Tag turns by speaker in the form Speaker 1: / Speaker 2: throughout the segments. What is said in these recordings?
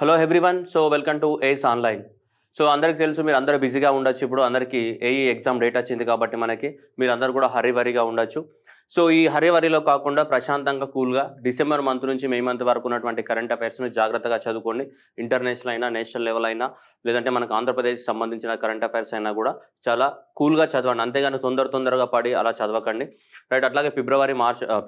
Speaker 1: Hello everyone. Welcome to ace online. అందరికి తెలుసు మీరు అందరూ బిజీగా ఉండొచ్చు. ఇప్పుడు అందరికీ ఏఈ ఎగ్జామ్ డేట్ వచ్చింది కాబట్టి మీరందరూ కూడా హరీబరీగా ఉండొచ్చు. ఈ హరీబరీలో కాకుండా ప్రశాంతంగా కూల్గా డిసెంబర్ మంత్ నుంచి మే మంత్ వరకు ఉన్నటువంటి కరెంట్ అఫైర్స్ని జాగ్రత్తగా చదువుకోండి. ఇంటర్నేషనల్ అయినా, నేషనల్ లెవెల్ అయినా, లేదంటే మనకు ఆంధ్రప్రదేశ్కి సంబంధించిన కరెంట్ అఫైర్స్ అయినా కూడా చాలా కూల్గా చదవండి. అంతేగాని తొందరగా పడి అలా చదవకండి, రైట్? అట్లాగే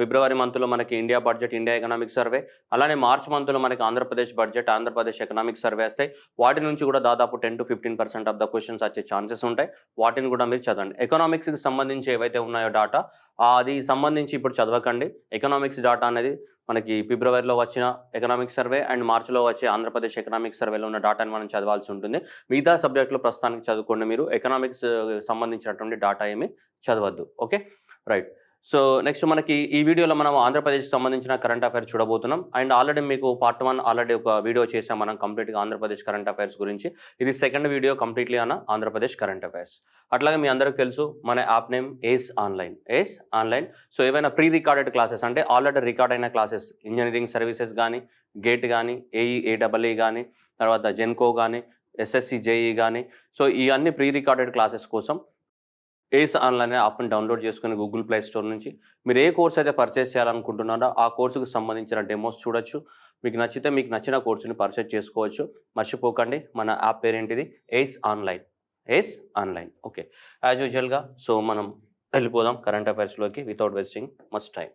Speaker 1: ఫిబ్రవరి మంత్లో మనకి India budget, India economic survey, అలానే మార్చ్ మంత్లో మనకి Andhra Pradesh budget, Andhra Pradesh economic survey వస్తాయి. వాటి నుంచి కూడా దాదాపు 10 to 15% ఆఫ్ ద క్వశ్చన్స్ వచ్చే ఛాన్సెస్ ఉంటాయి. వాటిని కూడా మీరు చదవండి. ఎకనామిక్స్కి సంబంధించి ఏవైతే ఉన్నాయో డాటా, అది సంబంధించి ఇప్పుడు చదవకండి. ఎకనామిక్స్ డాటా అనేది మనకి ఫిబ్రవరిలో వచ్చిన ఎకనామిక్ సర్వే అండ్ మార్చిలో వచ్చే ఆంధ్రప్రదేశ్ ఎకనామిక్ సర్వేలో ఉన్న డాటాని మనం చదవాల్సి ఉంటుంది. మిగతా సబ్జెక్టులో ప్రస్తుతానికి చదువుకోండి. మీరు ఎకనామిక్స్ సంబంధించినటువంటి డాటా ఏమి చదవద్దు. Okay, right. నెక్స్ట్ మనకి ఈ వీడియోలో మనం ఆంధ్రప్రదేశ్కి సంబంధించిన కరెంట్ అఫైర్స్ చూడబోతున్నాం. అండ్ ఆల్రెడీ మీకు పార్ట్ 1 ఆల్రెడీ ఒక వీడియో చేసాం మనం కంప్లీట్గా ఆంధ్రప్రదేశ్ కరెంట్ అఫైర్స్ గురించి. ఇది సెకండ్ వీడియో కంప్లీట్లీ అన్న ఆంధ్రప్రదేశ్ కరెంట్ అఫైర్స్. అట్లాగే మీ అందరికీ తెలుసు మన యాప్ నేమ్ ఏస్ ఆన్లైన్. ఏవైనా ప్రీ రికార్డెడ్ క్లాసెస్ అంటే ఆల్రెడీ రికార్డ్ అయిన క్లాసెస్, ఇంజనీరింగ్ సర్వీసెస్ కానీ, గేట్ కానీ, ఏఈఏఈ కానీ, తర్వాత జెన్కో కానీ, ఎస్ఎస్సి జేఈ కానీ, ఈ అన్ని ప్రీ రికార్డెడ్ క్లాసెస్ కోసం ఏస్ ఆన్లైన్ యాప్ని డౌన్లోడ్ చేసుకుని గూగుల్ ప్లే స్టోర్ నుంచి మీరు ఏ కోర్స్ అయితే పర్చేస్ చేయాలనుకుంటున్నారో ఆ కోర్సుకు సంబంధించిన డెమోస్ చూడొచ్చు. మీకు నచ్చితే మీకు నచ్చిన కోర్సుని పర్చేస్ చేసుకోవచ్చు. మర్చిపోకండి, మన యాప్ పేరేంటిది? Ace online. ఓకే, యాజ్ యూజువల్గా మనం వెళ్ళిపోదాం కరెంట్ అఫైర్స్లోకి without wasting much time.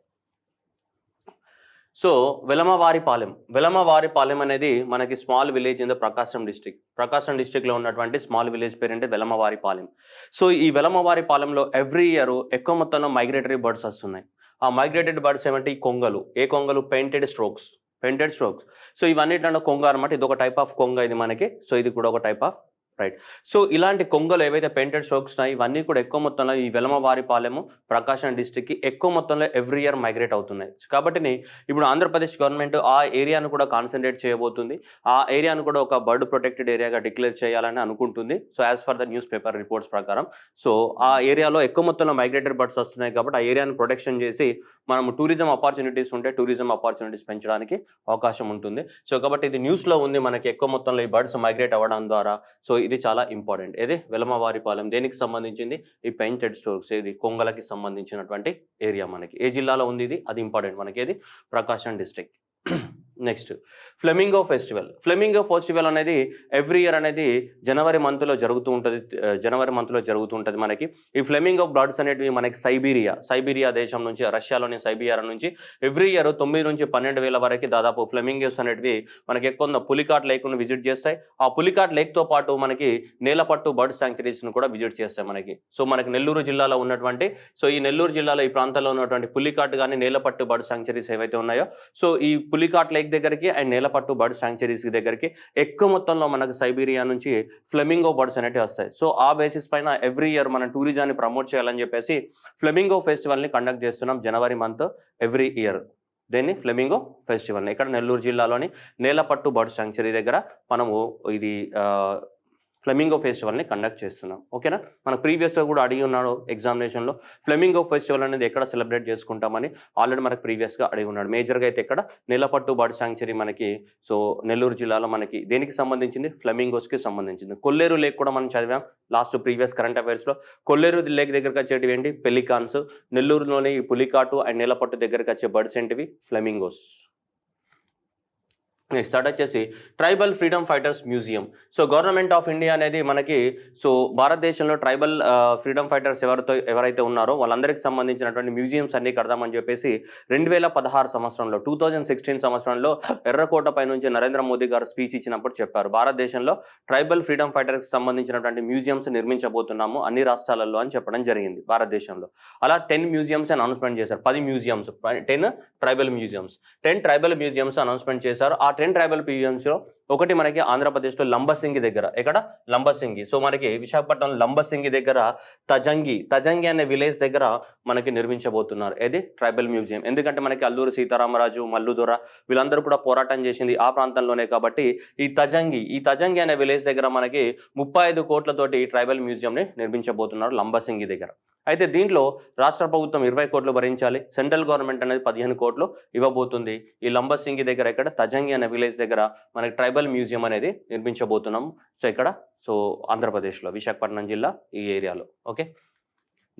Speaker 1: Velamavaripalem అనేది మనకి small village in the Prakasam డిస్ట్రిక్ట్లో ఉన్నటువంటి స్మాల్ విలేజ్ పేరేంటి? వెలమవారిపాలెం. ఈ వెలమవారిపాలెంలో ఎవ్రీ ఇయర్ ఎక్కువ మొత్తంలో మైగ్రేటరీ బర్డ్స్ వస్తున్నాయి. ఆ మైగ్రేటెడ్ బర్డ్స్ ఏమంటే ఈ కొంగలు. ఏ కొంగలు? Painted strokes. ఇవన్నిటిలో కొంగ అనమాట. ఇది ఒక టైప్ ఆఫ్ కొంగ ఇది మనకి. ఇది కూడా ఒక టైప్ ఆఫ్, రైట్. ఇలాంటి కొంగలు ఏవైతే పెయింటెడ్ స్ట్రోక్స్ ఉన్నాయి ఇవన్నీ కూడా ఎక్కువ మొత్తంలో ఈ వెలమవారిపాలెము ప్రకాశం డిస్ట్రిక్ట్కి ఎక్కువ మొత్తంలో ఎవ్రీ ఇయర్ మైగ్రేట్ అవుతున్నాయి. కాబట్టి ఇప్పుడు ఆంధ్రప్రదేశ్ గవర్నమెంట్ ఆ ఏరియాను కూడా కాన్సన్ట్రేట్ చేయబోతుంది. ఆ ఏరియాను కూడా ఒక బర్డ్ ప్రొటెక్టెడ్ ఏరియాగా డిక్లేర్ చేయాలని అనుకుంటుంది. As per the news paper reports ప్రకారం ఆ ఏరియాలో ఎక్కువ మొత్తంలో మైగ్రేటెడ్ బర్డ్స్ వస్తున్నాయి కాబట్టి ఆ ఏరియాను ప్రొటెక్షన్ చేసి మనం టూరిజం ఆపర్చునిటీస్ ఉంటే టూరిజం ఆపర్చునిటీస్ పెంచడానికి అవకాశం ఉంటుంది. కాబట్టి ఇది న్యూస్లో ఉంది మనకి ఎక్కువ మొత్తంలో ఈ బర్డ్స్ మైగ్రేట్ అవ్వడం ద్వారా. ఇది చాలా ఇంపార్టెంట్. ఇది వెలమవారిపాలెం దేనికి సంబంధించింది? ఈ పెయింటెడ్ స్ట్రోక్స్, ఇది కొంగలకి సంబంధించినటువంటి ఏరియా. మనకి ఏ జిల్లాలో ఉంది ఇది? అది ఇంపార్టెంట్ మనకి. ఇది ప్రకాశం డిస్ట్రిక్ట్. నెక్స్ట్ ఫ్లెమింగో ఫెస్టివల్ అనేది ఎవ్రీ ఇయర్ అనేది జనవరి మంత్లో జరుగుతూ ఉంటుంది మనకి. ఈ ఫ్లెమింగో బర్డ్స్ అనేటివి మనకి సైబీరియా దేశం నుంచి, రష్యాలోని సైబీరియా నుంచి ఎవ్రీ ఇయర్ 9 నుంచి 12,000 వరకు దాదాపు ఫ్లెమింగోస్ అనేటివి మనకి ఎక్కువ పులికాట్ లేక్ను విజిట్ చేస్తాయి. ఆ పులికాట్ లేక్తో పాటు మనకి నేలపట్టు బర్డ్ శాంక్చురీస్ను కూడా విజిట్ చేస్తాయి మనకి. మనకి నెల్లూరు జిల్లాలో ఉన్నటువంటి ఈ నెల్లూరు జిల్లాలో ఈ ప్రాంతంలో ఉన్నటువంటి పులికాట్ కానీ నేలపట్టు బర్డ్ శాంక్చురీస్ ఏవైతే ఉన్నాయో ఈ పులికాట్ లేక్ దగ్గరికి అండ్ నేలపట్టు బర్డ్ శాంక్చురీస్ దగ్గరికి ఎక్కువ మొత్తంలో మనకు సైబీరియా నుంచి ఫ్లెమింగో బర్డ్స్ అనేవి వస్తాయి. ఆ బేసిస్ పైన ఎవ్రీ ఇయర్ మనం టూరిజాన్ని ప్రమోట్ చేయాలని చెప్పేసి ఫ్లెమింగో ఫెస్టివల్ని కండక్ట్ చేస్తున్నాం జనవరి మంత్ ఎవ్రీ ఇయర్. దీన్ని ఫ్లెమింగో ఫెస్టివల్ని ఇక్కడ నెల్లూరు జిల్లాలోని నేలపట్టు బర్డ్ శాంక్చురీ దగ్గర మనము ఇది ఫ్లెమింగో ఫెస్టివల్ని కండక్ట్ చేస్తున్నాం. ఓకేనా? మనకు ప్రీవియస్గా కూడా అడిగి ఉన్నాడు ఎగ్జామినేషన్లో ఫ్లెమింగో ఫెస్టివల్ అనేది ఎక్కడ సెలబ్రేట్ చేసుకుంటామని ఆల్రెడీ మనకు ప్రీవియస్గా అడిగి ఉన్నాడు. మేజర్గా అయితే ఇక్కడ నేలపట్టు బర్డ్ శాంక్చురీ మనకి నెల్లూరు జిల్లాలో మనకి దేనికి సంబంధించింది? ఫ్లెమింగోస్కి సంబంధించింది. కొల్లేరు లేక్ కూడా మనం చదివాం లాస్ట్ ప్రీవియస్ కరెంట్ అఫైర్స్లో. కొల్లేరు లేక్ దగ్గరకు వచ్చేటివి ఏంటి? పెలికాన్స్. నెల్లూరులోని పులికాటు అండ్ నేలపట్టు దగ్గరకు వచ్చే బర్డ్స్ ఏంటివి? ఫ్లెమింగోస్. నెక్స్ట్ వచ్చేసి tribal freedom fighters museum. Government of India అనేది మనకి భారతదేశంలో ట్రైబల్ ఫ్రీడమ్ ఫైటర్స్ ఎవరైతే ఉన్నారో వాళ్ళందరికీ సంబంధించినటువంటి మ్యూజియంస్ అన్ని కడదామని చెప్పేసి 2016 సంవత్సరంలో 2016 సంవత్సరంలో ఎర్రకోటపై నుంచి నరేంద్ర మోదీ గారు స్పీచ్ ఇచ్చినప్పుడు చెప్పారు, భారతదేశంలో ట్రైబల్ ఫ్రీడమ్ ఫైటర్స్కి సంబంధించినటువంటి మ్యూజియంస్ నిర్మించబోతున్నాము అన్ని రాష్ట్రాలలో అని చెప్పడం జరిగింది భారతదేశంలో. అలా 10 మ్యూజియంస్ అనౌన్స్మెంట్ చేశారు. 10 మ్యూజియంస్, 10 ట్రైబల్ మ్యూజియంస్ అనౌన్స్మెంట్ చేశారు. ఆ 10 ట్రైబల్ మ్యూజియంస్లో ఒకటి మనకి ఆంధ్రప్రదేశ్లో లంబసింగి దగ్గర. ఎక్కడ? లంబసింగి. మనకి విశాఖపట్నం లంబసింగి దగ్గర తజంగి అనే విలేజ్ దగ్గర మనకి నిర్మించబోతున్నారు. ఇది ట్రైబల్ మ్యూజియం. ఎందుకంటే మనకి అల్లూరి సీతారామరాజు, మల్లుదొర వీళ్ళందరూ కూడా పోరాటం చేసింది ఆ ప్రాంతంలోనే కాబట్టి ఈ తజంగి అనే విలేజ్ దగ్గర మనకి 35 కోట్లతోటి ట్రైబల్ మ్యూజియంని నిర్మించబోతున్నారు లంబసింగి దగ్గర. అయితే దీంట్లో రాష్ట్ర ప్రభుత్వం 20 కోట్లు భరించాలి. సెంట్రల్ గవర్నమెంట్ అనేది 15 కోట్లు ఇవ్వబోతుంది. ఈ లంబసింగి దగ్గర ఇక్కడ తజంగి అనే విలేజ్ దగ్గర మనకి ట్రైబల్ ట్రైబల్ మ్యూజియం అనేది నిర్మించబోతున్నాం. సో ఇక్కడ సో ఆంధ్రప్రదేశ్లో విశాఖపట్నం జిల్లా ఈ ఏరియాలో. Okay,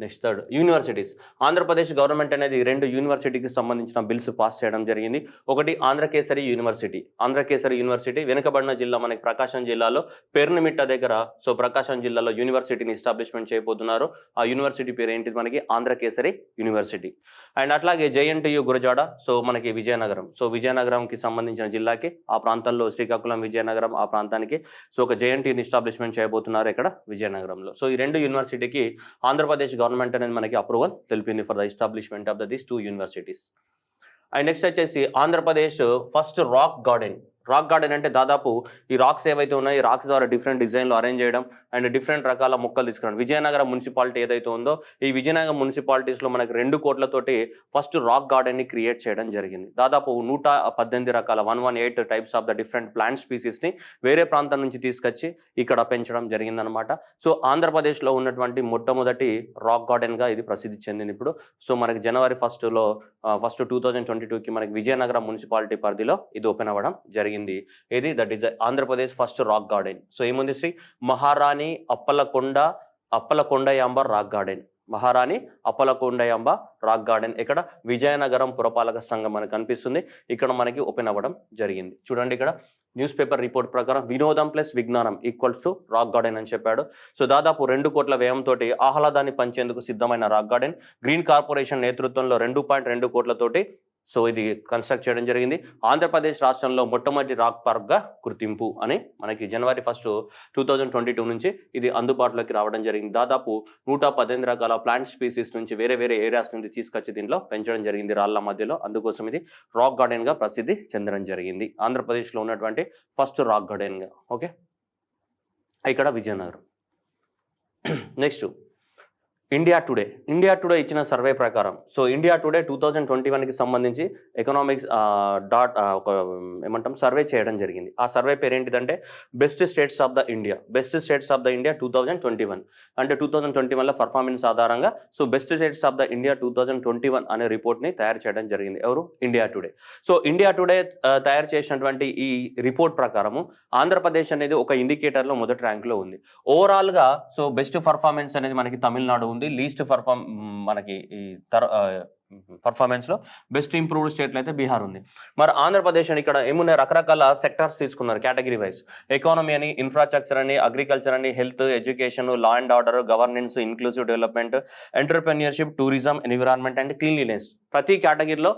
Speaker 1: next third universities. Andhra Pradesh government అనేది 2 యూనివర్సిటీకి సంబంధించిన బిల్స్ పాస్ చేయడం జరిగింది. ఒకటి ఆంధ్రకేసరి యూనివర్సిటీ. ఆంధ్రకేసరి యూనివర్సిటీ వెనుకబడిన జిల్లా మనకి ప్రకాశం జిల్లాలో పెర్నిమిట్ట దగ్గర. సో ప్రకాశం జిల్లాలో యూనివర్సిటీని ఎస్టాబ్లిష్మెంట్ చేయబోతున్నారు. ఆ యూనివర్సిటీ పేరు ఏంటిది మనకి ఆంధ్రకేసరి యూనివర్సిటీ. అండ్ అట్లాగే జేఎన్టీయు గురజాడ. సో మనకి విజయనగరం. సో విజయనగరంకి సంబంధించిన జిల్లాకి ఆ ప్రాంతంలో శ్రీకాకుళం విజయనగరం ఆ ప్రాంతానికి సో ఒక జేఎన్టీని ఎస్టాబ్లిష్మెంట్ చేయబోతున్నారు ఇక్కడ విజయనగరంలో. సో ఈ 2 యూనివర్సిటీకి ఆంధ్రప్రదేశ్ గవర్నమెంట్ అనేది మనకి అప్రూవల్ తెలిపింది for the establishment of these 2 universities. And next వచ్చేసి Andhra Pradesh first rock garden. Rock garden అంటే దాదాపు ఈ రాక్స్ ఏవైతే ఉన్నాయో ఈ రాక్స్ ద్వారా డిఫరెంట్ డిజైన్లో అరేంజ్ చేయడం అండ్ డిఫరెంట్ రకాల మొక్కలు తీసుకురావడం. విజయనగరం మున్సిపాలిటీ ఏదైతే ఉందో ఈ విజయనగరం మున్సిపాలిటీస్లో మనకి 2 కోట్లతోటి ఫస్ట్ రాక్ గార్డెన్ని క్రియేట్ చేయడం జరిగింది. దాదాపు 118 రకాల 118 types of the different plant స్పీసీస్ని వేరే ప్రాంతం నుంచి తీసుకొచ్చి ఇక్కడ పెంచడం జరిగిందనమాట. సో ఆంధ్రప్రదేశ్లో ఉన్నటువంటి మొట్టమొదటి రాక్ గార్డెన్గా ఇది ప్రసిద్ధి చెందింది ఇప్పుడు. సో మనకి జనవరి 1 2022కి మనకి విజయనగరం మున్సిపాలిటీ పరిధిలో ఇది ఓపెన్ అవ్వడం జరిగింది. ఇది that is Andhra Pradesh first rock garden. So ఏముంది శ్రీ మహారాణి అప్పలకొండయాంబ రాక్ గార్డెన్. మహారాణి అప్పలకొండయాంబ రాక్ గార్డెన్ ఇక్కడ విజయనగరం పురపాలక సంఘం మనకు కనిపిస్తుంది. ఇక్కడ మనకి ఓపెన్ అవ్వడం జరిగింది. చూడండి ఇక్కడ న్యూస్ పేపర్ రిపోర్ట్ ప్రకారం వినోదం ప్లస్ విజ్ఞానం ఈక్వల్స్ టు రాక్ గార్డెన్ అని చెప్పాడు. సో దాదాపు 2 కోట్ల వ్యయంతో ఆహ్లాదాన్ని పంచేందుకు సిద్ధమైన రాక్ గార్డెన్ గ్రీన్ కార్పొరేషన్ నేతృత్వంలో 2.2 కోట్లతోటి సో ఇది కన్స్ట్రక్ట్ చేయడం జరిగింది. ఆంధ్రప్రదేశ్ రాష్ట్రంలో మొట్టమొదటి రాక్ పార్క్గా గుర్తింపు అని మనకి జనవరి 1 2022 నుంచి ఇది అందుబాటులోకి రావడం జరిగింది. దాదాపు 118 రకాల ప్లాంట్ స్పీసీస్ నుంచి వేరే వేరే ఏరియాస్ నుంచి తీసుకొచ్చి దీంట్లో పెంచడం జరిగింది రాళ్ల మధ్యలో. అందుకోసం ఇది రాక్ గార్డెన్గా ప్రసిద్ధి చెందడం జరిగింది. ఆంధ్రప్రదేశ్లో ఉన్నటువంటి ఫస్ట్ రాక్ గార్డెన్గా. ఓకే, ఇక్కడ విజయనగరం. నెక్స్ట్ ఇండియా టుడే ఇచ్చిన సర్వే ప్రకారం సో ఇండియా టుడే 2021కి సంబంధించి ఎకనామిక్స్ సర్వే చేయడం జరిగింది. ఆ సర్వే పేరు ఏంటిదంటే best states of the India 2021 అంటే 2021లో పర్ఫార్మెన్స్ ఆధారంగా so best states of the India 2021 అనే రిపోర్ట్ని తయారు చేయడం జరిగింది. ఎవరు? India today. So India today తయారు చేసినటువంటి ఈ రిపోర్ట్ ప్రకారము ఆంధ్రప్రదేశ్ అనేది ఒక ఇండికేటర్లో మొదటి ర్యాంక్లో ఉంది. ఓవరాల్గా సో బెస్ట్ పర్ఫార్మెన్స్ అనేది మనకి తమిళనాడు ఉంది. లీస్ట్ మనకి ఈ పర్ఫార్మెన్స్లో బెస్ట్ ఇంప్రూవ్డ్ స్టేట్లో అయితే బీహార్ ఉంది. మరి ఆంధ్రప్రదేశ్ అని ఇక్కడ ఏమున్నాయి రకరకాల సెక్టార్స్ తీసుకున్నారు కేటగిరీ వైజ్. ఎకానమీ అని, ఇన్ఫ్రాస్ట్రక్చర్ అని, అగ్రికల్చర్ అని, health, education, law and order, governance, inclusive development, entrepreneurship, tourism, environment and cleanliness ప్రతి కేటగిరీలో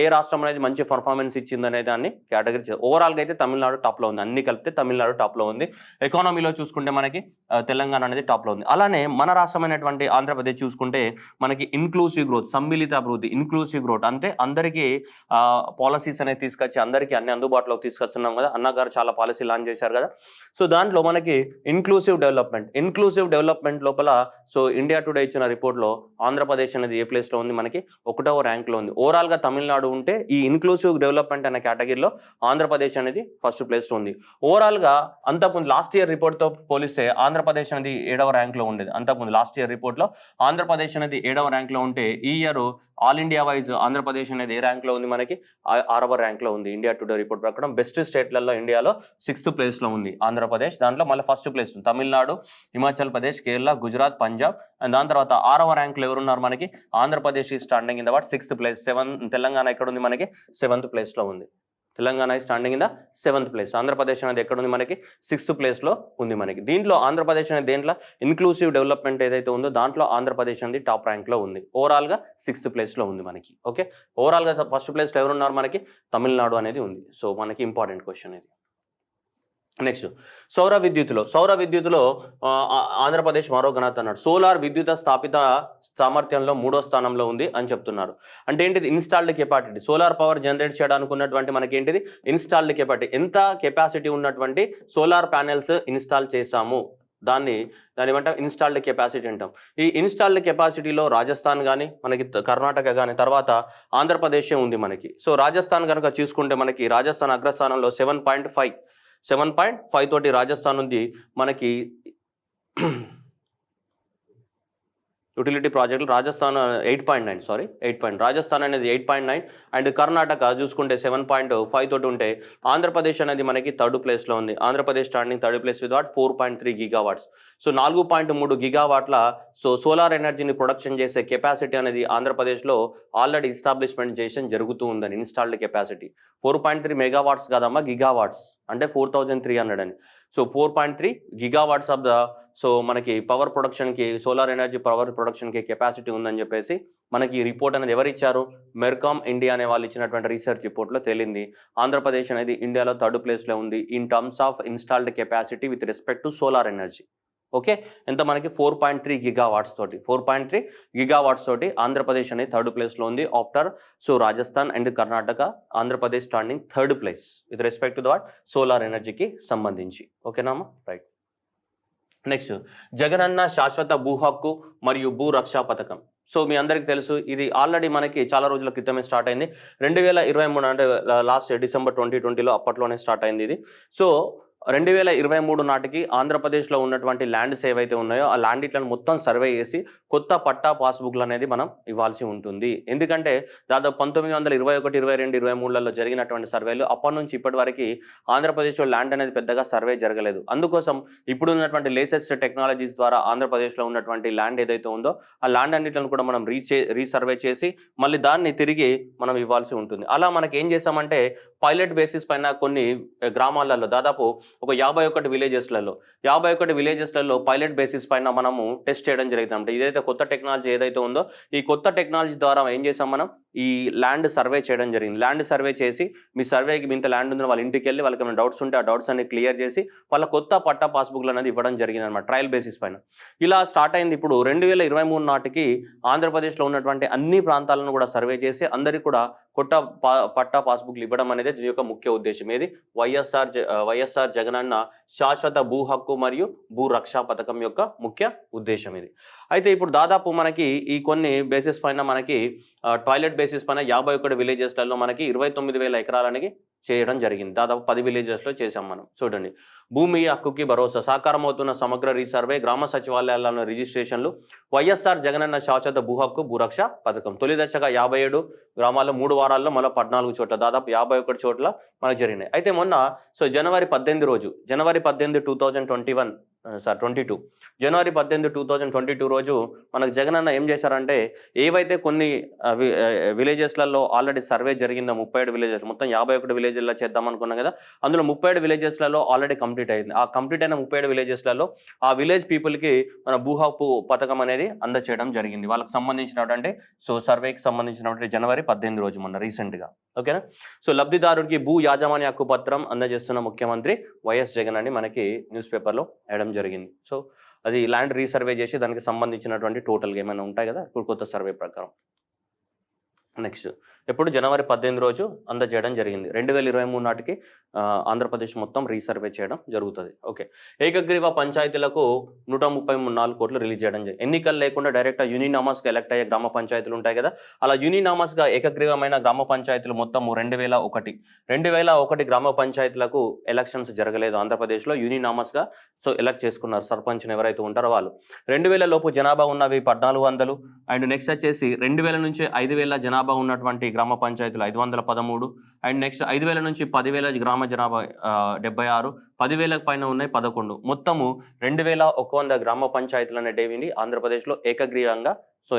Speaker 1: ఏ రాష్ట్రం అనేది మంచి పర్ఫార్మెన్స్ ఇచ్చిందనే దాన్ని కేటగిరీ ఓవరాల్గా అయితే తమిళనాడు టాప్లో ఉంది. అన్ని కలిపితే తమిళనాడు టాప్లో ఉంది. ఎకానమీలో చూసుకుంటే మనకి తెలంగాణ అనేది టాప్లో ఉంది. అలానే మన రాష్ట్రమైనటువంటి ఆంధ్రప్రదేశ్ చూసుకుంటే మనకి ఇన్క్లూసివ్ గ్రోత్, సమ్మిళిత అభివృద్ధి, ఇన్క్లూసివ్ గ్రోత్ అంటే అందరికీ పాలసీస్ అనేది తీసుకొచ్చి అందరికీ అన్ని అందుబాటులోకి తీసుకొస్తున్నాం కదా. అన్నగారు చాలా పాలసీ లాంచ్ చేశారు కదా. సో దాంట్లో మనకి ఇన్క్లూసివ్ డెవలప్మెంట్ లోపల సో ఇండియా టుడే ఇచ్చిన రిపోర్ట్లో ఆంధ్రప్రదేశ్ అనేది ఏ ప్లేస్లో ఉంది? మనకి 1వ ర్యాంక్లో ఉంది. ఓవరాల్గా తమిళనాడు ఉంటే ఈ ఇన్క్లూసివ్ డెవలప్మెంట్ అనే కేటగిరీలో ఆంధ్రప్రదేశ్ అనేది ఫస్ట్ ప్లేస్లో ఉంది. ఓవరాల్గా అంతకుముందు లాస్ట్ ఇయర్ రిపోర్ట్తో పోలిస్తే ఆంధ్రప్రదేశ్ అనేది 7వ ర్యాంక్లో ఉండేది. అంతకుముందు లాస్ట్ ఇయర్ రిపోర్ట్లో ఆంధ్రప్రదేశ్ అనేది 7వ ర్యాంక్లో ఉంటే ఈ year all India wise Andhra Pradesh అనేది ఏ ర్యాంక్లో ఉంది? మనకి 6వ ర్యాంక్లో ఉంది. ఇండియా టుడే రిపోర్ట్ ప్రకారం బెస్ట్ స్టేట్లలో ఇండియాలో 6th ప్లేస్లో ఉంది ఆంధ్రప్రదేశ్. దాంట్లో మళ్ళీ ఫస్ట్ ప్లేస్ ఉంది తమిళనాడు, హిమాచల్ ప్రదేశ్, కేరళ, గుజరాత్, పంజాబ్. అండ్ దాని తర్వాత 6వ ర్యాంక్లో ఎవరున్నారు? మనకి ఆంధ్రప్రదేశ్ ఈ standing in the what 6th place. Telangana ఎక్కడ ఉంది? మనకి 7th ప్లేస్లో ఉంది. Telangana standing in the 7th place. Andhra Pradesh అనేది ఎక్కడ ఉంది? మనకి 6th ప్లేస్లో ఉంది. మనకి దీంట్లో ఆంధ్రప్రదేశ్ అనేది దేంట్లో ఇన్క్లూసివ్ డెవలప్మెంట్ ఏదైతే ఉందో దాంట్లో ఆంధ్రప్రదేశ్ అనేది టాప్ ర్యాంక్లో ఉంది. ఓవరాల్గా 6th ప్లేస్లో ఉంది మనకి. ఓకే, ఓవరాల్గా ఫస్ట్ ప్లేస్లో ఎవరున్నారు? మనకి తమిళనాడు అనేది ఉంది. సో మనకి ఇంపార్టెంట్ క్వశ్చన్ ఇది. నెక్స్ట్ సౌర విద్యుత్తులో ఆంధ్రప్రదేశ్ మరో ఘనత అన్నాడు. సోలార్ విద్యుత్ స్థాపిత సామర్థ్యంలో 3వ స్థానంలో ఉంది అని చెప్తున్నారు. అంటే ఏంటిది? Installed capacity. Solar power generate చేయడానికి ఉన్నటువంటి మనకి ఏంటిది? Installed capacity. ఎంత కెపాసిటీ ఉన్నటువంటి సోలార్ ప్యానెల్స్ ఇన్స్టాల్ చేశాము దాన్ని ఏమంటాం? ఇన్స్టాల్డ్ కెపాసిటీ అంటాం. ఈ ఇన్స్టాల్డ్ కెపాసిటీలో రాజస్థాన్ కానీ మనకి కర్ణాటక కానీ తర్వాత ఆంధ్రప్రదేశే ఉంది మనకి. సో రాజస్థాన్ కనుక చూసుకుంటే మనకి రాజస్థాన్ అగ్రస్థానంలో 7.5 తోటి రాజస్థాన్ ఉంది మనకి. యూటిలిటీ ప్రాజెక్టులు రాజస్థాన్ 8.9 రాజస్థాన్ అనేది 8.9 అండ్ కర్ణాటక చూసుకుంటే 7.5 తోటి ఉంటే ఆంధ్రప్రదేశ్ అనేది మనకి థర్డ్ ప్లేస్లో ఉంది. Andhra Pradesh standing third place with 4.3 gigawatts. So 4.3 గిగావాట్ల సోలార్ ఎనర్జీని ప్రొడక్షన్ చేసే కెపాసిటీ అనేది ఆంధ్రప్రదేశ్లో ఆల్రెడీ ఎస్టాబ్లిష్మెంట్ చేసి జరుగుతూ ఉందని. ఇన్స్టాల్డ్ కెపాసిటీ 4.3 మెగావాట్స్ కాదమ్మా, గిగావాట్స్ అంటే 4300 అని. సో 4.3 గిగావాట్స్ ఆఫ్ ద మనకి పవర్ ప్రొడక్షన్కి, సోలార్ ఎనర్జీ పవర్ ప్రొడక్షన్కి కెపాసిటీ ఉందని చెప్పేసి మనకి ఈ రిపోర్ట్ అనేది ఎవరు ఇచ్చారు? మెర్కామ్ ఇండియా అనే వాళ్ళు ఇచ్చినటువంటి రీసెర్చ్ రిపోర్ట్లో తేలింది. ఆంధ్రప్రదేశ్ అనేది ఇండియాలో థర్డ్ ప్లేస్లో ఉంది in terms of installed capacity with respect to solar energy. Okay, ఎంత మనకి 4.3 గిగావాట్స్ తోటి 4.3 గిగావాట్స్ తోటి ఆంధ్రప్రదేశ్ అనేది థర్డ్ ప్లేస్లో ఉంది. After Rajasthan and Karnataka, Andhra Pradesh standing third place with respect to that solar ఎనర్జీకి సంబంధించి. ఓకేనామా, రైట్. నెక్స్ట్, జగనన్న శాశ్వత భూ హక్కు మరియు భూ రక్షా పథకం. సో మీ అందరికీ తెలుసు, ఇది ఆల్రెడీ మనకి చాలా రోజుల క్రితమే స్టార్ట్ అయింది. 2023 అంటే లాస్ట్ డిసెంబర్ 2020లో అప్పట్లోనే స్టార్ట్ అయింది ఇది. సో 2023 నాటికి ఆంధ్రప్రదేశ్లో ఉన్నటువంటి ల్యాండ్స్ ఏవైతే ఉన్నాయో ఆ ల్యాండ్ ఇట్లను మొత్తం సర్వే చేసి కొత్త పట్టా పాస్బుక్లు అనేది మనం ఇవ్వాల్సి ఉంటుంది. ఎందుకంటే దాదాపు 1921, 22, 23లలో జరిగినటువంటి సర్వేలు అప్పటి నుంచి ఇప్పటి వరకు ఆంధ్రప్రదేశ్లో ల్యాండ్ అనేది పెద్దగా సర్వే జరగలేదు. అందుకోసం ఇప్పుడు ఉన్నటువంటి లేటెస్ట్ టెక్నాలజీస్ ద్వారా ఆంధ్రప్రదేశ్లో ఉన్నటువంటి ల్యాండ్ ఏదైతే ఉందో ఆ ల్యాండ్ అన్నిటిని కూడా మనం రీసర్వే చేసి మళ్ళీ దాన్ని తిరిగి మనం ఇవ్వాల్సి ఉంటుంది. అలా మనకి ఏం చేసామంటే పైలట్ బేసిస్ పైన కొన్ని గ్రామాలలో దాదాపు ఒక 51 విలేజెస్లలో పైలట్ బేసిస్ పైన మనము టెస్ట్ చేయడం జరిగింది. అంటే ఇదైతే కొత్త టెక్నాలజీ ఏదైతే ఉందో ఈ కొత్త టెక్నాలజీ ద్వారా ఏం చేసాం, మనం ఈ ల్యాండ్ సర్వే చేయడం జరిగింది. ల్యాండ్ సర్వే చేసి మీ సర్వేకి ఇంత ల్యాండ్ ఉందని వాళ్ళ ఇంటికి వెళ్ళి వాళ్ళకి ఏమైనా డౌట్స్ ఉంటే ఆ డౌట్స్ అన్ని క్లియర్ చేసి వాళ్ళ కొత్త పట్టా పాస్బుక్లు అనేది ఇవ్వడం జరిగింది అనమాట, ట్రయల్ బేసిస్ పైన. ఇలా స్టార్ట్ అయింది. ఇప్పుడు 2023 నాటికి ఆంధ్రప్రదేశ్లో ఉన్నటువంటి అన్ని ప్రాంతాలను కూడా సర్వే చేసి అందరికీ కూడా కొత్త పట్టా పాస్బుక్లు ఇవ్వడం అనేది దీని యొక్క ముఖ్య ఉద్దేశం. ఏది వైఎస్ఆర్ జగనన్న శాశ్వత భూ హక్కు మరియు భూ రక్షా పథకం యొక్క ముఖ్య ఉద్దేశం ఇది. అయితే ఇప్పుడు దాదాపు మనకి ఈ కొన్ని బేసిస్ పైన మనకి టాయిలెట్ బేసిస్ పైన 51 విలేజెస్లలో మనకి 29,000 ఎకరాలనికి చేయడం జరిగింది. దాదాపు 10 విలేజెస్లో చేసాం మనం. చూడండి, భూమి హక్కుకి భరోసా, సాకారం అవుతున్న సమగ్ర రీసర్వే, గ్రామ సచివాలయాలను రిజిస్ట్రేషన్లు, వైఎస్ఆర్ జగనన్న శాశ్వత భూ హక్కు భూరక్ష పథకం. తొలి దశగా 57 గ్రామాల్లో 3 వారాల్లో మళ్ళీ 14 చోట్ల దాదాపు 51 చోట్ల మనకు జరిగినాయి. అయితే మొన్న జనవరి 18, 2022 రోజు మనకు జగనన్న ఏం చేశారంటే ఏవైతే కొన్ని విలేజెస్లలో ఆల్రెడీ సర్వే జరిగిందో 37 విలేజెస్, మొత్తం 51 విలేజ్లలో చేద్దాం అనుకున్నాం కదా, అందులో 37 విలేజెస్లలో ఆల్రెడీ కంప్లీట్ అయింది. ఆ కంప్లీట్ అయిన 37 విలేజెస్లలో ఆ విలేజ్ పీపుల్కి మన భూ హక్కు పథకం అనేది అందచేయడం జరిగింది. వాళ్ళకి సంబంధించినటువంటి సర్వేకి సంబంధించినటువంటి జనవరి 18 రోజు మొన్న రీసెంట్గా. ఓకేనా. లబ్ధిదారుడికి భూ యాజమాన్య హక్కు పత్రం అందజేస్తున్న ముఖ్యమంత్రి వైఎస్ జగన్ అని మనకి న్యూస్ పేపర్లో వేయడం జరిగింది. అది ల్యాండ్ రీసర్వే చేసి దానికి సంబంధించినటువంటి టోటల్గా ఏమైనా ఉంటాయి కదా ఇప్పుడు కొత్త సర్వే ప్రకారం. నెక్స్ట్, ఎప్పుడు జనవరి 18 రోజు అందజేయడం జరిగింది. 2023 నాటికి ఆంధ్రప్రదేశ్ మొత్తం రీసర్వే చేయడం జరుగుతుంది. ఓకే, ఏకగ్రీవ పంచాయతీలకు 134 కోట్లు రిలీజ్ చేయడం జరిగింది. ఎన్నికలు లేకుండా డైరెక్ట్గా యూనినామస్గా ఎలక్ట్ అయ్యే గ్రామ పంచాయతీలు ఉంటాయి కదా, అలా యూనినామస్గా ఏకగ్రీవమైన గ్రామ పంచాయతీలు మొత్తం 2001 గ్రామ పంచాయతీలకు ఎలక్షన్స్ జరగలేదు ఆంధ్రప్రదేశ్లో. యూనినామస్గా ఎలక్ట్ చేసుకున్నారు సర్పంచ్ని ఎవరైతే ఉంటారో వాళ్ళు. 2000 లోపు జనాభా ఉన్నవి 1400. అండ్ నెక్స్ట్ వచ్చేసి 2000 నుంచి 5000 జనాభా ఉన్నటువంటి గ్రామ పంచాయతీలు 513. అండ్ నెక్స్ట్ 5000 నుంచి 10,000 గ్రామ జనాభా 76, 10,000 పైన ఉన్నాయి 11. మొత్తము 2100 గ్రామ పంచాయతీలు అనేటివి ఆంధ్రప్రదేశ్లో ఏకగ్రీవంగా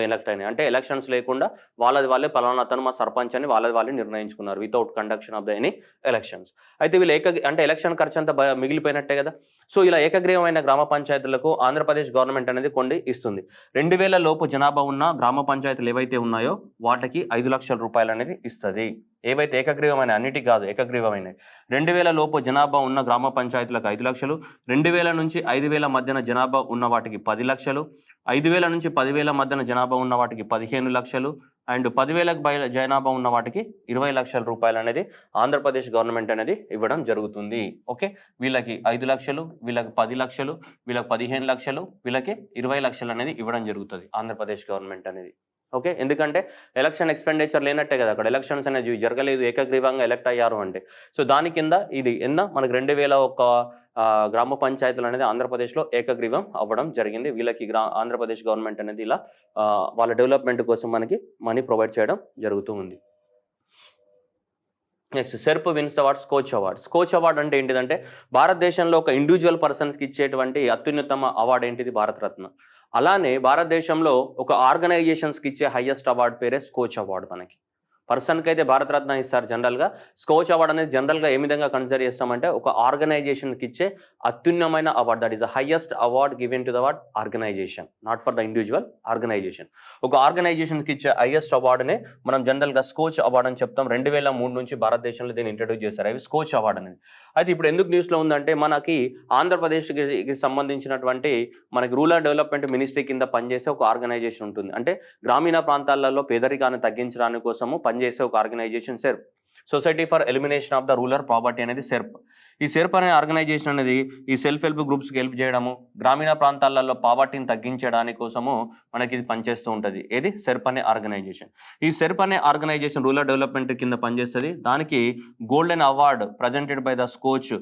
Speaker 1: ఎలక్ట్ అయినాయి. అంటే ఎలక్షన్స్ లేకుండా వాళ్ళే పలానా అతను మా సర్పంచ్ అని వాళ్ళే నిర్ణయించుకున్నారు without conduction of the any elections. అయితే వీళ్ళు అంటే ఎలక్షన్ ఖర్చు అంతా మిగిలిపోయినట్టే కదా. ఇలా ఏకగ్రీవమైన గ్రామ పంచాయతీలకు ఆంధ్రప్రదేశ్ గవర్నమెంట్ అనేది కొన్ని ఇస్తుంది. 2000 లోపు జనాభా ఉన్న గ్రామ పంచాయతీలు ఏవైతే ఉన్నాయో వాటికి 5 లక్షల రూపాయలు అనేది ఇస్తుంది. ఏవైతే ఏకగ్రీవమైన, అన్నిటికి కాదు ఏకగ్రీవమైన. 2000 లోపు జనాభా ఉన్న గ్రామ పంచాయతీలకు 5 లక్షలు, 2000 నుంచి 5000 మధ్యన జనాభా ఉన్న వాటికి 10 లక్షలు, 5000 నుంచి 10,000 మధ్యన జనాభా ఉన్న వాటికి 15 లక్షలు, అండ్ 10,000 జనాభా ఉన్న వాటికి 20 లక్షల రూపాయలు అనేది ఆంధ్రప్రదేశ్ గవర్నమెంట్ అనేది ఇవ్వడం జరుగుతుంది. ఓకే, వీళ్ళకి 5 లక్షలు, వీళ్ళకి 10 లక్షలు, వీళ్ళకి 15 లక్షలు, వీళ్ళకి 20 లక్షలు అనేది ఇవ్వడం జరుగుతుంది ఆంధ్రప్రదేశ్ గవర్నమెంట్ అనేది. ఓకే, ఎందుకంటే ఎలక్షన్ ఎక్స్పెండిచర్ లేనట్టే కదా, అక్కడ ఎలక్షన్స్ అనేది జరగలేదు, ఏకగ్రీవంగా ఎలక్ట్ అయ్యారు అంటే. సో దాని కింద ఇది మనకి 2001 గ్రామ పంచాయతీలు అనేది ఆంధ్రప్రదేశ్లో ఏకగ్రీవం అవ్వడం జరిగింది. వీళ్ళకి ఆంధ్రప్రదేశ్ గవర్నమెంట్ అనేది ఇలా వాళ్ళ డెవలప్మెంట్ కోసం మనకి మనీ ప్రొవైడ్ చేయడం జరుగుతూ ఉంది. Next, SERP wins the award Skoch award. Skoch award అంటే ఏంటిదంటే భారతదేశంలో ఒక ఇండివిజువల్ పర్సన్స్కి ఇచ్చేటువంటి అత్యున్నతమ అవార్డు ఏంటిది, భారతరత్న. అలానే భారతదేశంలో ఒక ఆర్గనైజేషన్స్కి ఇచ్చే హైయెస్ట్ అవార్డు పేరే స్కోచ్ అవార్డు. మనకి పర్సన్కి అయితే భారతరత్న ఇస్తారు జనరల్గా. స్కోచ్ అవార్డ్ అనేది జనరల్గా ఏ విధంగా కన్సిడర్ చేస్తామంటే ఒక ఆర్గనైజేషన్కి ఇచ్చే అత్యున్నతమైన award, that is the highest award given to the award organisation, not for the individual organisation. ఒక ఆర్గనైజేషన్కి ఇచ్చే హైయెస్ట్ అవార్డునే మనం జనరల్గా స్కోచ్ అవార్డు అని చెప్తాం. 2003 నుంచి భారతదేశంలో దీన్ని ఇంట్రడ్యూస్ చేశారు, అవి స్కోచ్ అవార్డు అనేది. అయితే ఇప్పుడు ఎందుకు న్యూస్లో ఉందంటే మనకి ఆంధ్రప్రదేశ్కి సంబంధించినటువంటి మనకి రూరల్ డెవలప్మెంట్ మినిస్ట్రీ కింద పనిచేసే ఒక ఆర్గనైజేషన్ ఉంటుంది. అంటే గ్రామీణ ప్రాంతాలలో పేదరికాన్ని తగ్గించడానికి కోసము పనిచేసే ఒక organisation SERP, society for elimination of the rural property అనేది సెర్ప్. ఈ సెర్ప్ అనే ఆర్గనైజేషన్ అనేది ఈ సెల్ఫ్ హెల్ప్ గ్రూప్స్కి హెల్ప్ చేయడము, గ్రామీణ ప్రాంతాలలో పావర్టీని తగ్గించడానికి కోసము మనకి ఇది పనిచేస్తూ ఉంటుంది. ఏది, సెర్ప్ అనే ఆర్గనైజేషన్. ఈ సెర్ప్ అనే ఆర్గనైజేషన్ రూరల్ డెవలప్మెంట్ కింద పనిచేస్తుంది. దానికి golden award presented by the Skoch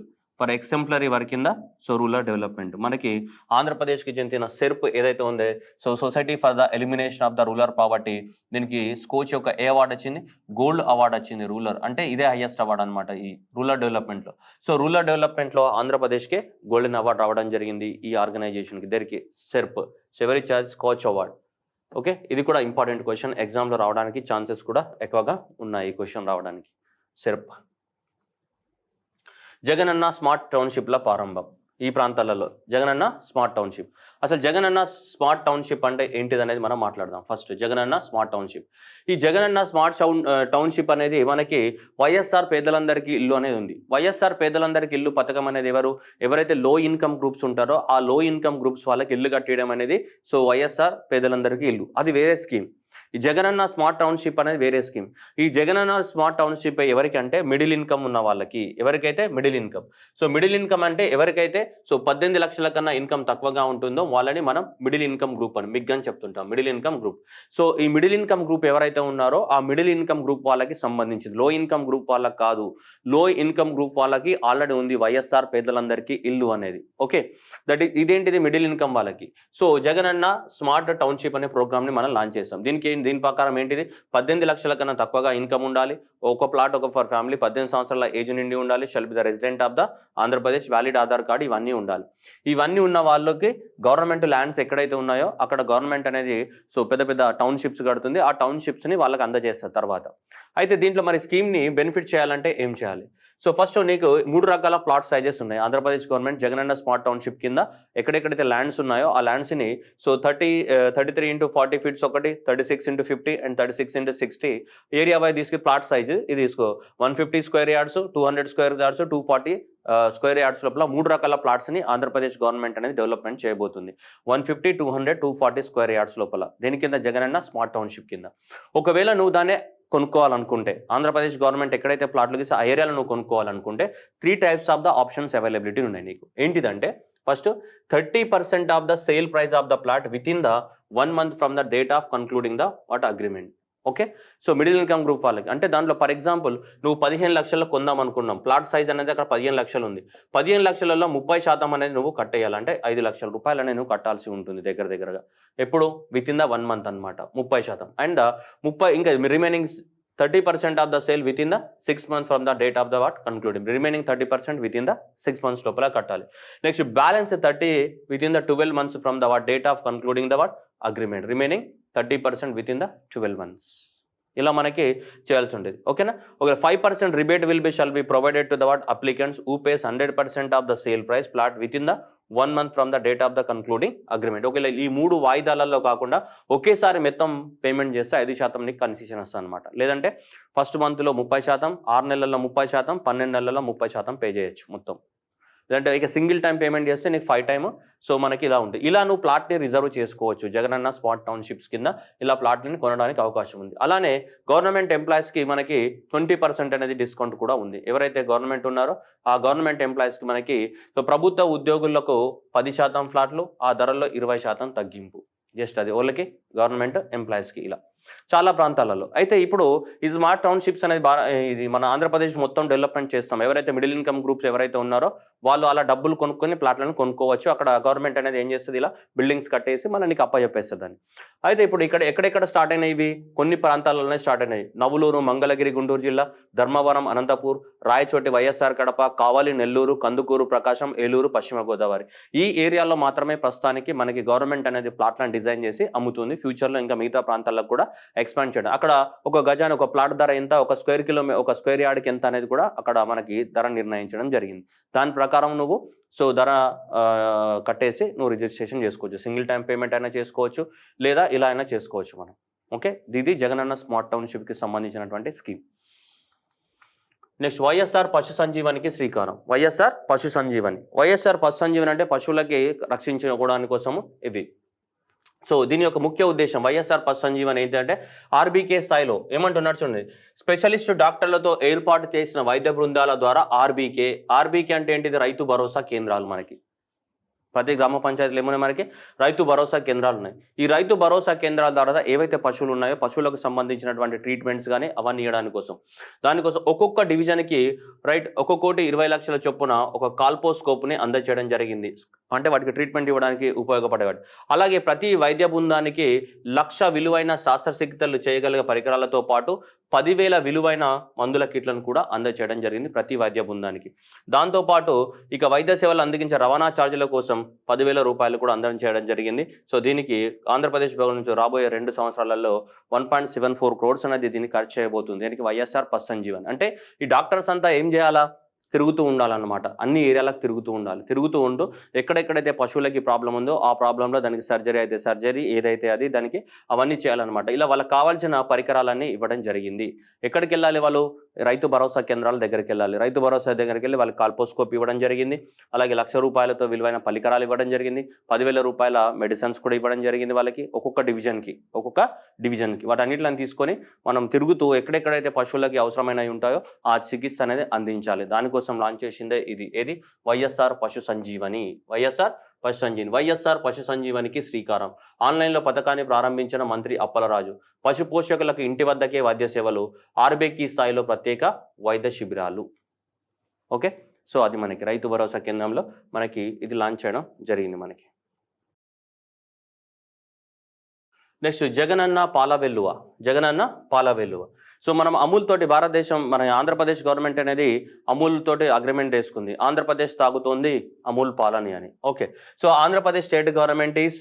Speaker 1: for exemplary work కింద సో రూరల్ డెవలప్మెంట్. మనకి ఆంధ్రప్రదేశ్కి చెందిన సెర్ప్ ఏదైతే ఉందో, so society for the elimination of the rural poverty, దీనికి స్కోచ్ యొక్క ఏ అవార్డు వచ్చింది, గోల్డ్ అవార్డు వచ్చింది. రూరల్ అంటే ఇదే హైయెస్ట్ అవార్డు అనమాట ఈ రూరల్ డెవలప్మెంట్లో. సో రూరల్ డెవలప్మెంట్లో ఆంధ్రప్రదేశ్కే గోల్డెన్ అవార్డు రావడం జరిగింది ఈ ఆర్గనైజేషన్కి, దరికి సెర్ప్. సో ఎవరి చార్జ్, స్కోచ్ అవార్డ్. ఓకే, ఇది కూడా ఇంపార్టెంట్ క్వశ్చన్, ఎగ్జామ్లో రావడానికి ఛాన్సెస్ కూడా ఎక్కువగా ఉన్నాయి ఈ క్వశ్చన్ రావడానికి. సెర్ప్. జగనన్న స్మార్ట్ టౌన్షిప్ల ప్రారంభం. ఈ ప్రాంతాలలో జగనన్న స్మార్ట్ టౌన్షిప్. అసలు జగనన్న స్మార్ట్ టౌన్షిప్ అంటే ఏంటిది అనేది మనం మాట్లాడదాం. First Jagananna smart township. ఈ జగనన్న స్మార్ట్ టౌన్షిప్ అనేది మనకి వైఎస్ఆర్ పేదలందరికీ ఇల్లు అనేది ఉంది. వైఎస్ఆర్ పేదలందరికీ ఇల్లు పథకం అనేది ఎవరైతే లో ఇన్కమ్ గ్రూప్స్ ఉంటారో ఆ లో ఇన్కమ్ గ్రూప్స్ వాళ్ళకి ఇల్లు కట్టేయడం అనేది సో వైఎస్ఆర్ పేదలందరికీ ఇల్లు, అది వేరే స్కీమ్. ఈ జగనన్న స్మార్ట్ టౌన్షిప్ అనేది వేరే స్కీమ్. ఈ జగనన్న స్మార్ట్ టౌన్షిప్ ఎవరికి అంటే మిడిల్ ఇన్కమ్ ఉన్న వాళ్ళకి, ఎవరికైతే middle income. So middle income అంటే ఎవరికైతే సో 18 లక్షల కన్నా ఇన్కమ్ తక్కువగా ఉంటుందో వాళ్ళని మనం మిడిల్ ఇన్కమ్ గ్రూప్ అని మిగ్ అని చెప్తుంటాం, మిడిల్ ఇన్కమ్ గ్రూప్. సో ఈ మిడిల్ ఇన్కమ్ గ్రూప్ ఎవరైతే ఉన్నారో ఆ మిడిల్ ఇన్కమ్ గ్రూప్ వాళ్ళకి సంబంధించింది, లో ఇన్కమ్ గ్రూప్ వాళ్ళకి కాదు. లో ఇన్కమ్ గ్రూప్ వాళ్ళకి ఆల్రెడీ ఉంది వైఎస్ఆర్ పేదలందరికీ ఇల్లు అనేది. ఓకే, ఇదేంటిది మిడిల్ ఇన్కమ్ వాళ్ళకి. సో జగనన్న స్మార్ట్ టౌన్షిప్ అనే ప్రోగ్రామ్ని మనం లాంచ్ చేస్తాం. దీని ప్రకారం ఏంటిది, 18 లక్షల కన్నా తక్కువగా ఇన్కమ్ ఉండాలి, ఒక ప్లాట్ ఒక ఫర్ ఫ్యామిలీ, 18 సంవత్సరాల ఏజ్ నిండి ఉండాలి, shall be the resident of the Andhra Pradesh, valid Aadhaar card, ఇవన్నీ ఉండాలి. ఇవన్నీ ఉన్న వాళ్ళకి గవర్నమెంట్ ల్యాండ్స్ ఎక్కడైతే ఉన్నాయో అక్కడ గవర్నమెంట్ అనేది సో పెద్ద పెద్ద టౌన్షిప్స్ కడుతుంది. ఆ టౌన్షిప్స్ని వాళ్ళకి అందజేస్తారు తర్వాత. అయితే దీంట్లో మరి స్కీమ్ని బెనిఫిట్ చేయాలంటే ఏం చేయాలి? సో ఫస్ట్ నీకు 3 రకాల ప్లాట్ సైజెస్ ఉన్నాయి. Andhra Pradesh government Jagananna smart township కింద ఎక్కడెక్కడైతే ల్యాండ్స్ ఉన్నాయో ఆ ల్యాండ్స్ని సో 33 into 40 ఫీట్స్ ఒకటి, 36 into 50 and 36 into 60 area wise తీసుకు ప్లాట్ సైజు ఇది తీసుకో. 150 square yards, 200 square yards, 240 square yards లోపల 3 రకాల ప్లాట్స్ని ఆంధ్రప్రదేశ్ గవర్నమెంట్ అనేది డెవలప్మెంట్ చేయబోతుంది. 150, 200, 240 స్క్వేర్ యార్డ్స్ లోపల దేని కింద, జగనన్న స్మార్ట్ టౌన్షిప్ కింద. ఒకవేళ నువ్వు దాన్ని కొనుక్కోవాలనుకుంటే ఆంధ్రప్రదేశ్ గవర్నమెంట్ ఎక్కడైతే ప్లాట్లు గీస్తే ఆ ఏరియాలో నువ్వు కొనుక్కోవాలనుకుంటే 3 types of the options availability ఉన్నాయి నీకు. ఏంటిదంటే first 30% of the sale price of the plot within the 1 month from the date of concluding the what agreement. Okay, so middle income group వాళ్ళకి అంటే దాంట్లో ఫర్ ఎగ్జాంపుల్ నువ్వు 15 లక్షల్లో కొందాం అనుకున్నాం, ప్లాట్ సైజ్ అనేది అక్కడ 15 లక్షలు ఉంది. 15 లక్షలలో 30% అనేది నువ్వు కట్టేయాలంటే 5 లక్షల రూపాయలు అనేది నువ్వు కట్టాల్సి ఉంటుంది దగ్గరగా. ఎప్పుడు, విత్ ఇన్ ద 1 month అనమాట 30%. అండ్ 30 ఇంకా remaining 30% of the sale with in the 6 months from the date of the what concluding. Remaining 30% with in the 6 months లోపల కట్టాలి. Next balance 30 with in the 12 months from the what date of concluding the what agreement. Remaining 30% with in the 12 months. ఇలా మనకి చేయాల్సి ఉంటుంది. ఓకేనా, ఒక 5% rebate will be shall be provided to the what applicants who pays 100% of the sale price plot within the 1 month from the date of the concluding agreement. Okay, ఈ 3 వాయిదాలలో కాకుండా ఒకేసారి మొత్తం పేమెంట్ చేస్తే 5% నీకు కన్సెషన్ వస్తుంది అనమాట. లేదంటే ఫస్ట్ మంత్లో 30%, 6 నెలల్లో 30%, 12 నెలల్లో 30% పే చేయొచ్చు మొత్తం. లేదంటే ఇక సింగిల్ టైం పేమెంట్ చేస్తే నీకు 5 times. సో మనకి ఇలా ఉంటుంది. ఇలా నువ్వు ప్లాట్ని రిజర్వ్ చేసుకోవచ్చు. జగనన్న స్మార్ట్ టౌన్షిప్స్ కింద ఇలా ప్లాట్ని కొనడానికి అవకాశం ఉంది. అలానే గవర్నమెంట్ ఎంప్లాయీస్కి మనకి 20% అనేది డిస్కౌంట్ కూడా ఉంది. ఎవరైతే గవర్నమెంట్ ఉన్నారో ఆ గవర్నమెంట్ ఎంప్లాయీస్కి మనకి సో ప్రభుత్వ ఉద్యోగులకు 10% ఫ్లాట్లు, ఆ ధరల్లో 20% తగ్గింపు. జస్ట్ అది వాళ్ళకి గవర్నమెంట్ ఎంప్లాయీస్కి ఇలా. చాలా ప్రాంతాలలో. అయితే ఇప్పుడు ఈ స్మార్ట్ టౌన్‌షిప్స్ అనేది ఇది మన ఆంధ్రప్రదేశ్ మొత్తం డెవలప్‌మెంట్ చేస్తాం. ఎవరైతే మిడిల్ ఇన్‌కమ్ గ్రూప్స్ ఎవరైతే ఉన్నారో వాళ్ళు అలా డబ్బులు కొనుక్కొని ప్లాట్‌లను కొనుక్కోవచ్చు. అక్కడ గవర్నమెంట్ అనేది ఏం చేస్తది, ఇలా బిల్డింగ్స్ కట్టేసి మళ్ళీ నీకు అప్పజెప్పేస్తదని. అయితే ఇప్పుడు ఇక్కడ ఎక్కడెక్కడ స్టార్ట్ అయినాయి ఇవి? కొన్ని ప్రాంతాలలోనే స్టార్ట్ అయినాయి. నవులూరు, మంగళగిరి, గుంటూరు జిల్లా, ధర్మవరం, అనంతపూర్, రాయచోటి, వైఎస్ఆర్ కడప, కావలి, నెల్లూరు, కందుకూరు, ప్రకాశం, ఏలూరు, పశ్చిమ గోదావరి. ఈ ఏరియాలో మాత్రమే ప్రస్తుతానికి మనకి గవర్నమెంట్ అనేది ప్లాట్‌లను డిజైన్ చేసి అమ్ముతుంది. ఫ్యూచర్‌లో ఇంకా మిగతా ప్రాంతాలకు కూడా ఎక్స్‌పాండ్ చేయడం. అక్కడ ఒక గజానికి ఒక ప్లాట్ ధర ఎంత, ఒక స్క్వేర్ యార్డ్‌కి ఎంత అనేది కూడా అక్కడ మనకి ధర నిర్ణయించడం జరిగింది. దాని ప్రకారం నువ్వు ధర కట్టేసి నువ్వు రిజిస్ట్రేషన్ చేసుకోవచ్చు. సింగిల్ టైం పేమెంట్ అయినా చేసుకోవచ్చు, లేదా ఇలా అయినా చేసుకోవచ్చు మనం. ఓకే, ఇది జగనన్న స్మార్ట్ టౌన్‌షిప్‌కి సంబంధించినటువంటి స్కీమ్. నెక్స్ట్ వైఎస్ఆర్ పశు సంజీవనికి శ్రీకారం. వైఎస్ఆర్ పశు సంజీవని. వైఎస్ఆర్ పశు సంజీవని అంటే పశువులకి రక్షించుకోవడానికి కోసము ఇవి. దీని యొక్క ముఖ్య ఉద్దేశం వైఎస్ఆర్ పశు సంజీవని ఏంటంటే ఆర్బీకే స్థాయిలో ఏమంటున్నారు చూడండి, స్పెషలిస్ట్ డాక్టర్లతో ఏర్పాటు చేసిన వైద్య బృందాల ద్వారా ఆర్బీకే అంటే ఏంటిది? రైతు భరోసా కేంద్రాలు. మనకి ప్రతి గ్రామ పంచాయతీలు ఏమైనా మనకి రైతు భరోసా కేంద్రాలు ఉన్నాయి. ఈ రైతు భరోసా కేంద్రాల ద్వారా ఏవైతే పశువులు ఉన్నాయో పశువులకు సంబంధించినటువంటి ట్రీట్మెంట్స్ కానీ అవన్నీ ఇవ్వడానికి కోసం, దానికోసం ఒక్కొక్క డివిజన్కి ఒక్కొక్కటి 20 లక్షల చొప్పున ఒక కాల్పోస్కోప్ని అందజేయడం జరిగింది. అంటే వాటికి ట్రీట్మెంట్ ఇవ్వడానికి ఉపయోగపడేవాడు. అలాగే ప్రతి వైద్య బృందానికి 1,00,000 విలువైన శస్త్రచికిత్సలు చేయగలిగే పరికరాలతో పాటు 10,000 విలువైన మందుల కిట్లను కూడా అందజేయడం జరిగింది ప్రతి వైద్య బృందానికి. దాంతోపాటు ఇక వైద్య సేవలు అందించే రవాణా ఛార్జీల కోసం 10,000 రూపాయలు కూడా అందజేయడం జరిగింది. దీనికి ఆంధ్రప్రదేశ్ గవర్నమెంట్ రాబోయే 2 సంవత్సరాలలో 1.74 crores అనేది దీన్ని ఖర్చు చేయబోతుంది. దీనికి వైఎస్ఆర్ పశు సంజీవన్ అంటే ఈ డాక్టర్స్ అంతా ఏం చేయాలా? తిరుగుతూ ఉండాలన్నమాట. అన్ని ఏరియాలకు తిరుగుతూ ఉండాలి. తిరుగుతూ ఉంటూ ఎక్కడెక్కడైతే పశువులకి ప్రాబ్లం ఉందో ఆ ప్రాబ్లంలో దానికి సర్జరీ అయితే సర్జరీ, ఏదైతే అది దానికి అవన్నీ చేయాలన్నమాట. ఇలా వాళ్ళకి కావాల్సిన పరికరాలన్నీ ఇవ్వడం జరిగింది. ఎక్కడికి వెళ్ళాలి వాళ్ళు? రైతు భరోసా కేంద్రాల దగ్గరికి వెళ్ళాలి. రైతు భరోసా దగ్గరికి వెళ్ళి వాళ్ళకి కాల్పోస్కోప్ ఇవ్వడం జరిగింది. అలాగే 1,00,000 రూపాయలతో విలువైన పరికరాలు ఇవ్వడం జరిగింది. 10,000 రూపాయల మెడిసిన్స్ కూడా ఇవ్వడం జరిగింది వాళ్ళకి ఒక్కొక్క డివిజన్కి. వాటన్నిటిని తీసుకొని మనం తిరుగుతూ ఎక్కడెక్కడైతే పశువులకి అవసరమైనవి ఉంటాయో ఆ చికిత్స అనేది అందించాలి. దానికోసం లాంచ్ చేసిందే ఏది వైఎస్ఆర్ పశు సంజీవని. వైఎస్ఆర్ పశు సంజీవనికి శ్రీకారం. ఆన్లైన్లో పథకాన్ని ప్రారంభించిన మంత్రి అప్పలరాజు. పశు పోషకులకు ఇంటి వద్దకే వైద్య సేవలు, ఆర్బీకే స్థాయిలో ప్రత్యేక వైద్య శిబిరాలు. ఓకే, అది మనకి రైతు భరోసా కేంద్రంలో మనకి ఇది లాంచ్ చేయడం జరిగింది మనకి. నెక్స్ట్ జగనన్న పాల వెల్లువ. మనం అమూల్ తోటి భారతదేశం, మన ఆంధ్రప్రదేశ్ గవర్నమెంట్ అనేది అమూల్ తోటి అగ్రిమెంట్ వేసుకుంది. ఆంధ్రప్రదేశ్ తాగుతోంది అమూల్ పాలని అని. Okay, Andhra Pradesh state government is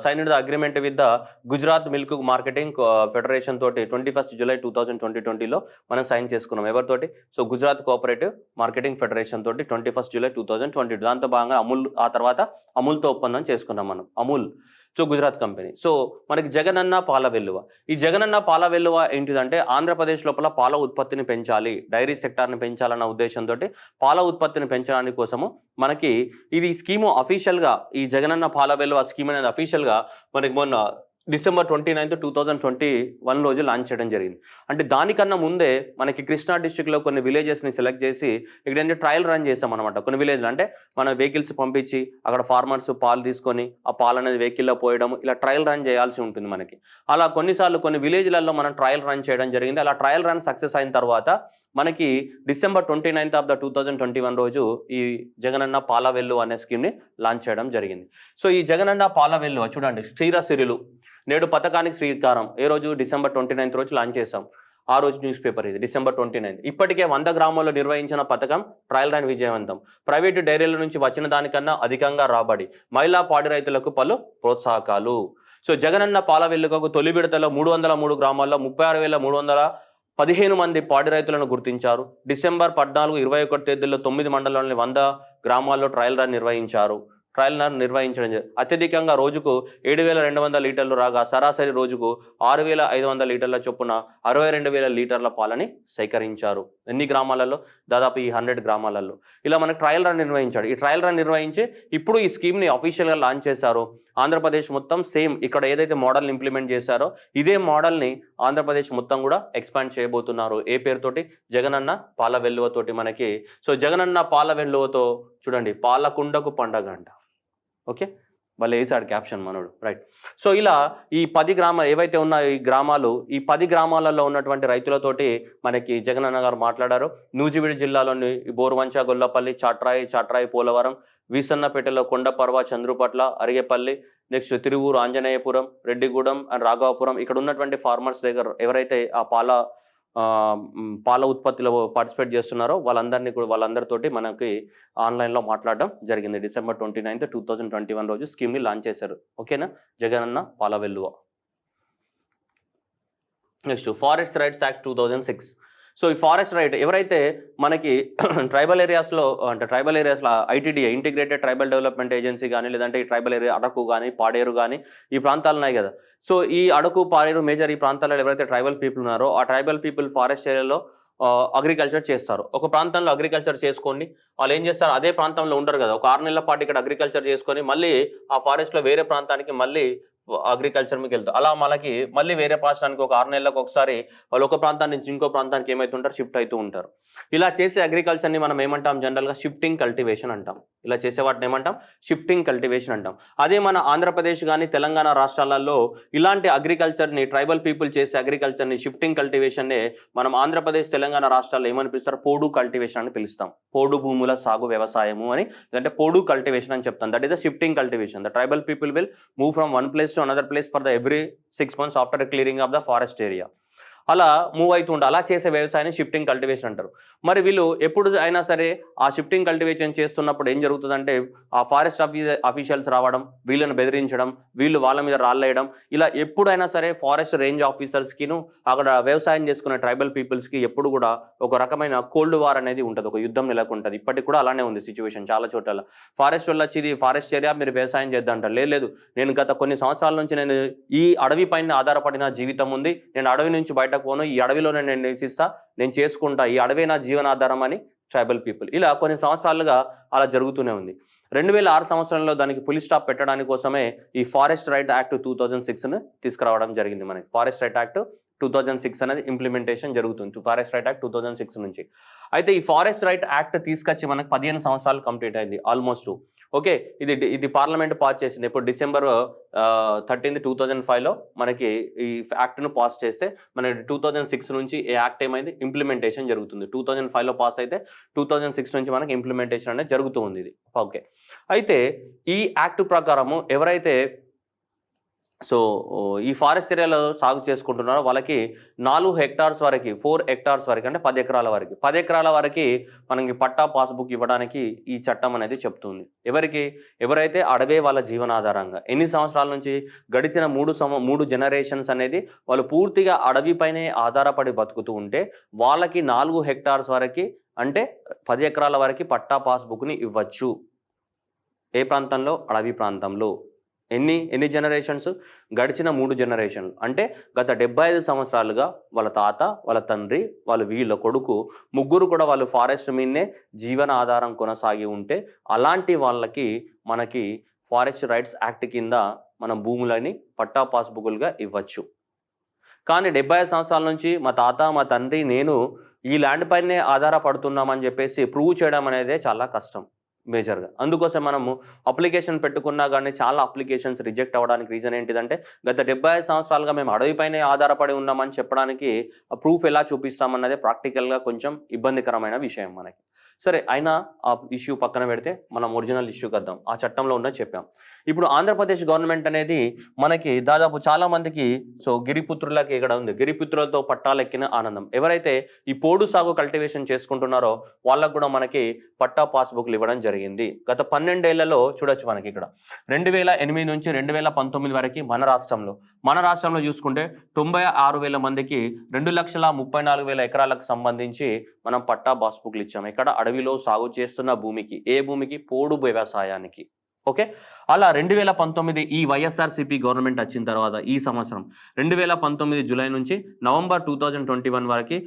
Speaker 1: signed the agreement with the Gujarat milk marketing federation తోటి 21st July 2020లో మనం సైన్ చేసుకున్నాం. ఎవరితోటి? గుజరాత్ కోఆపరేటివ్ మార్కెటింగ్ ఫెడరేషన్ తోటి 21st July 2020. దాంతో భాగంగా అమూల్, ఆ తర్వాత అమూల్తో ఒప్పందం చేసుకున్నాం మనం. అమూల్ గుజరాత్ కంపెనీ. మనకి జగనన్న పాల వెల్లువ. ఈ జగనన్న పాల వెల్లువ ఏంటిదంటే ఆంధ్రప్రదేశ్ లోపల పాల ఉత్పత్తిని పెంచాలి, డైరీ సెక్టార్ని పెంచాలన్న ఉద్దేశంతో పాల ఉత్పత్తిని పెంచడానికి కోసము మనకి ఇది స్కీము అఫీషియల్గా, ఈ జగనన్న పాల వెల్లువ స్కీమ్ అనేది అఫీషియల్గా మనకి మొన్న December 29, 2021 రోజు లాంచ్ చేయడం జరిగింది. అంటే దానికన్నా ముందే మనకి కృష్ణా డిస్ట్రిక్ట్లో కొన్ని విలేజెస్ని సెలెక్ట్ చేసి ఇక్కడ ట్రయల్ రన్ చేసాం అనమాట. కొన్ని విలేజ్లు అంటే మన వెహికల్స్ పంపించి అక్కడ ఫార్మర్స్ పాలు తీసుకొని ఆ పాలు అనేది వెహికల్లో పోయడం, ఇలా ట్రయల్ రన్ చేయాల్సి ఉంటుంది మనకి. అలా కొన్నిసార్లు కొన్ని విలేజ్లలో మనం ట్రయల్ రన్ చేయడం జరిగింది. అలా ట్రయల్ రన్ సక్సెస్ అయిన తర్వాత మనకి December 29, 2021 రోజు ఈ జగనన్న పాల వెల్లువ అనే స్కీమ్ని లాంచ్ చేయడం జరిగింది. ఈ జగనన్న పాల వెల్లువ చూడండి, క్షీరసిరులు నేడు పథకానికి శ్రీకారం. ఏ రోజు? December 29 రోజు లాంచ్ చేసాం. ఆ రోజు న్యూస్ పేపర్ ఇది, December 29. ఇప్పటికే 100 గ్రామాల్లో నిర్వహించిన పథకం ట్రయల్ రన్ విజయవంతం. ప్రైవేటు డైరీల నుంచి వచ్చిన దానికన్నా అధికంగా రాబడి, మహిళా పాడి రైతులకు పలు ప్రోత్సాహకాలు. జగనన్న పాల వెల్లువకు తొలి విడతలో 303 గ్రామాల్లో 36,315 మంది పాడి రైతులను గుర్తించారు. December 14, 21 తేదీల్లో 9 మండలాల్లోని 100 గ్రామాల్లో ట్రయల్ రన్ నిర్వహించడం. అత్యధికంగా రోజుకు 7,200 లీటర్లు రాగా సరాసరి రోజుకు 6,500 లీటర్ల చొప్పున 62,000 లీటర్ల పాలని సేకరించారు. ఎన్ని గ్రామాలలో? దాదాపు ఈ 100 గ్రామాలలో ఇలా మనకు ట్రయల్ రన్ నిర్వహించాడు. ఈ ట్రయల్ రన్ నిర్వహించి ఇప్పుడు ఈ స్కీమ్ని అఫీషియల్గా లాంచ్ చేశారు. ఆంధ్రప్రదేశ్ మొత్తం సేమ్ ఇక్కడ ఏదైతే మోడల్ని ఇంప్లిమెంట్ చేశారో ఇదే మోడల్ని ఆంధ్రప్రదేశ్ మొత్తం కూడా ఎక్స్పాండ్ చేయబోతున్నారు. ఏ పేరుతోటి? జగనన్న పాల వెల్లువతోటి మనకి. జగనన్న పాల వెల్లువతో చూడండి, పాలకుండకు పండగ అంట. ఓకే, వాళ్ళు వేసాడు క్యాప్షన్ మనోడు, రైట్. సో ఇలా ఈ 10 ఏవైతే ఉన్నాయో ఈ గ్రామాలు, ఈ 10 గ్రామాలలో ఉన్నటువంటి రైతులతోటి మనకి జగనన్న గారు మాట్లాడారు. నూజివీడు జిల్లాలోని బోరువంచ, గొల్లపల్లి, చాట్రాయి, పోలవరం, వీసన్నపేటలో కొండపర్వ, చంద్రుపట్ల, అరిగేపల్లి, నెక్స్ట్ తిరువూరు, ఆంజనేయపురం, రెడ్డిగూడెం అండ్ రాఘవాపురం, ఇక్కడ ఉన్నటువంటి ఫార్మర్స్ దగ్గర ఎవరైతే ఆ పాల ఉత్పత్తిలో పార్టిసిపేట్ చేస్తున్నారో వాళ్ళందరితోటి మనకి ఆన్లైన్లో మాట్లాడడం జరిగింది. December 29, 2021 రోజు స్కీమ్ని లాంచ్ చేశారు. ఓకేనా, Jagananna Pala Velluva. Next forest rights act 2006. So ఈ ఫారెస్ట్ రైట్ ఎవరైతే మనకి ట్రైబల్ ఏరియాస్లో ITDA, integrated tribal development agency కానీ, లేదంటే ఈ ట్రైబల్ ఏరియా అరకు కానీ, పాడేరు కానీ, ఈ ప్రాంతాలు ఉన్నాయి కదా. సో ఈ అరకు, పాడేరు, మేజర్ ఈ ప్రాంతాలలో ఎవరైతే ట్రైబల్ పీపుల్ ఉన్నారో ఆ ట్రైబల్ పీపుల్ ఫారెస్ట్ ఏరియాలో అగ్రికల్చర్ చేస్తారు. ఒక ప్రాంతంలో అగ్రికల్చర్ చేసుకోండి, వాళ్ళు ఏం చేస్తారు, అదే ప్రాంతంలో ఉండరు కదా, ఒక 6 నెలల పాటు ఇక్కడ అగ్రికల్చర్ చేసుకొని మళ్ళీ ఆ ఫారెస్ట్లో వేరే ప్రాంతానికి మళ్ళీ అగ్రికల్చర్ మీకు వెళ్తారు. అలా మనకి మళ్ళీ వేరే రాష్ట్రానికి ఒక 6 నెలలకు ఒకసారి వాళ్ళు ఒక ప్రాంతాన్ని నుంచి ఇంకో ప్రాంతానికి ఏమవుతుంటారు, షిఫ్ట్ అవుతూ ఉంటారు. ఇలా చేసే అగ్రికల్చర్ని మనం ఏమంటాం, జనరల్గా షిఫ్టింగ్ కల్టివేషన్ అంటాం. ఇలా చేసే వాటిని ఏమంటాం, షిఫ్టింగ్ కల్టివేషన్ అంటాం. అదే మన ఆంధ్రప్రదేశ్ కానీ తెలంగాణ రాష్ట్రాలలో ఇలాంటి అగ్రికల్చర్ని, ట్రైబల్ పీపుల్ చేసే అగ్రికల్చర్ని, షిఫ్టింగ్ కల్టివేషన్ని మనం ఆంధ్రప్రదేశ్ తెలంగాణ రాష్ట్రాల్లో ఏమని పిలుస్తారు, పోడు కల్టివేషన్ అని పిలుస్తాం. పోడు భూముల సాగు వ్యవసాయము అని, అంటే పోడు కల్టివేషన్ అని చెప్తాం. That is the shifting cultivation. The tribal people will move from one place to another place for the every 6 months after a clearing of the forest area. అలా మూవ్ అవుతుండే అలా చేసే వ్యవసాయాన్ని షిఫ్టింగ్ కల్టివేషన్ అంటారు. మరి వీళ్ళు ఎప్పుడు అయినా సరే ఆ షిఫ్టింగ్ కల్టివేషన్ చేస్తున్నప్పుడు ఏం జరుగుతుందంటే ఆ ఫారెస్ట్ అఫీషియల్స్ రావడం, వీళ్ళని బెదిరించడం, వీళ్ళు వాళ్ళ మీద రాళ్ళేయడం, ఇలా ఎప్పుడైనా సరే ఫారెస్ట్ రేంజ్ ఆఫీసర్స్కిను అక్కడ వ్యవసాయం చేసుకునే ట్రైబల్ పీపుల్స్కి ఎప్పుడు కూడా ఒక రకమైన కోల్డ్ వార్ అనేది ఉంటుంది, ఒక యుద్ధం నెలకొంటుంది. ఇప్పటికి కూడా అలానే ఉంది సిచ్యువేషన్ చాలా చోట్ల. ఫారెస్ట్ వల్ల వచ్చి ఇది ఫారెస్ట్ ఏరియా, మీరు వ్యవసాయం చేద్దాం అంటారు. లేదు, నేను గత కొన్ని సంవత్సరాల నుంచి నేను ఈ అడవి పైన ఆధారపడిన జీవితం ఉంది, నేను అడవి నుంచి బయటకు పోను, ఈ అడవిలోనే నేను నివసిస్తా, నేను చేసుకుంటా, ఈ అడవే నా జీవనాధారం అని ట్రైబల్ పీపుల్. ఇలా కొన్ని సంవత్సరాలుగా అలా జరుగుతూనే ఉంది. 2006 సంవత్సరంలో దానికి పులి స్టాప్ పెట్టడానికి కోసమే ఈ ఫారెస్ట్ రైట్ యాక్ట్ 2006ను తీసుకురావడం జరిగింది. మనకి ఫారెస్ట్ రైట్ యాక్ట్ 2006 అనేది ఇంప్లిమెంటేషన్ జరుగుతుంది, ఫారెస్ట్ రైట్ యాక్ట్ 2006 నుంచి. అయితే ఈ ఫారెస్ట్ రైట్ యాక్ట్ తీసుకొచ్చి మనకు 15 సంవత్సరాలు కంప్లీట్ అయింది ఆల్మోస్ట్. ఓకే, ఇది పార్లమెంట్ పాస్ చేసింది. ఇప్పుడు December 13, 2005లో మనకి ఈ యాక్ట్ను పాస్ చేస్తే మనకి 2006 నుంచి ఈ యాక్ట్ ఏమైంది, ఇంప్లిమెంటేషన్ జరుగుతుంది. 2005లో పాస్ అయితే 2006 నుంచి మనకి ఇంప్లిమెంటేషన్ అనేది జరుగుతూ ఉంది ఇది. ఓకే, అయితే ఈ యాక్ట్ ప్రకారము ఎవరైతే సో ఈ ఫారెస్ట్ ఏరియాలో సాగు చేసుకుంటున్నారో వాళ్ళకి 4 హెక్టార్స్ వరకు, 4 హెక్టార్స్ వరకు, అంటే 10 ఎకరాల వరకు, 10 ఎకరాల వరకు మనకి పట్టా పాస్బుక్ ఇవ్వడానికి ఈ చట్టం అనేది చెప్తుంది. ఎవరైతే అడవే వాళ్ళ జీవనాధారంగా ఎన్ని సంవత్సరాల నుంచి గడిచిన 3 జనరేషన్స్ అనేది వాళ్ళు పూర్తిగా అడవిపైనే ఆధారపడి బతుకుతూ ఉంటే వాళ్ళకి 4 హెక్టార్స్ వరకు, అంటే 10 ఎకరాల వరకు పట్టా పాస్బుక్ని ఇవ్వచ్చు. ఏ ప్రాంతంలో, అడవి ప్రాంతంలో. ఎన్ని జనరేషన్స్, గడిచిన 3 జనరేషన్లు, అంటే గత 75 సంవత్సరాలుగా వాళ్ళ తాత, వాళ్ళ తండ్రి, వీళ్ళ కొడుకు ముగ్గురు కూడా వాళ్ళు ఫారెస్ట్ మీదనే జీవన ఆధారం కొనసాగి ఉంటే అలాంటి వాళ్ళకి మనకి ఫారెస్ట్ రైట్స్ యాక్ట్ కింద మనం భూములని పట్టా పాస్బుక్లుగా ఇవ్వచ్చు. కానీ 75 సంవత్సరాల నుంచి మా తాత, మా తండ్రి, నేను ఈ ల్యాండ్ పైనే ఆధారపడుతున్నామని చెప్పేసి ప్రూవ్ చేయడం అనేది చాలా కష్టం మేజర్గా. అందుకోసం మనము అప్లికేషన్ పెట్టుకున్నా కానీ చాలా అప్లికేషన్స్ రిజెక్ట్ అవ్వడానికి రీజన్ ఏంటిదంటే గత 75 సంవత్సరాలుగా మేము అడవిపైనే ఆధారపడి ఉన్నామని చెప్పడానికి ప్రూఫ్ ఎలా చూపిస్తామన్నదే ప్రాక్టికల్గా కొంచెం ఇబ్బందికరమైన విషయం మనకి. సరే, అయినా ఆ ఇష్యూ పక్కన పెడితే మనం ఒరిజినల్ ఇష్యూకి వద్దాం. ఆ చట్టంలో ఉన్నది చెప్పాం. ఇప్పుడు ఆంధ్రప్రదేశ్ గవర్నమెంట్ అనేది మనకి దాదాపు చాలా మందికి గిరిపుత్రులకి ఇక్కడ ఉంది, గిరిపుత్రులతో పట్టాలెక్కిన ఆనందం. ఎవరైతే ఈ పోడు సాగు కల్టివేషన్ చేసుకుంటున్నారో వాళ్ళకు కూడా మనకి పట్టా పాస్బుక్లు ఇవ్వడం జరిగింది. గత 12 ఏళ్లలో చూడొచ్చు మనకి ఇక్కడ 2008 నుంచి 2019 వరకు మన రాష్ట్రంలో చూసుకుంటే 96,000 మందికి 2,34,000 ఎకరాలకు సంబంధించి మనం పట్టా పాస్బుక్లు ఇచ్చాము. ఇక్కడ అడవిలో సాగు చేస్తున్న భూమికి, ఏ భూమికి, పోడు వ్యవసాయానికి. ఓకే, అలా 2019 ఈ వైఎస్ఆర్సీపీ గవర్నమెంట్ వచ్చిన తర్వాత ఈ సంవత్సరం 2019 జూలై నుంచి నవంబర్ 2021 వరకు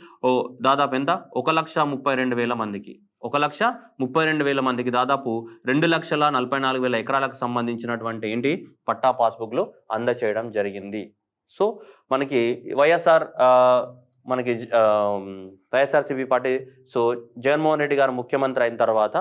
Speaker 1: దాదాపు ఎంత, 1,32,000 మందికి, 1,32,000 మందికి దాదాపు 2,44,000 ఎకరాలకు సంబంధించినటువంటి ఏంటి పట్టా పాస్బుక్లు అందచేయడం జరిగింది. సో మనకి వైఎస్ఆర్సీపీ పార్టీ, జగన్మోహన్ రెడ్డి గారు ముఖ్యమంత్రి అయిన తర్వాత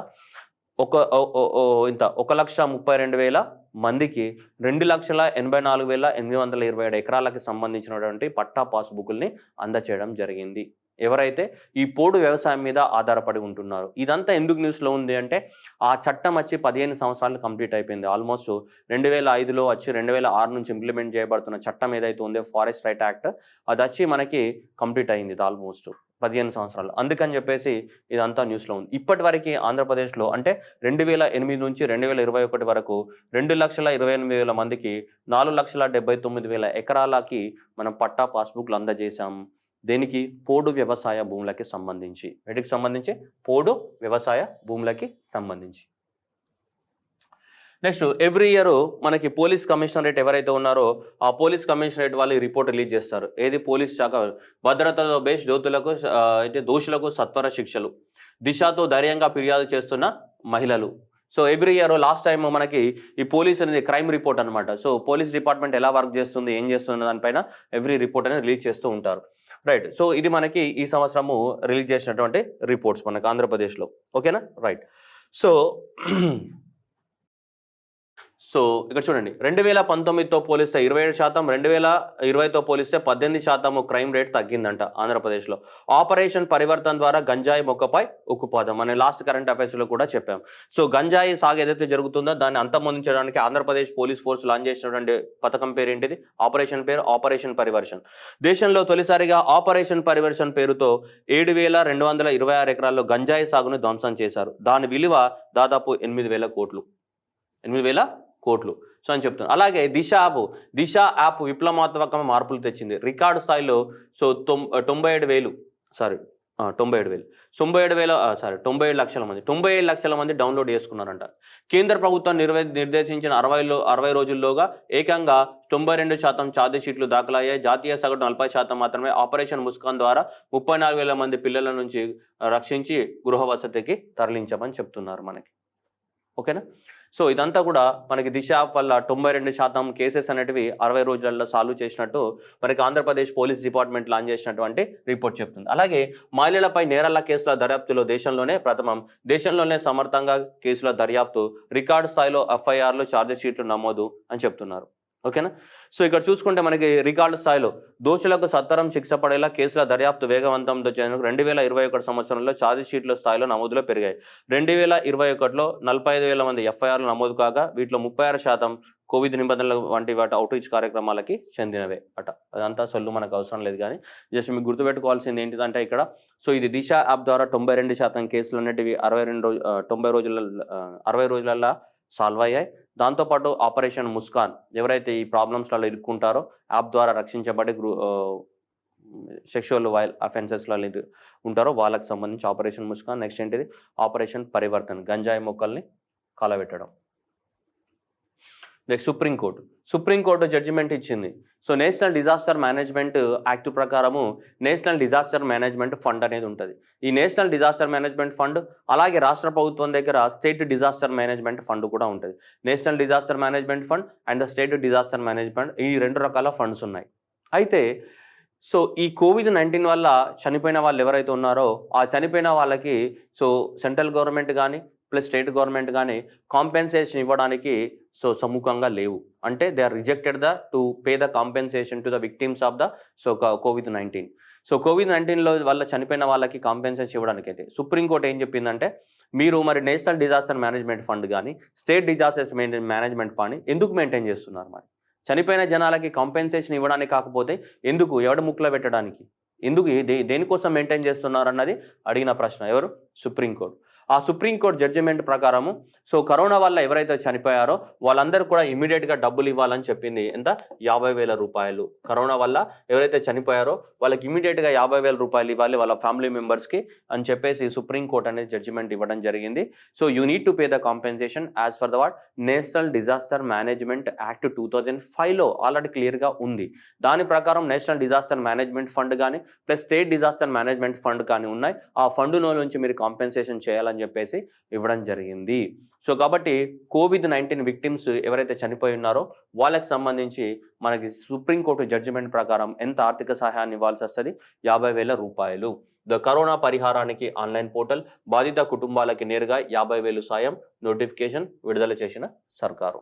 Speaker 1: ఇంత 1,32,000 మందికి 2,84,827 ఎకరాలకి సంబంధించినటువంటి పట్టా పాస్బుక్ల్ని అందచేయడం జరిగింది. ఎవరైతే ఈ పోడు వ్యవసాయం మీద ఆధారపడి ఉంటున్నారు. ఇదంతా ఎందుకు న్యూస్లో ఉంది అంటే ఆ చట్టం వచ్చి 15 సంవత్సరాలు కంప్లీట్ అయిపోయింది. ఆల్మోస్ట్ 2005లో వచ్చి 2006 నుంచి ఇంప్లిమెంట్ చేయబడుతున్న చట్టం ఏదైతే ఉందో ఫారెస్ట్ రైట్ యాక్ట్, అది వచ్చి మనకి కంప్లీట్ అయింది ఆల్మోస్ట్ 15 సంవత్సరాలు. అందుకని చెప్పేసి ఇదంతా న్యూస్లో ఉంది. ఇప్పటి వరకు ఆంధ్రప్రదేశ్లో అంటే 2008 నుంచి 2021 వరకు 2,28,000 మందికి 4,79,000 ఎకరాలకి మనం పట్టా పాస్బుక్లు అందజేశాం. దేనికి? పోడు వ్యవసాయ భూములకి సంబంధించి. వీటికి సంబంధించి పోడు వ్యవసాయ భూములకి సంబంధించి. నెక్స్ట్ ఎవ్రీ ఇయర్ మనకి పోలీస్ కమిషనరేట్ ఎవరైతే ఉన్నారో ఆ పోలీస్ కమిషనరేట్ వాళ్ళు రిపోర్ట్ రిలీజ్ చేస్తారు. ఏది? పోలీస్ శాఖ భద్రతతో బేస్ దోషులకు సత్వర శిక్షలు, దిశతో ధైర్యంగా ఫిర్యాదు చేస్తున్న మహిళలు. So every year last time మనకి ఈ పోలీస్ అనేది క్రైమ్ రిపోర్ట్ అనమాట. సో పోలీస్ డిపార్ట్మెంట్ ఎలా వర్క్ చేస్తుంది, ఏం చేస్తుంది దానిపైన ఎవ్రీ రిపోర్ట్ అనేది రిలీజ్ చేస్తూ ఉంటారు. రైట్. సో ఇది మనకి ఈ సంవత్సరము రిలీజ్ చేసినటువంటి రిపోర్ట్స్ మనకి ఆంధ్రప్రదేశ్లో. ఓకేనా? రైట్. సో ఇక్కడ చూడండి, 2019తో పోలిస్తే 27%, 2020తో పోలిస్తే 18% క్రైమ్ రేట్ తగ్గిందంట ఆంధ్రప్రదేశ్లో. ఆపరేషన్ పరివర్తన ద్వారా గంజాయి మొక్కపై ఉక్కుపాదం అని లాస్ట్ కరెంట్ అఫైర్స్లో కూడా చెప్పాం. సో గంజాయి సాగు ఏదైతే జరుగుతుందో దాన్ని అంతమొందించడానికి ఆంధ్రప్రదేశ్ పోలీస్ ఫోర్స్ లాంచ్ చేసినటువంటి పథకం పేరు ఏంటిది? ఆపరేషన్ పరివర్షన్. దేశంలో తొలిసారిగా ఆపరేషన్ పరివర్షన్ పేరుతో 7,226 ఎకరాల్లో గంజాయి సాగును ధ్వంసం చేశారు. దాని విలువ దాదాపు 8,000 కోట్లు. 8,000 కోట్లు. సో అని చెప్తున్నాను. అలాగే దిశ యాప్ విప్లవాత్మక మార్పులు తెచ్చింది. రికార్డు స్థాయిలో 97 లక్షల మంది డౌన్లోడ్ చేసుకున్నారంట. కేంద్ర ప్రభుత్వం నిర్దేశించిన 60 రోజుల్లోగా ఏకంగా 92% ఛార్జ్ షీట్లు దాఖలయ్యాయి. జాతీయ సగటు 40% మాత్రమే. ఆపరేషన్ ముస్కాన్ ద్వారా 34,000 మంది పిల్లల నుంచి రక్షించి గృహ వసతికి తరలించామని చెప్తున్నారు మనకి. ఓకేనా? సో ఇదంతా కూడా మనకి దిశ యాప్ వల్ల 92% కేసెస్ అనేటివి 60 రోజులలో సాల్వ్ చేసినట్టు మనకి ఆంధ్రప్రదేశ్ పోలీస్ డిపార్ట్మెంట్ లాంచ్ చేసినటువంటి రిపోర్ట్ చెప్తుంది. అలాగే మహిళలపై నేరాల కేసుల దర్యాప్తులో దేశంలోనే ప్రథమం. దేశంలోనే సమర్థంగా కేసుల దర్యాప్తు, రికార్డు స్థాయిలో FIRలు, ఛార్జ్ షీట్లు నమోదు అని చెప్తున్నారు. ఓకేనా? సో ఇక్కడ చూసుకుంటే మనకి రికార్డు స్థాయిలో దోషులకు సత్వరం శిక్ష పడేలా కేసుల దర్యాప్తు వేగవంతంతో 2021 సంవత్సరంలో ఛార్జ్ షీట్ల స్థాయిలో నమోదులో పెరిగాయి. 2021లో 45,000 మంది FIRలు నమోదు కాగా వీటిలో 36% కోవిడ్ నిబంధనల వంటి వాటి అవుట్రీచ్ కార్యక్రమాలకి చెందినవే అట. అదంతా సొల్లు మనకు అవసరం లేదు, కానీ జస్ట్ మీకు గుర్తుపెట్టుకోవాల్సింది ఏంటిదంటే ఇక్కడ సో ఇది దిశ యాప్ ద్వారా 92% కేసులు అనేటివి 60 రోజులలో సాల్వ్ అయ్యాయి. దాంతోపాటు ఆపరేషన్ ముస్కాన్ ఎవరైతే ఈ ప్రాబ్లమ్స్లలో ఇరుక్కుంటారో యాప్ ద్వారా రక్షించబడి సెక్షువల్ అఫెన్సెస్లో ఉంటారో వాళ్ళకి సంబంధించి ఆపరేషన్ ముస్కాన్. నెక్స్ట్ ఏంటిది? ఆపరేషన్ పరివర్తన్, గంజాయి మొక్కల్ని కాలబెట్టడం. నెక్స్ట్ సుప్రీంకోర్టు జడ్జిమెంట్ ఇచ్చింది. So national disaster management act ప్రకారము నేషనల్ డిజాస్టర్ మేనేజ్మెంట్ ఫండ్ అనేది ఉంటుంది. ఈ నేషనల్ డిజాస్టర్ మేనేజ్మెంట్ ఫండ్ అలాగే రాష్ట్ర ప్రభుత్వం దగ్గర స్టేట్ డిజాస్టర్ మేనేజ్మెంట్ ఫండ్ కూడా ఉంటుంది. National disaster management fund and the state disaster management, ఈ 2 రకాల ఫండ్స్ ఉన్నాయి. అయితే సో ఈ COVID-19 వల్ల చనిపోయిన వాళ్ళు ఎవరైతే ఉన్నారో ఆ చనిపోయిన వాళ్ళకి సో సెంట్రల్ గవర్నమెంట్ కానీ ప్లస్ స్టేట్ గవర్నమెంట్ కానీ కాంపెన్సేషన్ ఇవ్వడానికి సో సముఖంగా లేవు. అంటే they are rejected to pay the compensation to the victims of the so COVID-19. So COVID-19లో వల్ల చనిపోయిన వాళ్ళకి కాంపెన్సేషన్ ఇవ్వడానికి అయితే సుప్రీంకోర్టు ఏం చెప్పిందంటే మీరు మరి నేషనల్ డిజాస్టర్ మేనేజ్మెంట్ ఫండ్ కానీ స్టేట్ డిజాస్టర్స్ మేనేజ్మెంట్ ఫండ్ ఎందుకు మెయింటైన్ చేస్తున్నారు? మరి చనిపోయిన జనాలకి కాంపెన్సేషన్ ఇవ్వడానికి కాకపోతే ఎందుకు ఎవడు ముక్కులో పెట్టడానికి, ఎందుకు దేనికోసం మెయింటైన్ చేస్తున్నారు అన్నది అడిగిన ప్రశ్న. ఎవరు? సుప్రీంకోర్టు. ఆ సుప్రీంకోర్టు జడ్జిమెంట్ ప్రకారము సో కరోనా వల్ల ఎవరైతే చనిపోయారో వాళ్ళందరూ కూడా ఇమీడియట్గా డబ్బులు ఇవ్వాలని చెప్పింది. ఎంత? 50,000 రూపాయలు. కరోనా వల్ల ఎవరైతే చనిపోయారో వాళ్ళకి ఇమీడియట్గా 50,000 రూపాయలు ఇవ్వాలి వాళ్ళ ఫ్యామిలీ మెంబర్స్కి అని చెప్పేసి సుప్రీంకోర్టు అనేది జడ్జిమెంట్ ఇవ్వడం జరిగింది. So you need to pay the compensation as per the what national disaster management act 2005లో ఆల్రెడీ క్లియర్గా ఉంది. దాని ప్రకారం నేషనల్ డిజాస్టర్ మేనేజ్మెంట్ ఫండ్ కానీ plus state disaster management fund కానీ ఉన్నాయి. ఆ ఫండ్లో నుంచి మీరు కాంపెన్సేషన్ చేయాలని చెప్పేసి ఇవ్వడం జరిగింది. సో కాబట్టి COVID-19 విక్టిమ్స్ ఎవరైతే చనిపోయి ఉన్నారో వాళ్ళకి సంబంధించి మనకి సుప్రీంకోర్టు జడ్జిమెంట్ ప్రకారం ఎంత ఆర్థిక సహాయాన్ని ఇవ్వాల్సి వస్తుంది? 50,000 రూపాయలు. ద కరోనా పరిహారానికి ఆన్లైన్ పోర్టల్, బాధిత కుటుంబాలకి నేరుగా 50,000 సాయం నోటిఫికేషన్ విడుదల చేసిన సర్కారు.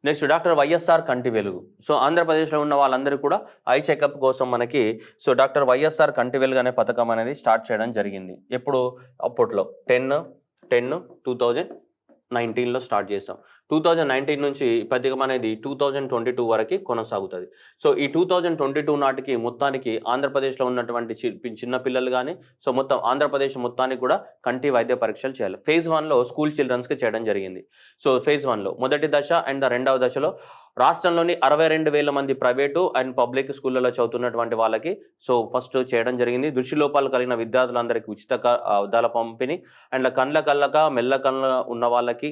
Speaker 1: నెక్స్ట్ డాక్టర్ వైఎస్ఆర్ కంటి వెలుగు. సో ఆంధ్రప్రదేశ్లో ఉన్న వాళ్ళందరూ కూడా ఐ చెకప్ కోసం మనకి సో డాక్టర్ వైఎస్ఆర్ కంటి వెలుగు అనే పథకం అనేది స్టార్ట్ చేయడం జరిగింది. ఎప్పుడు అప్పట్లో 10/10/2019లో స్టార్ట్ చేస్తాం. 2019 నుంచి ఈ పథకం అనేది 2022 వరకు కొనసాగుతుంది. సో ఈ 2022 నాటికి మొత్తానికి ఆంధ్రప్రదేశ్లో ఉన్నటువంటి చిన్న పిల్లలు కానీ సో మొత్తం ఆంధ్రప్రదేశ్ మొత్తానికి కూడా కంటి వైద్య పరీక్షలు చేయాలి. ఫేజ్ 1లో స్కూల్ చిల్డ్రన్స్కి చేయడం జరిగింది. సో ఫేజ్ 1లో మొదటి దశ అండ్ రెండవ దశలో రాష్ట్రంలోని 62,000 మంది ప్రైవేటు అండ్ పబ్లిక్ స్కూళ్ళలో చదువుతున్నటువంటి వాళ్ళకి సో ఫస్ట్ చేయడం జరిగింది. దృష్టి లోపాలు కలిగిన విద్యార్థులందరికీ ఉచిత అద్దాల పంపిణీ అండ్ కండ్ల కళ్ళక మెల్ల కళ్ళ ఉన్న వాళ్ళకి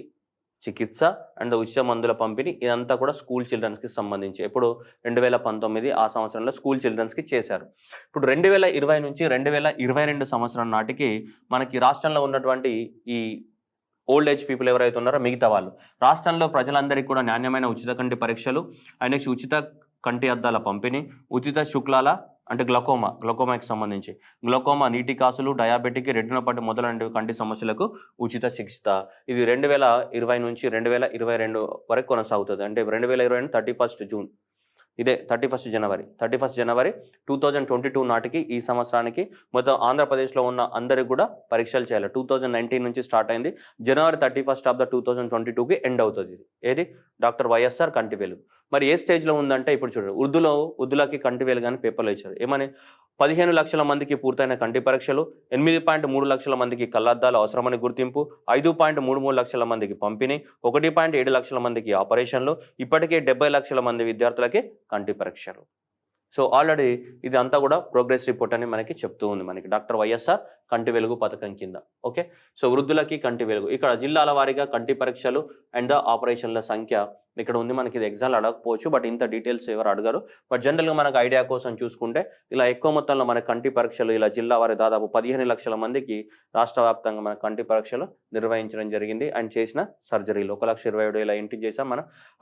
Speaker 1: చికిత్స అండ్ ఉచిత మందుల పంపిణీ, ఇదంతా కూడా స్కూల్ చిల్డ్రన్స్కి సంబంధించి ఎప్పుడు 2019 ఆ సంవత్సరంలో స్కూల్ చిల్డ్రన్స్కి చేశారు. ఇప్పుడు 2020 నుంచి 2022 సంవత్సరం నాటికి మనకి రాష్ట్రంలో ఉన్నటువంటి ఈ ఓల్డ్ ఏజ్ పీపుల్ ఎవరైతే ఉన్నారో మిగతా వాళ్ళు రాష్ట్రంలో ప్రజలందరికీ కూడా నాణ్యమైన ఉచిత కంటి పరీక్షలు అండ్ నెక్స్ట్ ఉచిత కంటి అద్దాల పంపిణీ, ఉచిత శుక్లాల అంటే గ్లకోమాకి సంబంధించి గ్లకోమా, నీటి కాసులు, డయాబెటిక్, రెటినోపతి మొదలైన కంటి సమస్యలకు ఉచిత చికిత్స. ఇది 2020 నుంచి 2022 వరకు కొనసాగుతుంది. అంటే 2022 31 జూన్, ఇదే 31 జనవరి 2022 నాటికి ఈ సంవత్సరానికి మొత్తం ఆంధ్రప్రదేశ్లో ఉన్న అందరికి కూడా పరీక్షలు చేయాలి. 2019 నుంచి స్టార్ట్ అయింది. జనవరి 31 2022కి ఎండ్ అవుతుంది. ఇది ఏది డాక్టర్ వైఎస్ఆర్ కంటి వెలుగు. మరి ఏ స్టేజ్లో ఉందంటే ఇప్పుడు చూడండి, ఉర్దూలకి కంటి వెలుగు అని పేపర్లో ఇచ్చారు. ఏమని 15 లక్షల మందికి పూర్తయిన కంటి పరీక్షలు, 8.3 లక్షల మందికి కళ్ళద్దాలు అవసరమని గుర్తింపు, 5.33 లక్షల మందికి పంపిణీ, 1.7 లక్షల మందికి ఆపరేషన్లు, ఇప్పటికే 70 లక్షల మంది విద్యార్థులకి కంటి పరీక్షలు. సో ఆల్రెడీ ఇది అంతా కూడా ప్రోగ్రెస్ రిపోర్ట్ అని మనకి చెప్తూ ఉంది మనకి డాక్టర్ వైఎస్ఆర్ కంటి వెలుగు పథకం కింద. ఓకే, సో వృద్ధులకి కంటి వెలుగు, ఇక్కడ జిల్లాల వారీగా కంటి పరీక్షలు అండ్ ఆపరేషన్ల సంఖ్య ఇక్కడ ఉంది. మనకి ఇది ఎగ్జామ్లు అడగకపోవచ్చు, బట్ ఇంత డీటెయిల్స్ ఎవరు అడగరు. బట్ జనరల్గా మనకు ఐడియా కోసం చూసుకుంటే ఇలా ఎక్కువ మొత్తంలో మన కంటి పరీక్షలు ఇలా జిల్లా వారి దాదాపు 15 లక్షల మందికి రాష్ట్ర వ్యాప్తంగా మన కంటి పరీక్షలు నిర్వహించడం జరిగింది. అండ్ చేసిన సర్జరీలు 1,27,000 ఇంటికి చేసాం. మన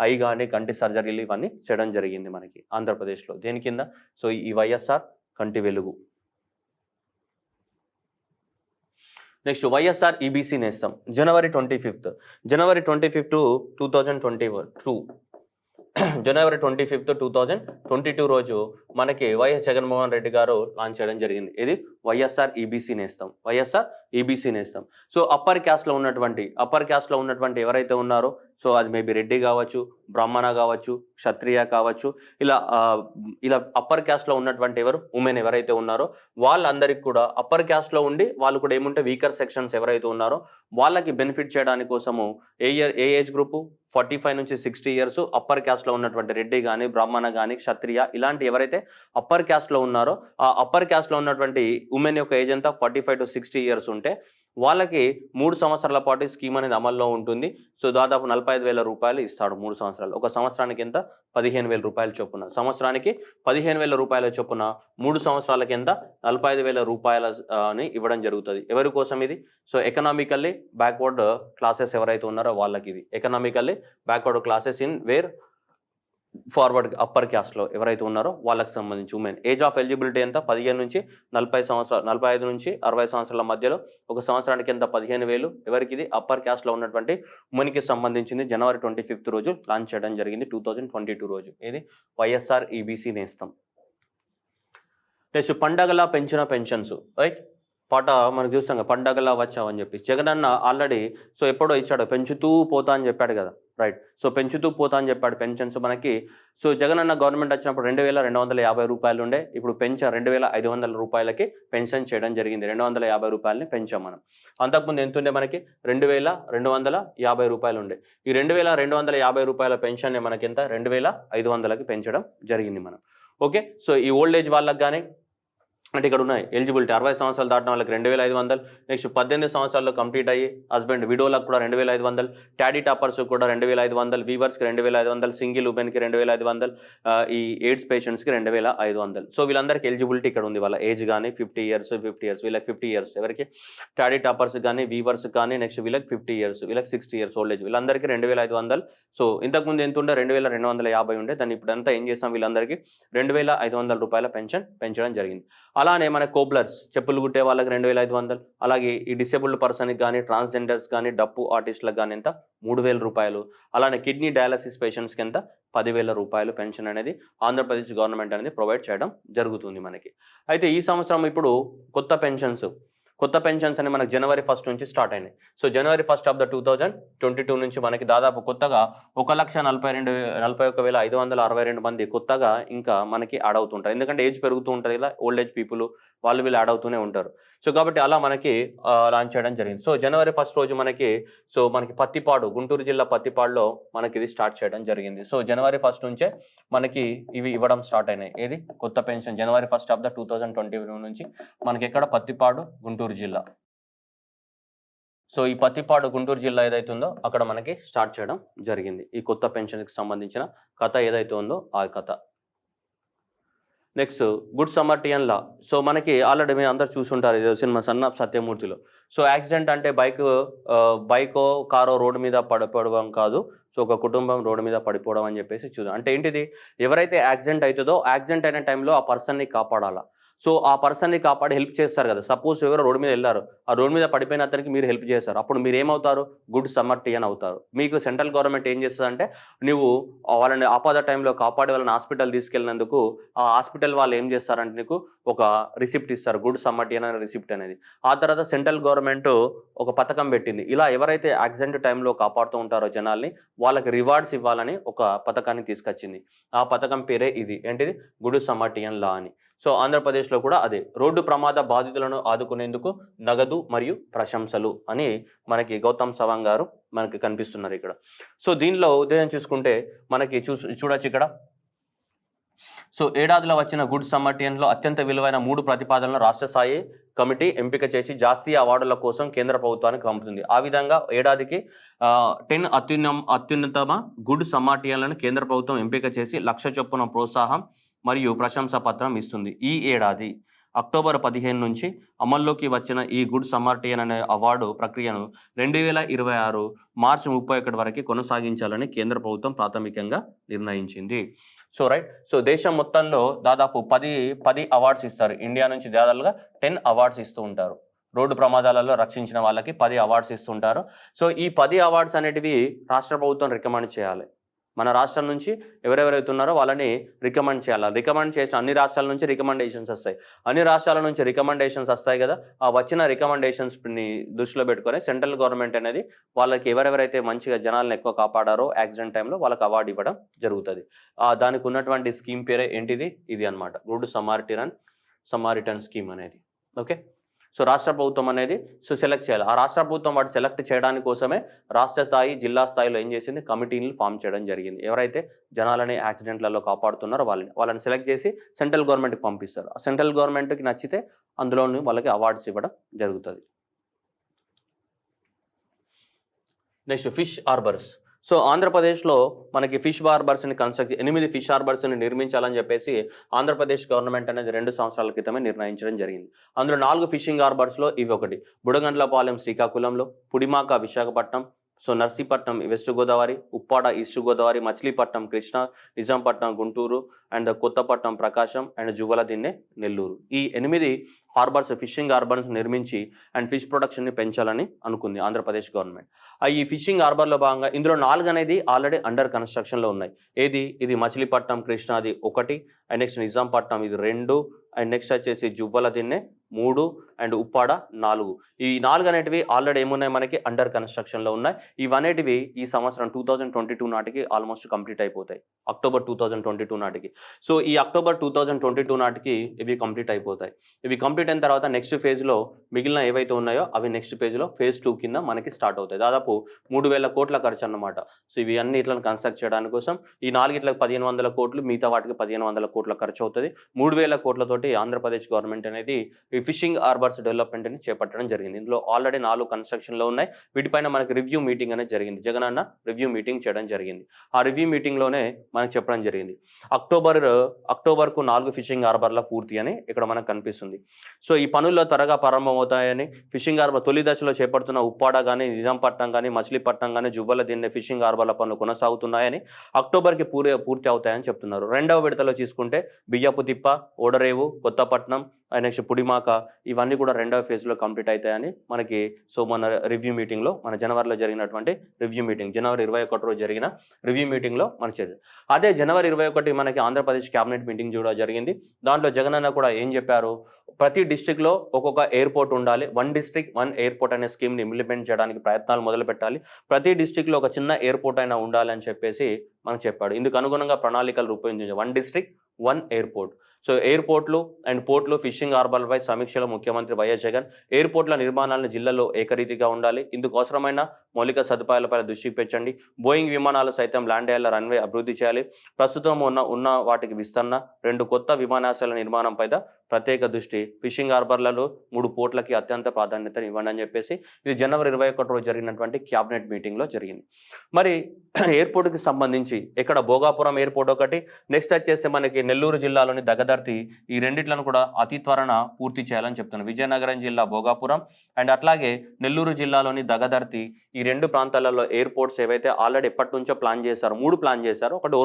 Speaker 1: ఐ కానీ కంటి సర్జరీలు ఇవన్నీ చేయడం జరిగింది మనకి ఆంధ్రప్రదేశ్లో. దేని కింద? సో ఈ వైఎస్ఆర్ కంటి వెలుగు. నెక్స్ట్ వైఎస్ఆర్ ఈబీసీ నేస్తం జనవరి 25 2022 జనవరి 25 2022 రోజు మనకి వైఎస్ జగన్మోహన్ రెడ్డి గారు లాంచ్ చేయడం జరిగింది. ఇది వైఎస్ఆర్ ఈబీసీ నేస్తం. సో అప్పర్ క్యాస్ట్లో ఉన్నటువంటి ఎవరైతే ఉన్నారో సో అది మేబీ రెడ్డి కావచ్చు, బ్రాహ్మణ కావచ్చు, క్షత్రియ కావచ్చు, ఇలా అప్పర్ క్యాస్ట్లో ఉన్నటువంటి ఉమెన్ ఎవరైతే ఉన్నారో వాళ్ళందరికీ కూడా అప్పర్ క్యాస్ట్లో ఉండి వాళ్ళు కూడా ఏముంటే వీకర్ సెక్షన్స్ ఎవరైతే ఉన్నారో వాళ్ళకి బెనిఫిట్ చేయడానికి కోసము ఏ ఏజ్ గ్రూపు 45 నుంచి 60 ఇయర్స్ అప్పర్ క్యాస్ట్లో ఉన్నటువంటి రెడ్డి కానీ, బ్రాహ్మణ కానీ, క్షత్రియ ఇలాంటి ఎవరైతే అప్పర్ క్యాస్ట్లో ఉన్నారో ఆ అప్పర్ క్యాస్ట్లో ఉన్నటువంటి ఉమెన్ యొక్క ఏజ్ అంతా 45 to 60 ఇయర్స్ ఉంటే వాళ్ళకి 3 సంవత్సరాల పాటు స్కీమ్ అనేది అమల్లో ఉంటుంది. సో దాదాపు 45,000 రూపాయలు ఇస్తాడు 3 సంవత్సరాలు. ఒక సంవత్సరానికి ఎంత? 15,000 రూపాయల చొప్పున. సంవత్సరానికి 15,000 రూపాయల చొప్పున 3 సంవత్సరాల కింద 45,000 రూపాయలని ఇవ్వడం జరుగుతుంది. ఎవరి కోసం ఇది? సో ఎకనామికల్లీ బ్యాక్వర్డ్ క్లాసెస్ ఎవరైతే ఉన్నారో వాళ్ళకి ఇది economically backward classes in where forward upper క్యాస్ట్లో ఎవరైతే ఉన్నారో వాళ్ళకి సంబంధించి ఉమెన్ ఏజ్ ఆఫ్ ఎలిజిబిలిటీ ఎంత? 15 నుంచి 40 సంవత్సరాలు, 45 నుంచి 60 సంవత్సరాల మధ్యలో ఒక సంవత్సరానికి ఎంత? 15,000. ఎవరికి ఇది? అప్పర్ క్యాస్ట్లో ఉన్నటువంటి ఉమెన్కి సంబంధించింది. జనవరి 25 రోజు లాంచ్ చేయడం జరిగింది 2022 రోజు. ఇది వైఎస్ఆర్ ఈబీసీ నేస్తం. నెక్స్ట్ పండగల పెంచిన పెన్షన్స్. రైట్, పాట మనకు చూస్తాం కదా, పండగలా వచ్చావని చెప్పి జగనన్న ఆల్రెడీ సో ఎప్పుడో ఇచ్చాడు, పెంచుతూ పోతా అని చెప్పాడు కదా. రైట్, సో పెంచుతూ పోతా అని చెప్పాడు పెన్షన్స్ మనకి. సో జగనన్న గవర్నమెంట్ వచ్చినప్పుడు 2,250 రూపాయలు ఉండే, ఇప్పుడు 2,500 రూపాయలకి పెన్షన్ చేయడం జరిగింది. 250 రూపాయలని పెంచాం మనం. అంతకుముందు ఎంత ఉండే మనకి? 2,250 రూపాయలు ఉండే. ఈ 2,250 రూపాయల పెన్షన్ మనకి ఎంత? 2,500కి పెంచడం జరిగింది మనం. ఓకే, సో ఈ ఓల్డ్ ఏజ్ వాళ్ళకి కానీ అంటే ఇక్కడ ఉన్నాయి ఎలిజిబిలిటీ 60 సంవత్సరాలు దాటిన వాళ్ళకి 2500, నెక్స్ట్ 18 సంవత్సరాల్లో కంప్లీట్ అయ్యి హస్బెండ్ విడోలకు కూడా 2500, టాడీ టాపర్స్ కూడా 2500, వీవర్స్కి 2500, సింగిల్ ఉమెన్కి 2500, ఈ ఎయిడ్స్ పేషెంట్స్కి 2500. సో వీళ్ళందరికీ ఎలిజిబిలిటీ ఇక్కడ ఉంది. వాళ్ళ ఏజ్ కానీ 50 years వీళ్ళకి 50 years, ఎవరికి టాడీ టాపర్స్ కానీ వీవర్స్ కానీ, నెక్స్ట్ వీళ్ళకి 50 years, వీళ్ళకి 60 years ఓల్డ్ ఏజ్, వీళ్ళందరికీ 2500. సో ఇంతకుముందు ఎంత ఉండే 2250 ఉండే, దాన్ని ఇప్పుడు అంతా ఏం చేస్తాం వీళ్ళందరికీ 2500 రూపాయల పెన్షన్ పెంచడం జరిగింది. అలానే మన కోబ్లర్స్ చెప్పులు కుట్టే వాళ్ళకి 2500, అలాగే ఈ డిసేబుల్డ్ పర్సన్కి కానీ, ట్రాన్స్జెండర్స్ కానీ, డప్పు ఆర్టిస్టులకు కానీ ఎంత 3000 రూపాయలు. అలానే కిడ్నీ డయాలసిస్ పేషెంట్స్కి ఎంత 10,000 రూపాయలు పెన్షన్ అనేది ఆంధ్రప్రదేశ్ గవర్నమెంట్ అనేది ప్రొవైడ్ చేయడం జరుగుతుంది మనకి. అయితే ఈ సంవత్సరం ఇప్పుడు కొత్త పెన్షన్స్ అని మనకు January 1 నుంచి స్టార్ట్ అయినాయి. సో January 1 of 2022 నుంచి మనకి దాదాపు కొత్తగా 1,41,562 మంది కొత్తగా ఇంకా మనకి యాడ్ అవుతుంటారు. ఎందుకంటే ఏజ్ పెరుగుతూ ఉంటుంది కదా, ఓల్డ్ ఏజ్ పీపుల్ వీళ్ళు యాడ్ అవుతూనే ఉంటారు. సో కాబట్టి అలా మనకి లాంచ్ చేయడం జరిగింది. సో January 1 రోజు మనకి పత్తిపాడు, గుంటూరు జిల్లా పత్తిపాడులో మనకి ఇది స్టార్ట్ చేయడం జరిగింది. సో January 1 నుంచే మనకి ఇవి ఇవ్వడం స్టార్ట్ అయినాయి. ఏది కొత్త పెన్షన్ January 1 of 2022 నుంచి మనకి ఎక్కడ పత్తిపాడు, గుంటూరు జిల్లా. సో ఈ పత్తిపాడు గుంటూరు జిల్లా ఏదైతే ఉందో అక్కడ మనకి స్టార్ట్ చేయడం జరిగింది. ఈ కొత్త పెన్షన్కి సంబంధించిన కథ ఏదైతే ఉందో ఆ కథ. Next good samaritan law. So మనకి ఆల్రెడీ మీరు అందరు చూసుంటారు ఇది సినిమా సన్ ఆఫ్ సత్యమూర్తిలో. సో యాక్సిడెంట్ అంటే బైకో కారో రోడ్డు మీద పడిపోవడం కాదు, సో ఒక కుటుంబం రోడ్డు మీద పడిపోవడం అని చెప్పేసి చూద్దాం. అంటే ఏంటిది, ఎవరైతే యాక్సిడెంట్ అవుతుందో యాక్సిడెంట్ అయిన టైంలో ఆ పర్సన్ని కాపాడాలా. సో ఆ పర్సన్ని కాపాడి హెల్ప్ చేస్తారు కదా. సపోజ్ ఎవరో రోడ్డు మీద వెళ్ళారు, ఆ రోడ్డు మీద పడిపోయిన అతనికి మీరు హెల్ప్ చేస్తారు, అప్పుడు మీరు ఏమవుతారు, గుడ్ సమర్టియన్ అవుతారు. మీకు సెంట్రల్ గవర్నమెంట్ ఏం చేస్తుందంటే నువ్వు వాళ్ళని ఆపద టైంలో కాపాడి వాళ్ళని హాస్పిటల్ తీసుకెళ్ళినందుకు ఆ హాస్పిటల్ వాళ్ళు ఏం చేస్తారంటే నీకు ఒక రిసిప్ట్ ఇస్తారు, గుడ్ సమర్టియన్ అనే రిసిప్ట్ అనేది. ఆ తర్వాత సెంట్రల్ గవర్నమెంట్ ఒక పథకం పెట్టింది, ఇలా ఎవరైతే యాక్సిడెంట్ టైంలో కాపాడుతూ ఉంటారో జనాల్ని వాళ్ళకి రివార్డ్స్ ఇవ్వాలని ఒక పథకాన్ని తీసుకొచ్చింది. ఆ పథకం పేరే ఇది, ఏంటిది, గుడ్ సమర్టియన్ లా అని. సో ఆంధ్రప్రదేశ్లో కూడా అదే, రోడ్డు ప్రమాద బాధితులను ఆదుకునేందుకు నగదు మరియు ప్రశంసలు అని మనకి గౌతమ్ సవాంగ్ గారు మనకి కనిపిస్తున్నారు ఇక్కడ. సో దీనిలో ఉదయం చూసుకుంటే మనకి చూడొచ్చు ఇక్కడ. సో ఏడాదిలో వచ్చిన గుడ్ సమర్టియన్లో అత్యంత విలువైన 3 ప్రతిపాదనలను రాష్ట్ర స్థాయి కమిటీ ఎంపిక చేసి జాతీయ అవార్డుల కోసం కేంద్ర ప్రభుత్వానికి పంపుతుంది. ఆ విధంగా ఏడాదికి 10 అత్యున్నతమ గుడ్ సమర్టియన్లను కేంద్ర ప్రభుత్వం ఎంపిక చేసి 1,00,000 చొప్పున ప్రోత్సాహం మరియు ప్రశంసా పత్రం ఇస్తుంది. ఈ ఏడాది అక్టోబర్ 15 నుంచి అమల్లోకి వచ్చిన ఈ గుడ్ సమర్టియన్ అనే అవార్డు ప్రక్రియను 2026 మార్చి 31 వరకు కొనసాగించాలని కేంద్ర ప్రభుత్వం ప్రాథమికంగా నిర్ణయించింది. సో రైట్, సో దేశం మొత్తంలో దాదాపు 10 అవార్డ్స్ ఇస్తారు. ఇండియా నుంచి దాదాపుగా 10 అవార్డ్స్ ఇస్తూ ఉంటారు. రోడ్డు ప్రమాదాలలో రక్షించిన వాళ్ళకి 10 అవార్డ్స్ ఇస్తుంటారు. సో ఈ 10 అవార్డ్స్ అనేటివి రాష్ట్ర ప్రభుత్వం రికమెండ్ చేయాలి. మన రాష్ట్రం నుంచి ఎవరెవరైతే ఉన్నారో వాళ్ళని రికమెండ్ చేయాలి. రికమెండ్ చేసిన అన్ని రాష్ట్రాల నుంచి రికమెండేషన్స్ వస్తాయి. అన్ని రాష్ట్రాల నుంచి రికమెండేషన్స్ వస్తాయి కదా, ఆ వచ్చిన రికమెండేషన్స్ని దృష్టిలో పెట్టుకొని సెంట్రల్ గవర్నమెంట్ అనేది వాళ్ళకి ఎవరెవరైతే మంచిగా జనాలను ఎక్కువ కాపాడారో యాక్సిడెంట్ టైంలో వాళ్ళకి అవార్డు ఇవ్వడం జరుగుతుంది. దానికి ఉన్నటువంటి స్కీమ్ పేరే ఏంటిది, ఇది అనమాట, గుడ్ సమారిటన్ స్కీమ్ అనేది. ఓకే, సో రాష్ట్ర ప్రభుత్వం అనేది సెలెక్ట్ చేయాలి. ఆ రాష్ట్ర ప్రభుత్వం వాటి సెలెక్ట్ చేయడానికి కోసమే రాష్ట్ర స్థాయి, జిల్లా స్థాయిలో ఏం చేసింది, కమిటీని ఫామ్ చేయడం జరిగింది. ఎవరైతే జనాలని యాక్సిడెంట్లలో కాపాడుతున్నారో వాళ్ళని సెలెక్ట్ చేసి సెంట్రల్ గవర్నమెంట్కి పంపిస్తారు. ఆ సెంట్రల్ గవర్నమెంట్కి నచ్చితే అందులో వాళ్ళకి అవార్డ్స్ ఇవ్వడం జరుగుతుంది. Next fish harbours. సో ఆంధ్రప్రదేశ్లో మనకి ఫిష్ హార్బర్స్ని 8 ఫిష్ హార్బర్స్ని నిర్మించాలని చెప్పేసి ఆంధ్రప్రదేశ్ గవర్నమెంట్ అనేది 2 సంవత్సరాల క్రితమే నిర్ణయించడం జరిగింది. అందులో 4 ఫిషింగ్ హార్బర్స్లో ఇవి ఒకటి. బుడగండ్లపాలెం శ్రీకాకుళంలో, Pudimaka Visakhapatnam, so Narsipatnam west Godavari, Uppada east Godavari, Machilipatnam Krishna, Nizampatnam Guntur, and Kothapatnam Prakasam, and Juvvaladinne Nellore. ఈ 8 హార్బర్స్, ఫిషింగ్ హార్బర్స్ నిర్మించి అండ్ ఫిష్ ప్రొడక్షన్ని పెంచాలని అనుకుంది ఆంధ్రప్రదేశ్ గవర్నమెంట్. ఈ ఫిషింగ్ హార్బర్లో భాగంగా ఇందులో 4 అనేది ఆల్రెడీ అండర్ కన్స్ట్రక్షన్లో ఉన్నాయి. ఇది మచిలీపట్నం కృష్ణాది 1, అండ్ నెక్స్ట్ నిజాంపట్నం ఇది 2, అండ్ నెక్స్ట్ వచ్చేసి జువ్వలదిన్నె 3, అండ్ ఉప్పాడ 4. ఈ 4 అనేటివి ఆల్రెడీ ఏమున్నాయి, మనకి అండర్ కన్స్ట్రక్షన్లో ఉన్నాయి. ఇవనేటివి ఈ సంవత్సరం 2022 నాటికి ఆల్మోస్ట్ కంప్లీట్ అయిపోతాయి, అక్టోబర్ 2022 నాటికి. సో ఈ అక్టోబర్ 2022 నాటికి ఇవి కంప్లీట్ అయిపోతాయి. ఇవి కంప్లీట్ అయిన తర్వాత నెక్స్ట్ ఫేజ్లో మిగిలిన ఏవైతే ఉన్నాయో అవి నెక్స్ట్ ఫేజ్లో ఫేజ్ 2 కింద మనకి స్టార్ట్ అవుతాయి. దాదాపు 3,000 కోట్ల ఖర్చు అన్నమాట. సో ఇవి అన్ని ఇట్లా కన్స్ట్రక్ట్ చేయడానికి కోసం ఈ 4 1,500 కోట్లు, మిగతా వాటికి 1,500 కోట్ల ఖర్చు అవుతుంది. 3,000 కోట్లతోటి తోటి ఆంధ్రప్రదేశ్ గవర్నమెంట్ అనేది ఈ ఫిషింగ్ హార్బర్స్ డెవలప్మెంట్ అని చేపట్టడం జరిగింది. ఇందులో ఆల్రెడీ 4 కన్స్ట్రక్షన్లో ఉన్నాయి. వీటిపైన మనకి రివ్యూ మీటింగ్ అనేది జరిగింది. జగనన్న రివ్యూ మీటింగ్ చేయడం జరిగింది. ఆ రివ్యూ మీటింగ్లోనే మనకు చెప్పడం జరిగింది అక్టోబర్కు 4 ఫిషింగ్ హార్బర్ల పూర్తి అని ఇక్కడ మనకు కనిపిస్తుంది. సో ఈ పనుల్లో త్వరగా ప్రారంభమవుతాయని, ఫిషింగ్ హార్బర్ తొలి దశలో చేపడుతున్న ఉప్పాడ కానీ, నిజాంపట్నం కానీ, మచిలీపట్నం కానీ, జువ్వల దిన్నె ఫిషింగ్ హార్బర్ల పనులు కొనసాగుతున్నాయని, అక్టోబర్కి పూర్తి అవుతాయని చెప్తున్నారు. రెండవ విడతలో తీసుకుంటే బియ్యపు తిప్ప, ఓడరేవు, కొత్తపట్నం, నెక్స్ట్ పుడిమాక ఇవన్నీ కూడా రెండవ ఫేజ్లో కంప్లీట్ అవుతాయని మనకి మన రివ్యూ మీటింగ్లో, మన జనవరిలో జరిగినటువంటి రివ్యూ మీటింగ్, జనవరి 21 రోజు జరిగిన రివ్యూ మీటింగ్లో మనకి అదే జనవరి 21 మనకి ఆంధ్రప్రదేశ్ క్యాబినెట్ మీటింగ్ కూడా జరిగింది. దాంట్లో జగనన్న కూడా ఏం చెప్పారు, ప్రతి డిస్ట్రిక్ట్లో ఒక్కొక్క ఎయిర్పోర్ట్ ఉండాలి, 1 డిస్ట్రిక్ట్ 1 ఎయిర్పోర్ట్ అనే స్కీమ్ని ఇంప్లిమెంట్ చేయడానికి ప్రయత్నాలు మొదలు పెట్టాలి, ప్రతి డిస్ట్రిక్ట్లో ఒక చిన్న ఎయిర్పోర్ట్ అయినా ఉండాలని చెప్పేసి మనకు చెప్పాడు. ఇందుకు అనుగుణంగా ప్రణాళికలు రూపొందించారు. 1 డిస్ట్రిక్ట్ 1 ఎయిర్పోర్ట్. సో ఎయిర్పోర్ట్లు అండ్ పోర్ట్లు, ఫిషింగ్ హార్బర్లపై సమీక్షలో ముఖ్యమంత్రి వైఎస్ జగన్ ఏర్పోర్ట్ల నిర్మాణాలను జిల్లాలో ఏకరీతిగా ఉండాలి, ఇందుకు అవసరమైన మౌలిక సదుపాయాలపై దృష్టి పెట్టండి, బోయింగ్ విమానాలు సైతం ల్యాండ్ అయ్యేలా రన్వే అభివృద్ధి చేయాలి, ప్రస్తుతం ఉన్న వాటికి విస్తరణ, 2 కొత్త విమానాశ్రయాల నిర్మాణంపై ప్రత్యేక దృష్టి, ఫిషింగ్ హార్బర్లలో 3 పోర్ట్లకి అత్యంత ప్రాధాన్యతను ఇవ్వండి అని చెప్పేసి ఇది జనవరి 21 రోజు జరిగినటువంటి క్యాబినెట్ మీటింగ్లో జరిగింది. మరి ఎయిర్పోర్ట్కి సంబంధించి ఇక్కడ భోగాపురం ఎయిర్పోర్ట్ ఒకటి, నెక్స్ట్ వచ్చేసి మనకి నెల్లూరు జిల్లాలోని దగదర్తి, ఈ రెండిట్లను కూడా అతి త్వరన పూర్తి చేయాలని చెప్తున్నారు. విజయనగరం జిల్లా భోగాపురం అండ్ అట్లాగే నెల్లూరు జిల్లాలోని దగదర్తి, ఈ 2 ప్రాంతాలలో ఎయిర్పోర్ట్స్ ఏవైతే ఆల్రెడీ ఎప్పటి నుంచో ప్లాన్ చేశారు, 3 ప్లాన్ చేశారు. ఒకటి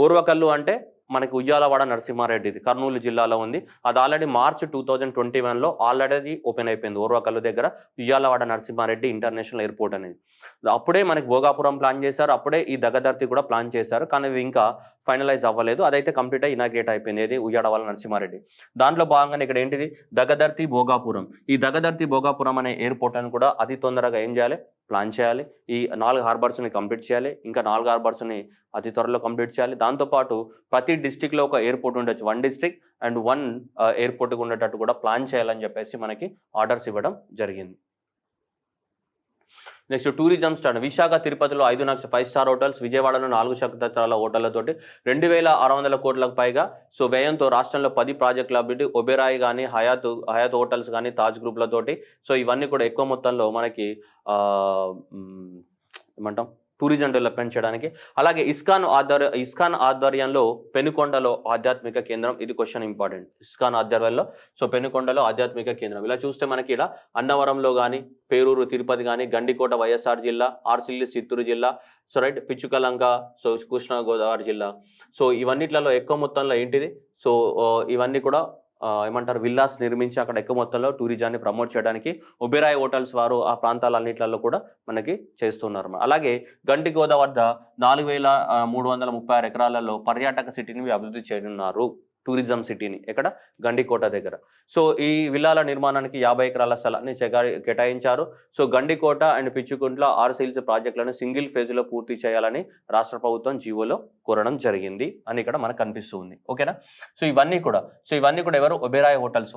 Speaker 1: ఓర్వకల్లు అంటే మనకి ఉయ్యాలవాడ నరసింహారెడ్డిది కర్నూలు జిల్లాలో ఉంది. అది ఆల్రెడీ మార్చ్ 2021లో ఆల్రెడీ ఓపెన్ అయిపోయింది. ఓర్వకల్లు దగ్గర ఉయ్యాలవాడ నరసింహారెడ్డి ఇంటర్నేషనల్ ఎయిర్పోర్ట్ అనేది. అప్పుడే మనకి భోగాపురం ప్లాన్ చేశారు, అప్పుడే ఈ దగదర్తి కూడా ప్లాన్ చేశారు, కానీ ఇవి ఇంకా ఫైనలైజ్ అవ్వలేదు. అదైతే కంప్లీట్ అయ్యి ఇనాగ్రేట్ అయిపోయింది. ఏది ఉయ్యాలవాడ నరసింహారెడ్డి. దాంట్లో భాగంగానే ఇక్కడ ఏంటిది దగదర్తి భోగాపురం. ఈ దగదర్తి భోగాపురం అనే ఎయిర్పోర్ట్ అని కూడా అతి తొందరగా ఏం చేయాలి, ప్లాన్ చేయాలి. ఈ 4 హార్బర్స్ని కంప్లీట్ చేయాలి, ఇంకా 4 హార్బర్స్ని అతి త్వరలో కంప్లీట్ చేయాలి. దాంతోపాటు ప్రతి డిస్టిక్లో ఒక ఎయిర్పోర్ట్ ఉండొచ్చు, 1 డిస్ట్రిక్ట్ అండ్ 1 ఎయిర్పోర్ట్ ఉండేటట్టు కూడా ప్లాన్ చేయాలని చెప్పేసి మనకి ఆర్డర్స్ ఇవ్వడం జరిగింది. Next tourism start. విశాఖ తిరుపతిలో 5 లక్షల 5 స్టార్ హోటల్స్, విజయవాడలో 4 నక్షత్రాల హోటళ్లతోటి 2600 కోట్లకు పైగా వ్యయంతో రాష్ట్రంలో 10 ప్రాజెక్టుల అభివృద్ధి. ఒబెరాయ్ కానీ, హయాత్ హోటల్స్ కానీ, తాజ్ గ్రూప్లతోటి ఇవన్నీ కూడా ఎక్కువ మొత్తంలో మనకి ఏమంటాం టూరిజం డెవలప్మెంట్ చేయడానికి. అలాగే ఇస్కాన్ ఆధ్వర్యంలో పెనుకొండలో ఆధ్యాత్మిక కేంద్రం, ఇది క్వశ్చన్ ఇంపార్టెంట్. ఇస్కాన్ ఆధ్వర్యంలో పెనుకొండలో ఆధ్యాత్మిక కేంద్రం. ఇలా చూస్తే మనకి ఇలా అన్నవరంలో కానీ, పేరూరు తిరుపతి కానీ, గండికోట వైఎస్ఆర్ జిల్లా, ఆర్సిల్లి చిత్తూరు జిల్లా, రైట్ పిచ్చుకలంక కృష్ణా గోదావరి జిల్లా. ఇవన్నిట్లలో ఎక్కువ మొత్తంలో ఏంటిది ఇవన్నీ కూడా ఏమంటారు విల్లాస్ నిర్మించి అక్కడ ఎక్కువ మొత్తంలో టూరిజాన్ని ప్రమోట్ చేయడానికి ఒబెరాయ్ హోటల్స్ వారు ఆ ప్రాంతాలన్నింటిలో కూడా మనకి చేస్తున్నారు. అలాగే గండికోట వద్ద 4336 ఎకరాలలో పర్యాటక సిటీని అభివృద్ధి చేయనున్నారు, టూరిజం సిటీని. ఎక్కడ గండికోట దగ్గర. ఈ విల్లాల నిర్మాణానికి 50 ఎకరాల స్థలాన్ని కేటాయించారు. గండికోట అండ్ పిచ్చుకుంట్ల ఆర్సిల్స్ ప్రాజెక్టులను సింగిల్ ఫేజ్లో పూర్తి చేయాలని రాష్ట్ర ప్రభుత్వం జీవోలో కోరడం జరిగింది అని ఇక్కడ మనకు కనిపిస్తుంది. ఓకేనా. ఇవన్నీ కూడా ఎవరు ఒబెరాయ్ హోటల్స్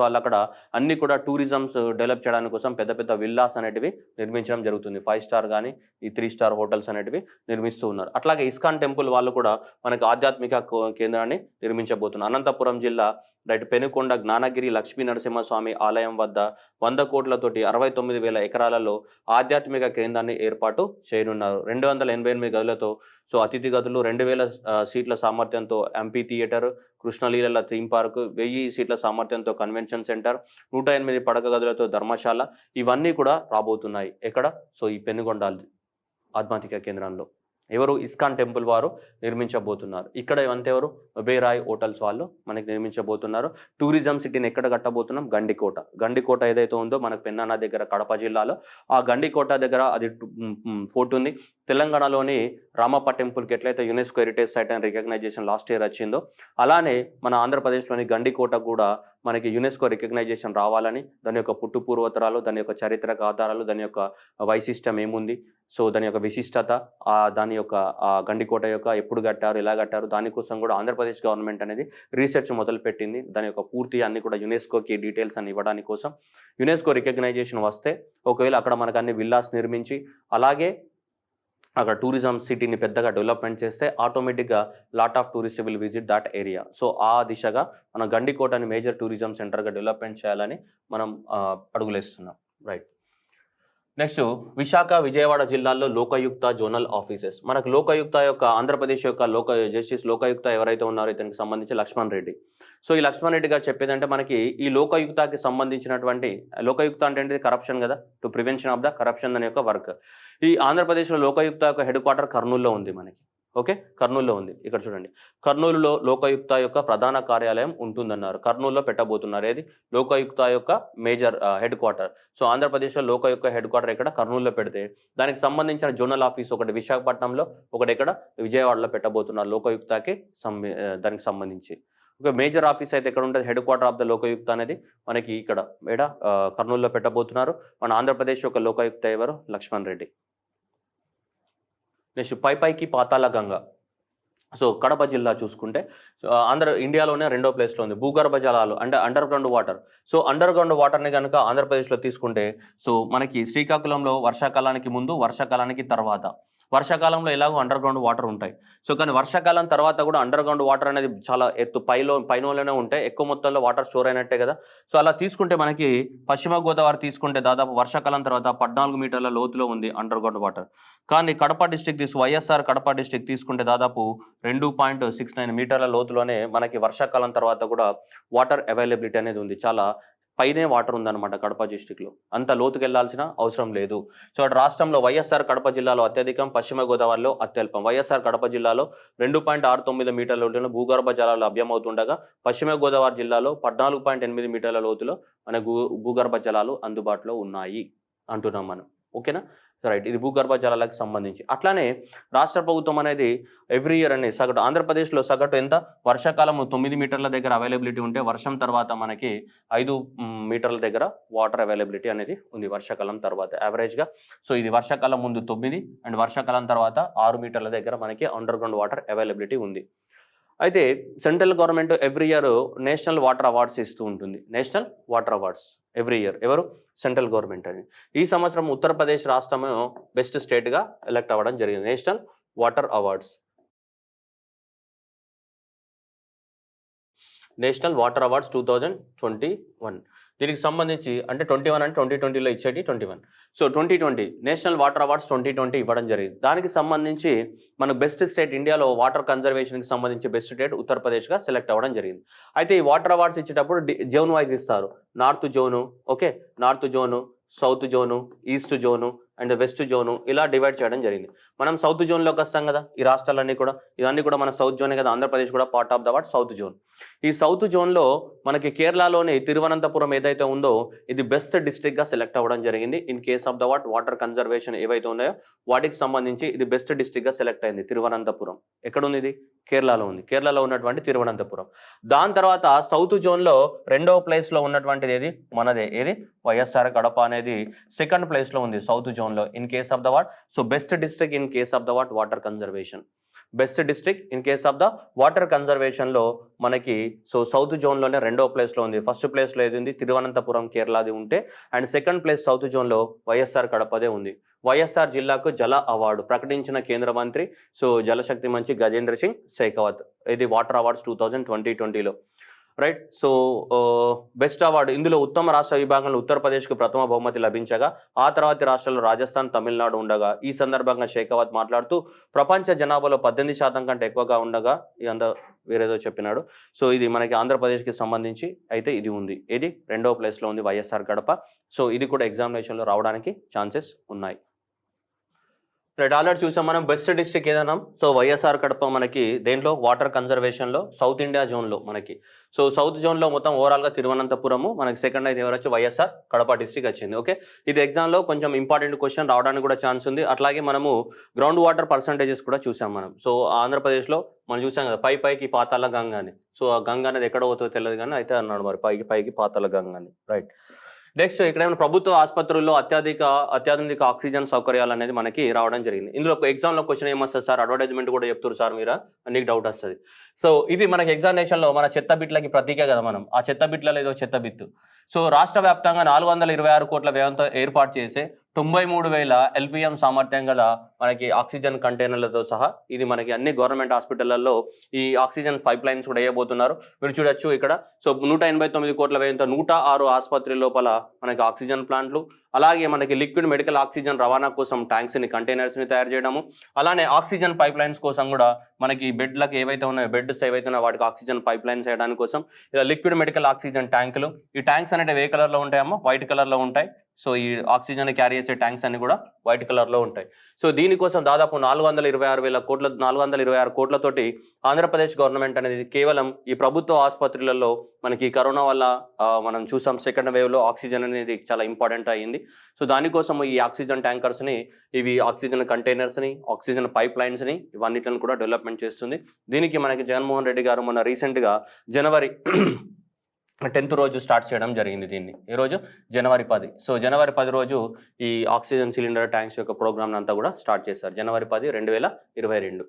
Speaker 1: వాళ్ళు అక్కడ అన్ని కూడా టూరిజమ్స్ డెవలప్ చేయడానికి కోసం పెద్ద పెద్ద విల్లాస్ అనేటివి నిర్మించడం జరుగుతుంది. 5 స్టార్ కానీ, ఈ 3 స్టార్ హోటల్స్ అనేటివి నిర్మిస్తూ ఉన్నారు. అట్లాగే ఇస్కాన్ టెంపుల్ వాళ్ళు కూడా మనకు ఆధ్యాత్మిక కేంద్రాన్ని నిర్మించబోతున్నారు. అనంతపురం జిల్లా పెనుకొండ జ్ఞానగిరి లక్ష్మీ నరసింహస్వామి ఆలయం వద్ద 100 కోట్లతోటి 69,000 ఎకరాలలో ఆధ్యాత్మిక కేంద్రాన్ని ఏర్పాటు చేయనున్నారు. 288 గదులతో అతిథి గదులు, 2000 సీట్ల సామర్థ్యంతో ఎంపీ థియేటర్, కృష్ణలీలల థీమ్ పార్క్, 1000 సీట్ల సామర్థ్యంతో కన్వెన్షన్ సెంటర్, 108 పడక గదులతో ధర్మశాల ఇవన్నీ కూడా రాబోతున్నాయి. ఎక్కడ ఈ పెనుకొండ ఆధ్యాత్మిక కేంద్రంలో ఎవరు ఇస్కాన్ టెంపుల్ వారు నిర్మించబోతున్నారు. ఇక్కడ ఇవంతా ఎవరు ఒబెరాయ్ హోటల్స్ వాళ్ళు మనకి నిర్మించబోతున్నారు. టూరిజం సిటీని ఎక్కడ కట్టబోతున్నాం, గండికోట ఏదైతే ఉందో మనకు పెన్నాన దగ్గర కడప జిల్లాలో, ఆ గండికోట దగ్గర అది ఫోర్ట్ ఉంది. తెలంగాణలోని రామప్ప టెంపుల్కి ఎట్లయితే UNESCO heritage site and recognition last year వచ్చిందో, అలానే మన ఆంధ్రప్రదేశ్లోని గండికోట కూడా మనకి యునెస్కో రికగ్నైజేషన్ రావాలని, దాని యొక్క పుట్టు పూర్వోత్తరాలు, దాని యొక్క చారిత్రక ఆధారాలు, దాని యొక్క వైశిష్టం ఏముంది, దాని యొక్క విశిష్టత, దాని యొక్క గండికోట యొక్క ఎప్పుడు కట్టారు, ఎలా కట్టారు, దానికోసం కూడా ఆంధ్రప్రదేశ్ గవర్నమెంట్ అనేది రీసెర్చ్ మొదలుపెట్టింది. దాని యొక్క పూర్తి అన్ని కూడా యునెస్కోకి డీటెయిల్స్ అన్ని ఇవ్వడానికి కోసం. యునెస్కో రికగ్నైజేషన్ వస్తే ఒకవేళ అక్కడ మనకు అన్ని విల్లాస్ నిర్మించి, అలాగే అక్కడ టూరిజం సిటీని పెద్దగా డెవలప్మెంట్ చేస్తే ఆటోమేటిక్గా lot of tourist will visit that area. So ఆ దిశగా మనం గండికోటని మేజర్ టూరిజం సెంటర్గా డెవలప్మెంట్ చేయాలని మనం అడుగులేస్తున్నాం. రైట్. నెక్స్ట్ విశాఖ, విజయవాడ జిల్లాల్లో లోకాయుక్త జోనల్ ఆఫీసెస్. మనకు లోకాయుక్త యొక్క ఆంధ్రప్రదేశ్ యొక్క జస్టిస్ లోకాయుక్త ఎవరైతే ఉన్నారో ఇతనికి సంబంధించి లక్ష్మణ్ రెడ్డి. సో ఈ లక్ష్మణ్ రెడ్డి గారు చెప్పేదంటే మనకి ఈ లోకాయుక్తకి సంబంధించినటువంటి లోకాయుక్త అంటే కరప్షన్ కదా, to prevention of the corruption అనే యొక్క వర్క్. ఈ ఆంధ్రప్రదేశ్లో లోకాయుక్త యొక్క హెడ్ క్వార్టర్ కర్నూలులో ఉంది మనకి. ఓకే, కర్నూలులో ఉంది. ఇక్కడ చూడండి, కర్నూలులో లోకాయుక్త యొక్క ప్రధాన కార్యాలయం ఉంటుందన్నారు. కర్నూలులో పెట్టబోతున్నారు. ఏది లోకాయుక్త యొక్క మేజర్ హెడ్ క్వార్టర్. సో ఆంధ్రప్రదేశ్లో లోకాయుక్త హెడ్ క్వార్టర్ ఇక్కడ కర్నూలులో పెడితే దానికి సంబంధించిన జోనల్ ఆఫీస్ ఒకటి విశాఖపట్నంలో, ఒకటి ఇక్కడ విజయవాడలో పెట్టబోతున్నారు లోకాయుక్తకి దానికి సంబంధించి. ఒక మేజర్ ఆఫీస్ అయితే ఎక్కడ ఉంటుంది, head quarter of the Lokayukta అనేది మనకి ఇక్కడ కర్నూలులో పెట్టబోతున్నారు. మన ఆంధ్రప్రదేశ్ యొక్క లోకాయుక్త ఎవరు, లక్ష్మణ్ రెడ్డి. నెక్స్ట్ పైకి పాతాళ గంగ. సో కడప జిల్లా చూసుకుంటే ఇండియాలోనే 2వ ప్లేస్లో ఉంది. భూగర్భ జలాలు అంటే under ground water. So under ground వాటర్ని కనుక ఆంధ్రప్రదేశ్లో తీసుకుంటే సో మనకి శ్రీకాకుళంలో వర్షాకాలానికి ముందు, వర్షాకాలానికి తర్వాత. వర్షాకాలంలో ఎలాగో అండర్ గ్రౌండ్ వాటర్ ఉంటాయి. సో కానీ వర్షాకాలం తర్వాత కూడా అండర్ గ్రౌండ్ వాటర్ అనేది చాలా ఎత్తు పైనలోనే ఉంటాయి, ఎక్కువ మొత్తంలో వాటర్ స్టోర్ అయినట్టే కదా. సో అలా తీసుకుంటే మనకి పశ్చిమ గోదావరి తీసుకుంటే దాదాపు వర్షాకాలం తర్వాత 14 మీటర్ల లోతులో ఉంది అండర్ గ్రౌండ్ వాటర్. కానీ కడప డిస్టిక్ వైఎస్ఆర్ కడప డిస్టిక్ తీసుకుంటే దాదాపు 2.69 మీటర్ల లోతులోనే మనకి వర్షాకాలం తర్వాత కూడా వాటర్ అవైలబిలిటీ అనేది ఉంది. చాలా పైనే వాటర్ ఉందన్నమాట కడప డిస్టిక్లో. అంత లోతుకు వెళ్లాల్సిన అవసరం లేదు. సో అటు రాష్ట్రంలో వైఎస్ఆర్ కడప జిల్లాలో అత్యధికం, పశ్చిమ గోదావరిలో అత్యల్పం. వైఎస్ఆర్ కడప జిల్లాలో 2.69 మీటర్ల లోతులో భూగర్భ జలాలు లభ్యమవుతుండగా పశ్చిమ గోదావరి జిల్లాలో 14.8 మీటర్ల లోతులో మన భూగర్భ జలాలు అందుబాటులో ఉన్నాయి అంటున్నాం మనం. ఓకేనా, రైట్. ఇది భూగర్భ జలాలకు సంబంధించి. అట్లానే రాష్ట్ర ప్రభుత్వం అనేది ఎవ్రీ ఇయర్ అనేది సగటు ఆంధ్రప్రదేశ్లో సగటు ఎంత, వర్షాకాలం 9 మీటర్ల దగ్గర అవైలబిలిటీ ఉంటే వర్షం తర్వాత మనకి 5 మీటర్ల దగ్గర వాటర్ అవైలబిలిటీ అనేది ఉంది వర్షాకాలం తర్వాత యావరేజ్గా. సో ఇది వర్షాకాలం ముందు 9 అండ్ వర్షాకాలం తర్వాత 6 మీటర్ల దగ్గర మనకి అండర్ గ్రౌండ్ వాటర్ అవైలబిలిటీ ఉంది. అయితే central government every year national water awards ఇస్తూ ఉంటుంది. National water awards every year ఎవరు, సెంట్రల్ గవర్నమెంట్ అని. ఈ సంవత్సరం ఉత్తరప్రదేశ్ రాష్ట్రము బెస్ట్ స్టేట్గా ఎలక్ట్ అవ్వడం జరిగింది. National water awards, national water awards 2021. దీనికి సంబంధించి అంటే 21 అంటే 2020లో ఇచ్చేటి 21. సో 2020 నేషనల్ వాటర్ అవార్డ్స్ 2020 ఇవ్వడం జరిగింది. దానికి సంబంధించి మన బెస్ట్ స్టేట్ ఇండియాలో వాటర్ కన్జర్వేషన్కి సంబంధించి బెస్ట్ స్టేట్ ఉత్తరప్రదేశ్గా సెలెక్ట్ అవ్వడం జరిగింది. అయితే ఈ వాటర్ అవార్డ్స్ ఇచ్చేటప్పుడు జోన్ వైజ్ ఇస్తారు. North zone, okay, north zone, south zone, east zone and west zone ఇలా డివైడ్ చేయడం జరిగింది. మనం సౌత్ జోన్లోకి వస్తాం కదా, ఈ రాష్ట్రాలన్నీ కూడా ఇవన్నీ కూడా మన సౌత్ జోనే కదా. ఆంధ్రప్రదేశ్ కూడా part of the what south zone. ఈ సౌత్ జోన్లో మనకి కేరళలోని తిరువనంతపురం ఏదైతే ఉందో ఇది బెస్ట్ డిస్ట్రిక్ట్గా సెలెక్ట్ అవ్వడం జరిగింది. In case of the water conservation ఏవైతే ఉన్నాయో వాటికి సంబంధించి ఇది బెస్ట్ డిస్ట్రిక్ట్గా సెలెక్ట్ అయింది. తిరువనంతపురం ఎక్కడ ఉంది, ఇది కేరళలో ఉంది. కేరళలో ఉన్నటువంటి తిరువనంతపురం. దాని తర్వాత సౌత్ జోన్లో 2వ ప్లేస్లో ఉన్నటువంటిది ఏది, మనదే, ఏది వైఎస్ఆర్ కడప అనేది 2nd ప్లేస్లో ఉంది సౌత్ జోన్లో in case of the what. So best district in case of the water conservation. Best district in case of the water కన్జర్వేషన్లో మనకి సో సౌత్ జోన్లోనే 2వ ప్లేస్లో ఉంది. ఫస్ట్ ప్లేస్లో ఏది ఉంది, తిరువనంతపురం కేరళది ఉంటే, అండ్ 2nd ప్లేస్ సౌత్ జోన్లో వైఎస్ఆర్ కడపదే ఉంది. వైఎస్ఆర్ జిల్లాకు జల అవార్డు ప్రకటించిన కేంద్ర మంత్రి సో జలశక్తి మంత్రి గజేంద్ర సింగ్ షెకావత్. ఇది వాటర్ అవార్డ్స్ 2020లో. రైట్. సో బెస్ట్ అవార్డు ఇందులో ఉత్తమ రాష్ట్ర విభాగంలో ఉత్తరప్రదేశ్కు ప్రథమ బహుమతి లభించగా ఆ తర్వాతి రాష్ట్రాల్లో రాజస్థాన్, తమిళనాడు ఉండగా ఈ సందర్భంగా షెకావత్ మాట్లాడుతూ ప్రపంచ జనాభాలో 18% కంటే ఎక్కువగా ఉండగా ఇదంతా వేరేదో చెప్పినాడు. సో ఇది మనకి ఆంధ్రప్రదేశ్కి సంబంధించి అయితే ఇది ఉంది. ఇది 2వ ప్లేస్లో ఉంది వైఎస్ఆర్ కడప. సో ఇది కూడా ఎగ్జామినేషన్లో రావడానికి ఛాన్సెస్ ఉన్నాయి. రైట్, ఆల్రెడీ చూసాం మనం బెస్ట్ డిస్ట్రిక్ట్ ఏదన్నా. సో వైఎస్ఆర్ కడప మనకి దేంట్లో వాటర్ కన్జర్వేషన్లో సౌత్ ఇండియా జోన్లో మనకి. సో సౌత్ జోన్లో మొత్తం ఓవరాల్గా తిరువనంతపురము మనకి. 2nd అయితే ఎవరు వచ్చి వైఎస్ఆర్ కడప డిస్ట్రిక్ట్ వచ్చింది. ఓకే, ఇది ఎగ్జామ్లో కొంచెం ఇంపార్టెంట్ క్వశ్చన్ రావడానికి కూడా ఛాన్స్ ఉంది. అట్లాగే మనము గ్రౌండ్ వాటర్ పర్సంటేజెస్ కూడా చూసాం మనం. సో ఆంధ్రప్రదేశ్లో మనం చూసాం కదా పైకి పాతాళ గంగ అని. సో ఆ గంగ అనేది ఎక్కడ పోతుందో తెలియదు కానీ అయితే అన్నాడు మరి పైకి పాతాళ గంగ అని. రైట్. నెక్స్ట్ ఇక్కడేమైనా ప్రభుత్వ ఆసుపత్రుల్లో అత్యాధునిక ఆక్సిజన్ సౌకర్యాలు అనేది మనకి రావడం జరిగింది. ఇందులో ఎగ్జామ్లో క్వశ్చన్ ఏమొస్తుంది సార్, అడ్వర్టైజ్మెంట్ కూడా చెప్తారు సార్ మీరు, నీకు డౌట్ వస్తుంది. సో ఇది మనకి ఎగ్జామినేషన్లో మన చెత్త బిట్లకి ప్రతీకే కదా మనం. ఆ చెత్త బిట్లలో ఏదో చెత్త బిత్తు. సో రాష్ట్ర వ్యాప్తంగా 426 కోట్ల వ్యయంతో ఏర్పాటు చేసే 93,000 ఎల్పిఎం సామర్థ్యం గల మనకి ఆక్సిజన్ కంటైనర్లతో సహా ఇది మనకి అన్ని గవర్నమెంట్ హాస్పిటళ్లలో ఈ ఆక్సిజన్ పైప్ లైన్స్ కూడా వేయబోతున్నారు. మీరు చూడొచ్చు ఇక్కడ. సో 189 కోట్ల వ్యయంతో 106 ఆసుపత్రి లోపల మనకి ఆక్సిజన్ ప్లాంట్లు, అలాగే మనకి లిక్విడ్ మెడికల్ ఆక్సిజన్ రవాణా కోసం ట్యాంక్స్ ని కంటైనర్స్ ని తయారు చేయడము, అలానే ఆక్సిజన్ పైప్ లైన్స్ కోసం కూడా మనకి బెడ్లకు ఏవైతే ఉన్నాయో బెడ్స్ ఏవైతే ఉన్నాయో వాటికి ఆక్సిజన్ పైప్ లైన్స్ చేయడానికి కోసం ఇలా లిక్విడ్ మెడికల్ ఆక్సిజన్ ట్యాంకులు. ఈ ట్యాంక్స్ అనేవి ఏ కలర్ లో ఉంటాయమ్మా? వైట్ కలర్ లో ఉంటాయి. సో ఈ ఆక్సిజన్ క్యారీ చేసే ట్యాంక్స్ అన్ని కూడా వైట్ కలర్ లో ఉంటాయి. సో దీనికోసం దాదాపు 426 కోట్లతోటి ఆంధ్రప్రదేశ్ గవర్నమెంట్ అనేది కేవలం ఈ ప్రభుత్వ ఆసుపత్రులలో మనకి కరోనా వల్ల మనం చూసాం సెకండ్ వేవ్ లో ఆక్సిజన్ అనేది చాలా ఇంపార్టెంట్ అయ్యింది. సో దానికోసం ఈ ఆక్సిజన్ ట్యాంకర్స్ ని, ఇవి ఆక్సిజన్ కంటైనర్స్ ని, ఆక్సిజన్ పైప్ లైన్స్ ని ఇవన్నిటిని కూడా డెవలప్మెంట్ చేస్తుంది. దీనికి మనకి జగన్మోహన్ రెడ్డి గారు మొన్న రీసెంట్ గా జనవరి 10th రోజు స్టార్ట్ చేయడం జరిగింది దీన్ని. ఈరోజు జనవరి 10. సో జనవరి 10 రోజు ఈ ఆక్సిజన్ సిలిండర్ ట్యాంక్స్ యొక్క ప్రోగ్రామ్ అంతా కూడా స్టార్ట్ చేశారు. జనవరి 10, 2022.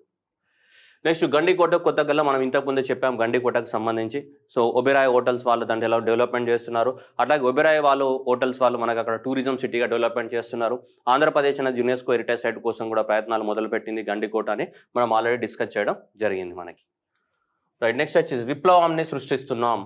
Speaker 1: నెక్స్ట్ గండికోట కొత్తగల్ల మనం ఇంతకుముందే చెప్పాం గండికోటకు సంబంధించి. సో ఒబెరాయ్ హోటల్స్ వాళ్ళు దాంట్లో ఎలా డెవలప్మెంట్ చేస్తున్నారు, అట్లాగే ఒబెరాయ్ వాళ్ళు హోటల్స్ వాళ్ళు మనకు అక్కడ టూరిజం సిటీగా డెవలప్మెంట్ చేస్తున్నారు. ఆంధ్రప్రదేశ్ అనేది యునెస్కో హెరిటేజ్ సైట్ కోసం కూడా ప్రయత్నాలు మొదలుపెట్టింది గండికోట అని మనం ఆల్రెడీ డిస్కస్ చేయడం జరిగింది మనకి. రైట్, నెక్స్ట్ వచ్చేసి విప్లవాన్ని సృష్టిస్తున్నాం.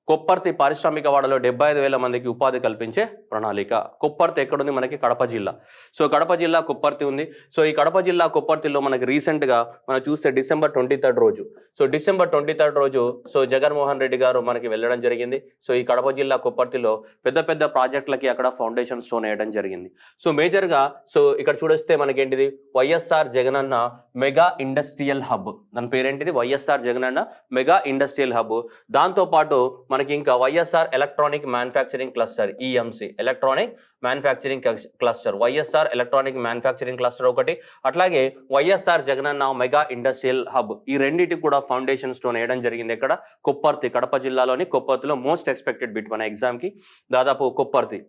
Speaker 1: కొప్పర్తి పారిశ్రామిక వాడలో 75,000 మందికి ఉపాధి కల్పించే ప్రణాళిక. కొప్పర్తి ఎక్కడుంది? మనకి కడప జిల్లా. సో కడప జిల్లా కొప్పర్తి ఉంది. సో ఈ కడప జిల్లా కొప్పర్తిలో మనకి రీసెంట్గా మనం చూస్తే December 23 రోజు, సో December 23 రోజు సో జగన్మోహన్ రెడ్డి గారు మనకి వెళ్ళడం జరిగింది. సో ఈ కడప జిల్లా కొప్పర్తిలో పెద్ద పెద్ద ప్రాజెక్టులకి అక్కడ ఫౌండేషన్ స్టోన్ వేయడం జరిగింది. సో మేజర్గా సో ఇక్కడ చూడొస్తే మనకేంటిది YSR Jagananna mega industrial hub. దాని పేరేంటిది? YSR Jagananna mega industrial hub. దాంతోపాటు మనకి ఇంకా YSR electronic manufacturing cluster, EMC electronic manufacturing cluster, YSR electronic manufacturing cluster ఒకటి, అట్లాగే YSR Jagananna mega industrial hub. ఈ రెండింటికి కూడా ఫౌండేషన్ స్టోన్ వేయడం జరిగింది. ఇక్కడ కొప్పర్తి, కడప జిల్లాలోని కొప్పర్తిలో మోస్ట్ ఎక్స్పెక్టెడ్ బిట్ మన ఎగ్జామ్కి దాదాపు కొప్పర్తి.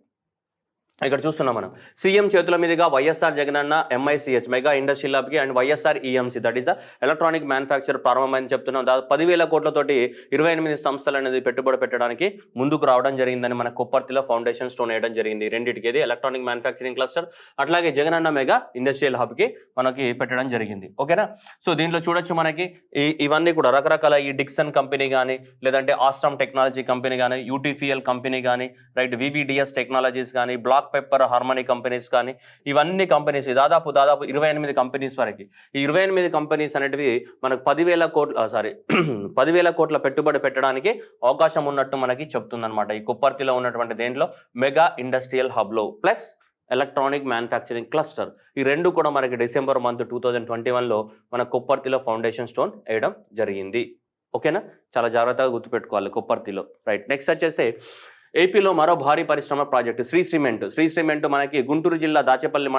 Speaker 1: ఇక్కడ చూస్తున్నాం మనం సీఎం చేతుల మీదుగా YSR Jagananna MICH mega industrial హబ్కి and YSR EMC that is the electronic manufacture ప్రారంభమైంది చెప్తున్నాం. దాదాపు 10,000 కోట్లతోటి 28 సంస్థలు అనేది పెట్టుబడి పెట్టడానికి ముందుకు రావడం జరిగిందని మన కొప్పర్తిలో ఫౌండేషన్ స్టోన్ వేయడం జరిగింది. రెండింటికి ఇది ఎలక్ట్రానిక్ మ్యానుఫ్యాక్చరింగ్ క్లస్టర్ అట్లాగే జగనన్న మెగా ఇండస్ట్రియల్ హబ్కి మనకి పెట్టడం జరిగింది. ఓకేనా? సో దీంట్లో చూడొచ్చు మనకి ఇవన్నీ కూడా రకరకాల ఈ డిక్సన్ కంపెనీ కానీ, లేదంటే ఆస్ట్రమ్ టెక్నాలజీ కంపెనీ కానీ, యూటీఫీఎల్ కంపెనీ కానీ, రైట్ వివిడిఎస్ టెక్నాలజీస్ కానీ, బ్లాక్ పెప్పర్ హార్మనీ కంపెనీస్ కానీ, ఇవన్నీ కంపెనీస్ దాదాపు 28 కంపెనీస్ వరకు. ఈ 28 కంపెనీస్ అనేటివి మనకు 10,000 కోట్ల పెట్టుబడి పెట్టడానికి అవకాశం ఉన్నట్టు మనకి చెప్తుంది అనమాట. ఈ కొప్పర్తిలో ఉన్నటువంటి దేంట్లో మెగా ఇండస్ట్రియల్ హబ్లో ప్లస్ ఎలక్ట్రానిక్ మ్యానుఫ్యాక్చరింగ్ క్లస్టర్, ఈ రెండు కూడా మనకి December 2021లో మన కొప్పర్తిలో ఫౌండేషన్ స్టోన్ వేయడం జరిగింది. ఓకేనా? చాలా జాగ్రత్తగా గుర్తుపెట్టుకోవాలి కొప్పర్తిలో. రైట్, నెక్స్ట్ వచ్చేసి ఏపీలో మరో భారీ పరిశ్రమ ప్రాజెక్టు శ్రీ సిమెంట్ మనకి గుంటూరు జిల్లా దాచేపల్లి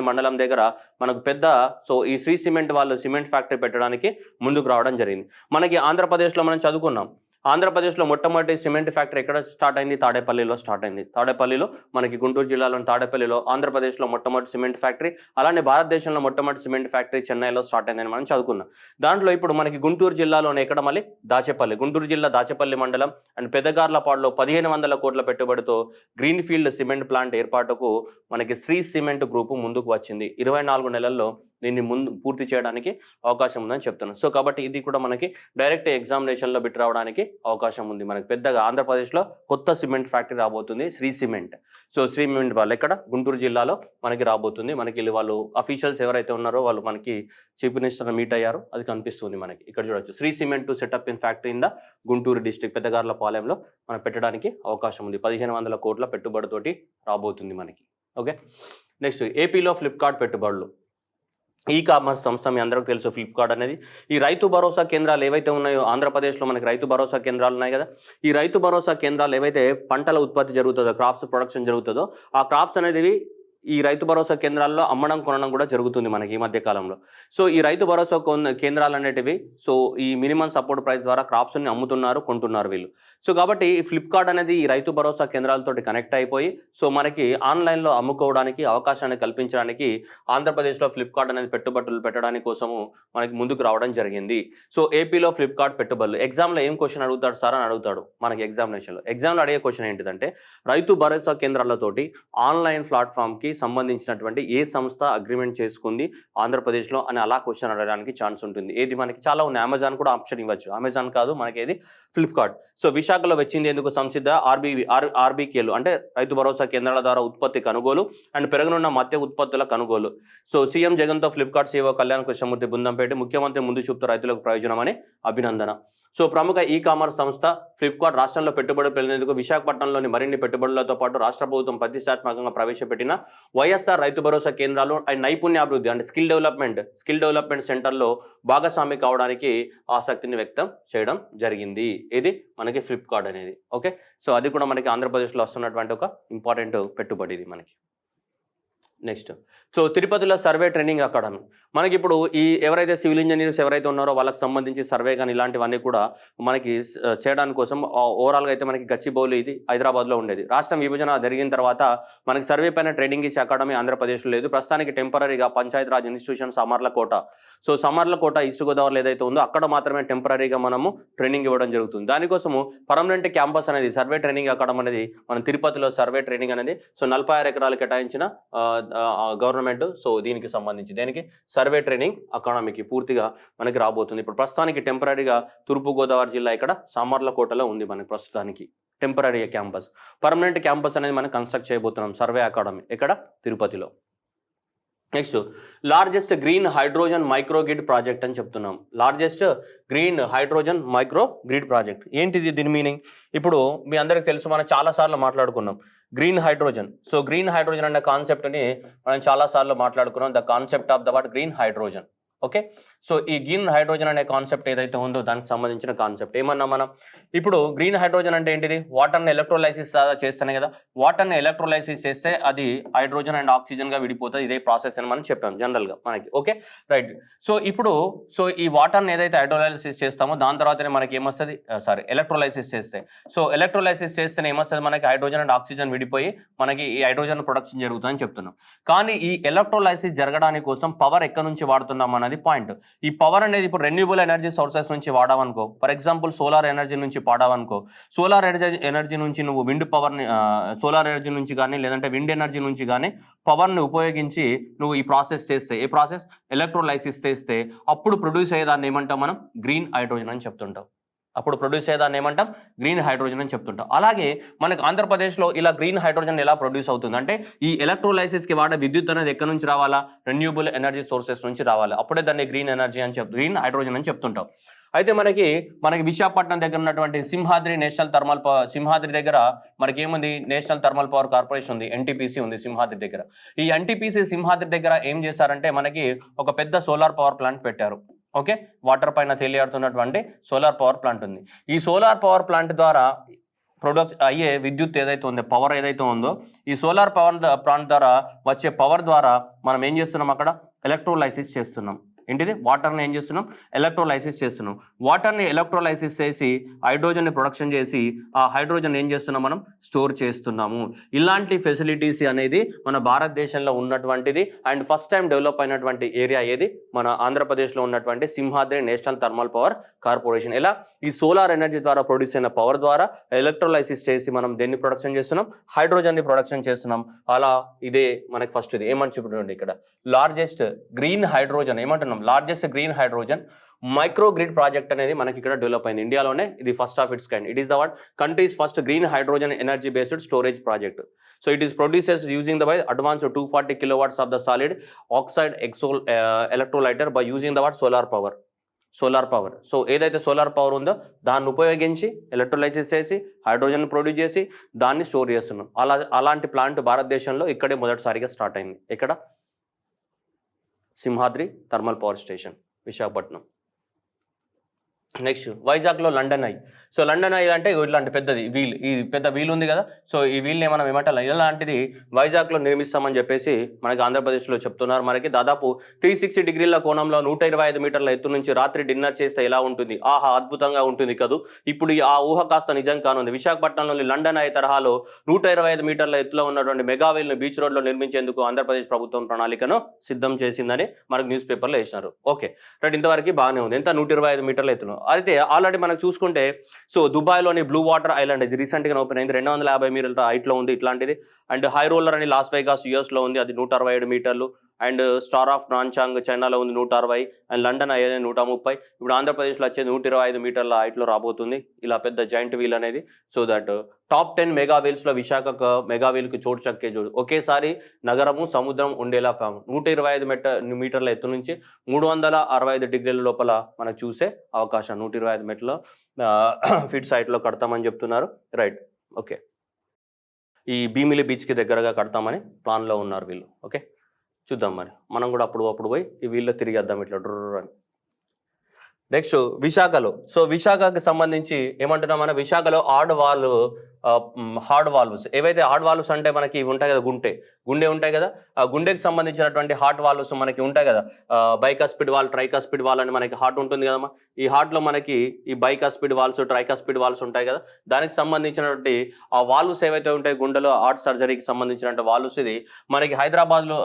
Speaker 1: మండలం దగ్గర మనకు పెద్ద. సో ఈ శ్రీ సిమెంట్ వాళ్ళు సిమెంట్ ఫ్యాక్టరీ పెట్టడానికి ముందుకు రావడం జరిగింది. మనకి ఆంధ్రప్రదేశ్లో మనం చదువుకున్నాం. ఆంధ్రప్రదేశ్లో మొట్టమొదటి సిమెంట్ ఫ్యాక్టరీ ఎక్కడ స్టార్ట్ అయింది? తాడేపల్లిలో స్టార్ట్ అయింది. తాడేపల్లిలో మనకి గుంటూరు జిల్లాలోని తాడేపల్లిలో ఆంధ్రప్రదేశ్లో మొట్టమొదటి సిమెంట్ ఫ్యాక్టరీ. అలానే భారతదేశంలో మొట్టమొదటి సిమెంట్ ఫ్యాక్టరీ చెన్నైలో స్టార్ట్ అయిందని మనం చదువుకున్నాం. దాంట్లో ఇప్పుడు మనకి గుంటూరు జిల్లాలోనే ఎక్కడ మళ్ళీ దాచేపల్లి, గుంటూరు జిల్లా దాచేపల్లి మండలం అండ్ పెద్దగార్లపాడులో 1,500 కోట్ల పెట్టుబడితో గ్రీన్ ఫీల్డ్ సిమెంట్ ప్లాంట్ ఏర్పాటుకు మనకి శ్రీ సిమెంట్ గ్రూపు ముందుకు వచ్చింది. 24 నెలల్లో దీన్ని పూర్తి చేయడానికి అవకాశం ఉందని చెప్తున్నాను. సో కాబట్టి ఇది కూడా మనకి డైరెక్ట్ ఎగ్జామినేషన్లో బిట్ రావడానికి అవకాశం ఉంది. మనకి పెద్దగా ఆంధ్రప్రదేశ్లో కొత్త సిమెంట్ ఫ్యాక్టరీ రాబోతుంది Shree cement. So Shree cement వాళ్ళు ఎక్కడ గుంటూరు జిల్లాలో మనకి రాబోతుంది. మనకి వాళ్ళు అఫీషియల్స్ ఎవరైతే ఉన్నారో వాళ్ళు మనకి చీఫ్ మినిస్టర్ మీట్ అయ్యారు, అది కనిపిస్తుంది మనకి. ఇక్కడ చూడొచ్చు Shree cement to setup in factory in the Guntur district పెద్దగార్లపాలెంలో మనం పెట్టడానికి అవకాశం ఉంది. 1,500 కోట్ల పెట్టుబడితోటి రాబోతుంది మనకి. ఓకే, నెక్స్ట్ ఏపీలో ఫ్లిప్కార్ట్ పెట్టుబడులు. ఈ కామర్స్ సంస్థ మీ అందరికీ తెలుసు ఫ్లిప్కార్ట్ అనేది. ఈ రైతు భరోసా కేంద్రాలు ఏవైతే ఉన్నాయో ఆంధ్రప్రదేశ్లో మనకి రైతు భరోసా కేంద్రాలు ఉన్నాయి కదా. ఈ రైతు భరోసా కేంద్రాలు ఏవైతే పంటల ఉత్పత్తి జరుగుతుందో, క్రాప్స్ ప్రొడక్షన్ జరుగుతుందో, ఆ క్రాప్స్ అనేది ఈ రైతు భరోసా కేంద్రాల్లో అమ్మడం కొనడం కూడా జరుగుతుంది మనకి ఈ మధ్య కాలంలో. సో ఈ రైతు భరోసా కేంద్రాలు అనేటివి సో ఈ మినిమం సపోర్ట్ ప్రైస్ ద్వారా క్రాప్స్ని అమ్ముతున్నారు, కొంటున్నారు వీళ్ళు. సో కాబట్టి ఈ ఫ్లిప్కార్ట్ అనేది ఈ రైతు భరోసా కేంద్రాలతోటి కనెక్ట్ అయిపోయి సో మనకి ఆన్లైన్లో అమ్ముకోవడానికి అవకాశాన్ని కల్పించడానికి ఆంధ్రప్రదేశ్లో ఫ్లిప్కార్ట్ అనేది పెట్టుబడులు పెట్టడానికి కోసము మనకి ముందుకు రావడం జరిగింది. సో ఏపీలో ఫ్లిప్కార్ట్ పెట్టుబడులు ఎగ్జామ్లో ఏం క్వశ్చన్ అడుగుతాడు సార్ అని అడుగుతాడు మనకి ఎగ్జామ్లో అడిగే క్వశ్చన్ ఏంటిదంటే రైతు భరోసా కేంద్రాలతోటి ఆన్లైన్ ప్లాట్ఫామ్కి సంబంధించినటువంటి ఏ సంస్థ అగ్రిమెంట్ చేసుకుంది ఆంధ్రప్రదేశ్లో అని అలా క్వశ్చన్ అడగడానికి ఛాన్స్ ఉంటుంది. ఏది మనకి చాలా ఉన్నాయి, అమెజాన్ కూడా ఆప్షన్ ఇవ్వచ్చు, అమెజాన్ కాదు మనకి ఏది ఫ్లిప్కార్ట్. సో విశాఖలో వచ్చింది ఎందుకు సంసిద్ధ ఆర్బీకేలు అంటే రైతు భరోసా కేంద్రాల ద్వారా ఉత్పత్తి కొనుగోలు అండ్ పెరగనున్న మత్స్య ఉత్పత్తుల కొనుగోలు. సో సీఎం జగన్తో ఫ్లిప్కార్ట్ సీఈఓ కళ్యాణ్ కృష్ణమూర్తి బృందంపేట ముఖ్యమంత్రి ముందు చూపుతూ రైతులకు ప్రయోజనమని అభినందన. సో ప్రముఖ ఈ కామర్స్ సంస్థ ఫ్లిప్కార్ట్ రాష్ట్రంలో పెట్టుబడులు పెరిగేందుకు విశాఖపట్నంలోని మరిన్ని పెట్టుబడులతో పాటు రాష్ట్ర ప్రభుత్వం ప్రతిష్టాత్మకంగా ప్రవేశపెట్టిన వైఎస్ఆర్ రైతు భరోసా కేంద్రాలు అండ్ నైపుణ్యాభివృద్ధి అంటే స్కిల్ డెవలప్మెంట్ సెంటర్లో భాగస్వామి కావడానికి ఆసక్తిని వ్యక్తం చేయడం జరిగింది. ఇది మనకి ఫ్లిప్కార్ట్ అనేది. ఓకే, సో అది కూడా మనకి ఆంధ్రప్రదేశ్లో వస్తున్నటువంటి ఒక ఇంపార్టెంట్ పెట్టుబడి ఇది మనకి. నెక్స్ట్ సో తిరుపతిలో సర్వే ట్రైనింగ్ అకాడమీ మనకి ఇప్పుడు ఈ ఎవరైతే సివిల్ ఇంజనీర్స్ ఎవరైతే ఉన్నారో వాళ్ళకి సంబంధించి సర్వే కానీ ఇలాంటివన్నీ కూడా మనకి చేయడానికి కోసం ఓవరాల్గా అయితే మనకి గచ్చిబౌలి ఇది హైదరాబాద్లో ఉండేది. రాష్ట్రం విభజన జరిగిన తర్వాత మనకి సర్వే పైన ట్రైనింగ్ ఇచ్చే అకాడమీ ఆంధ్రప్రదేశ్లో లేదు. ప్రస్తుతానికి టెంపరీగా Panchayat Raj institution Samarlakota, so Samarlakota east గోదావరిలో ఏదైతే ఉందో అక్కడ మాత్రమే టెంపరీగా మనము ట్రైనింగ్ ఇవ్వడం జరుగుతుంది. దానికోసము పర్మనెంట్ క్యాంపస్ అనేది సర్వే ట్రైనింగ్ అకాడమీ అనేది మన తిరుపతిలో సర్వే ట్రైనింగ్ అనేది సో 46 ఎకరాలు కేటాయించిన గవర్నమెంట్. సో దీనికి సంబంధించి దేనికి సర్వే ట్రైనింగ్ అకాడమీకి పూర్తిగా మనకి రాబోతుంది. ఇప్పుడు ప్రస్తుతానికి టెంపరీగా తూర్పుగోదావరి జిల్లా ఇక్కడ సామర్లకోటలో ఉంది మనకి ప్రస్తుతానికి టెంపరీ క్యాంపస్. పర్మనెంట్ క్యాంపస్ అనేది మనం కన్స్ట్రక్ట్ చేయబోతున్నాం సర్వే అకాడమీ ఇక్కడ తిరుపతిలో. Next largest green hydrogen micro grid project అని చెప్తున్నాం. Largest green hydrogen micro grid project ఏంటిది దీని మీనింగ్? ఇప్పుడు మీ అందరికి తెలుసు, మనం చాలాసార్లు మాట్లాడుకున్నాం green hydrogen. So green hydrogen అనే కాన్సెప్ట్ని మనం చాలాసార్లు మాట్లాడుకున్నాం, the concept of the what green hydrogen. Okay, so ఈ గ్రీన్ హైడ్రోజన్ అనే కాన్సెప్ట్ ఏదైతే ఉందో దానికి సంబంధించిన కాన్సెప్ట్ ఏమన్నా మనం ఇప్పుడు గ్రీన్ హైడ్రోజన్ అంటే ఏంటిది? వాటర్ని ఎలక్ట్రోలైసిస్ చేస్తానే కదా, వాటర్ని ఎలక్ట్రోలైసిస్ చేస్తే అది హైడ్రోజన్ అండ్ ఆక్సిజన్గా విడిపోతుంది. ఇదే ప్రాసెస్ అని మనం చెప్పాం జనరల్గా మనకి. Okay right. సో ఇప్పుడు ఈ వాటర్ని ఏదైతే హైడ్రోలైసిస్ చేస్తామో దాని తర్వాతనే మనకి ఏమొస్తుంది, ఎలక్ట్రోలైసిస్ చేస్తే, సో ఎలక్ట్రోలైసిస్ చేస్తేనే ఏమొస్తుంది మనకి హైడ్రోజన్ అండ్ ఆక్సిజన్ విడిపోయి మనకి ఈ హైడ్రోజన్ ప్రొడక్షన్ జరుగుతుందని చెప్తున్నాం. కానీ ఈ ఎలక్ట్రోలైసిస్ జరగడానికి కోసం పవర్ ఎక్కడి నుంచి వాడుతున్నాం అన్నది పాయింట్. ఈ పవర్ అనేది ఇప్పుడు రెన్యూబుల్ ఎనర్జీ సోర్సెస్ నుంచి వాడావనుకో, ఫర్ ఎగ్జాంపుల్ సోలార్ ఎనర్జీ నుంచి వాడావనుకో, సోలార్ ఎనర్జీ నుంచి నువ్వు విండ్ పవర్ని సోలార్ ఎనర్జీ నుంచి కానీ లేదంటే విండ్ ఎనర్జీ నుంచి కానీ పవర్ని ఉపయోగించి నువ్వు ఈ ప్రాసెస్ చేస్తే, ఏ ప్రాసెస్ ఎలక్ట్రోలైసిస్ చేస్తే అప్పుడు ప్రొడ్యూస్ అయ్యేదాన్ని ఏమంటాం మనం గ్రీన్ హైడ్రోజన్ అని చెప్తుంటాం. అప్పుడు ప్రొడ్యూస్ అయ్యేదాన్ని ఏమంటాం గ్రీన్ హైడ్రోజన్ అని చెప్తుంటాం. అలాగే మనకు ఆంధ్రప్రదేశ్లో ఇలా గ్రీన్ హైడ్రోజన్ ఎలా ప్రొడ్యూస్ అవుతుంది అంటే ఈ ఎలక్ట్రోలైసిస్కి వాడే విద్యుత్ అనేది ఎక్కడి నుంచి రావాలా, రెన్యూబుల్ ఎనర్జీ సోర్సెస్ నుంచి రావాలి. అప్పుడే దాన్ని గ్రీన్ ఎనర్జీ అని గ్రీన్ హైడ్రోజన్ అని చెప్తుంటాం. అయితే మనకి విశాఖపట్నం దగ్గర ఉన్నటువంటి సింహాద్రి దగ్గర మనకి ఏముంది, నేషనల్ థర్మల్ పవర్ కార్పొరేషన్ ఉంది, ఎన్టీపీసీ ఉంది సింహాద్రి దగ్గర. ఈ ఎన్టీపీసీ సింహాద్రి దగ్గర ఏం చేశారంటే మనకి ఒక పెద్ద సోలార్ పవర్ ప్లాంట్ పెట్టారు. ఓకే, వాటర్ పైన తేలియాడుతున్నటువంటి సోలార్ పవర్ ప్లాంట్ ఉంది. ఈ సోలార్ పవర్ ప్లాంట్ ద్వారా ప్రొడక్ట్ అయ్యే విద్యుత్ ఏదైతే ఉందో, పవర్ ఏదైతే ఉందో, ఈ సోలార్ పవర్ ప్లాంట్ ద్వారా వచ్చే పవర్ ద్వారా మనం ఏం చేస్తున్నాం, అక్కడ ఎలక్ట్రోలైసిస్ చేస్తున్నాం. ఏంటిది? వాటర్ని ఏం చేస్తున్నాం, ఎలక్ట్రోలైసిస్ చేస్తున్నాం. వాటర్ని ఎలక్ట్రోలైసిస్ చేసి హైడ్రోజన్ని ప్రొడక్షన్ చేసి ఆ హైడ్రోజన్ ఏం చేస్తున్నాం, మనం స్టోర్ చేస్తున్నాము. ఇలాంటి ఫెసిలిటీస్ అనేది మన భారతదేశంలో ఉన్నటువంటిది అండ్ ఫస్ట్ టైం డెవలప్ అయినటువంటి ఏరియా ఏది, మన ఆంధ్రప్రదేశ్లో ఉన్నటువంటి Simhadri national thermal power corporation. ఎలా ఈ సోలార్ ఎనర్జీ ద్వారా ప్రొడ్యూస్ అయిన పవర్ ద్వారా ఎలక్ట్రోలైసిస్ చేసి మనం దేన్ని ప్రొడక్షన్ చేస్తున్నాం, హైడ్రోజన్ని ప్రొడక్షన్ చేస్తున్నాం. అలా ఇదే మనకి ఫస్ట్ ఇది ఏమని చెప్పుకోండి, ఇక్కడ లార్జెస్ట్ గ్రీన్ హైడ్రోజన్ ఏమంటున్నాం, largest green hydrogen micro grid project అనేది మనకి ఇక్కడ డెవలప్ అయింది. ఇండియాలోనే ఇది first of its kind. It is the what countries first green hydrogen energy based storage project. So it is produces using the advance 240 kilowatts of the solid oxide electrolyser by using the solar power. So ఏదైతే solar power ఉందో దాన్ని ఉపయోగించి electrolysis చేసి hydrogen produce చేసి దాన్ని store చేస్తున్నాం. అలాంటి plant భారతదేశంలో ఇక్కడే మొదటిసారిగా స్టార్ట్ అయింది. ఇక్కడ Simhadri thermal power station Visakhapatnam. Next వైజాగ్లో London Eye. So London Eye అంటే ఇట్లాంటి పెద్దది వీల్, ఈ పెద్ద వీల్ ఉంది కదా, సో ఈ వీల్ని మనం ఏమంటాం, ఇలాంటిది వైజాగ్లో నిర్మిస్తామని చెప్పేసి మనకి ఆంధ్రప్రదేశ్లో చెప్తున్నారు. మనకి దాదాపు 360 డిగ్రీల కోణంలో 125 మీటర్ల ఎత్తు నుంచి రాత్రి డిన్నర్ చేస్తే ఎలా ఉంటుంది, ఆహా అద్భుతంగా ఉంటుంది కదూ. ఇప్పుడు ఆ ఊహ కాస్త నిజం కానుంది. విశాఖపట్నంలోని లండన్ ఐ తరహాలో 125 మీటర్ల ఎత్తులో ఉన్నటువంటి మెగా వీల్ను బీచ్ రోడ్లో నిర్మించేందుకు ఆంధ్రప్రదేశ్ ప్రభుత్వం ప్రణాళికను సిద్ధం చేసిందని మనకు న్యూస్ పేపర్లో వేసినారు. ఓకే రైట్, ఇంతవరకు బాగానే ఉంది. ఎంత 125 మీటర్ల ఎత్తులో. అయితే ఆల్రెడీ మనం చూసుకుంటే సో దుబాయ్లోని బ్లూ వాటర్ ఐలాండ్ ఇది రీసెంట్గా ఓపెన్ అయింది, 250 మీటర్ల హైట్లో ఉంది ఇట్లాంటిది. అండ్ హై రోలర్ అని లాస్ వేగాస్ యూఎస్లో ఉంది, అది 167 మీటర్లు. అండ్ స్టార్ ఆఫ్ నాన్చాంగ్ చైనాలో ఉంది 160. అండ్ లండన్ అయ్యేది 130. ఇప్పుడు ఆంధ్రప్రదేశ్లో వచ్చేది 125 మీటర్ల హైట్లో రాబోతుంది ఇలా పెద్ద జాయింట్ వీల్ అనేది. సో దట్ టాప్ 10 మెగా వీల్స్లో విశాఖ మెగా వీల్కి చోటు చక్కే చోటు. ఒకేసారి నగరము సముద్రం ఉండేలా 125 మీటర్ల ఎత్తు నుంచి 365 డిగ్రీల లోపల మనకు చూసే అవకాశం. 125 మీటర్ల ఫీట్ సైట్లో కడతామని చెప్తున్నారు. Right, okay. ఈ భీమిలి బీచ్కి దగ్గరగా కడతామని ప్లాన్లో ఉన్నారు వీళ్ళు. ఓకే, చూద్దాం మరి మనం కూడా అప్పుడు పోయి ఈ వీళ్ళు తిరిగేద్దాం ఇట్లా డ్రర్ అని. నెక్స్ట్ విశాఖలో, సో విశాఖకి సంబంధించి ఏమంటున్నాం, మన విశాఖలో హార్డ్ వాల్వ్స్ ఏవైతే హార్డ్ వాల్వ్స్ అంటే మనకి ఇవి ఉంటాయి కదా, గుండె ఉంటాయి కదా, ఆ గుండెకి సంబంధించినటువంటి హార్ట్ వాల్వ్స్ మనకి ఉంటాయి కదా. బైకాస్పిడ్ వాల్, ట్రైకాస్పిడ్ వాల్ అని మనకి హార్ట్ ఉంటుంది కదమ్మా. ఈ హార్ట్లో మనకి ఈ బైకాస్పిడ్ వాల్స్, ట్రైకాస్పిడ్ వాల్స్ ఉంటాయి కదా. దానికి సంబంధించినటువంటి ఆ వాల్వ్స్ ఏవైతే ఉంటాయి గుండెలో హార్ట్ సర్జరీకి సంబంధించినటువంటి వాల్వ్స్, ఇది మనకి హైదరాబాద్లో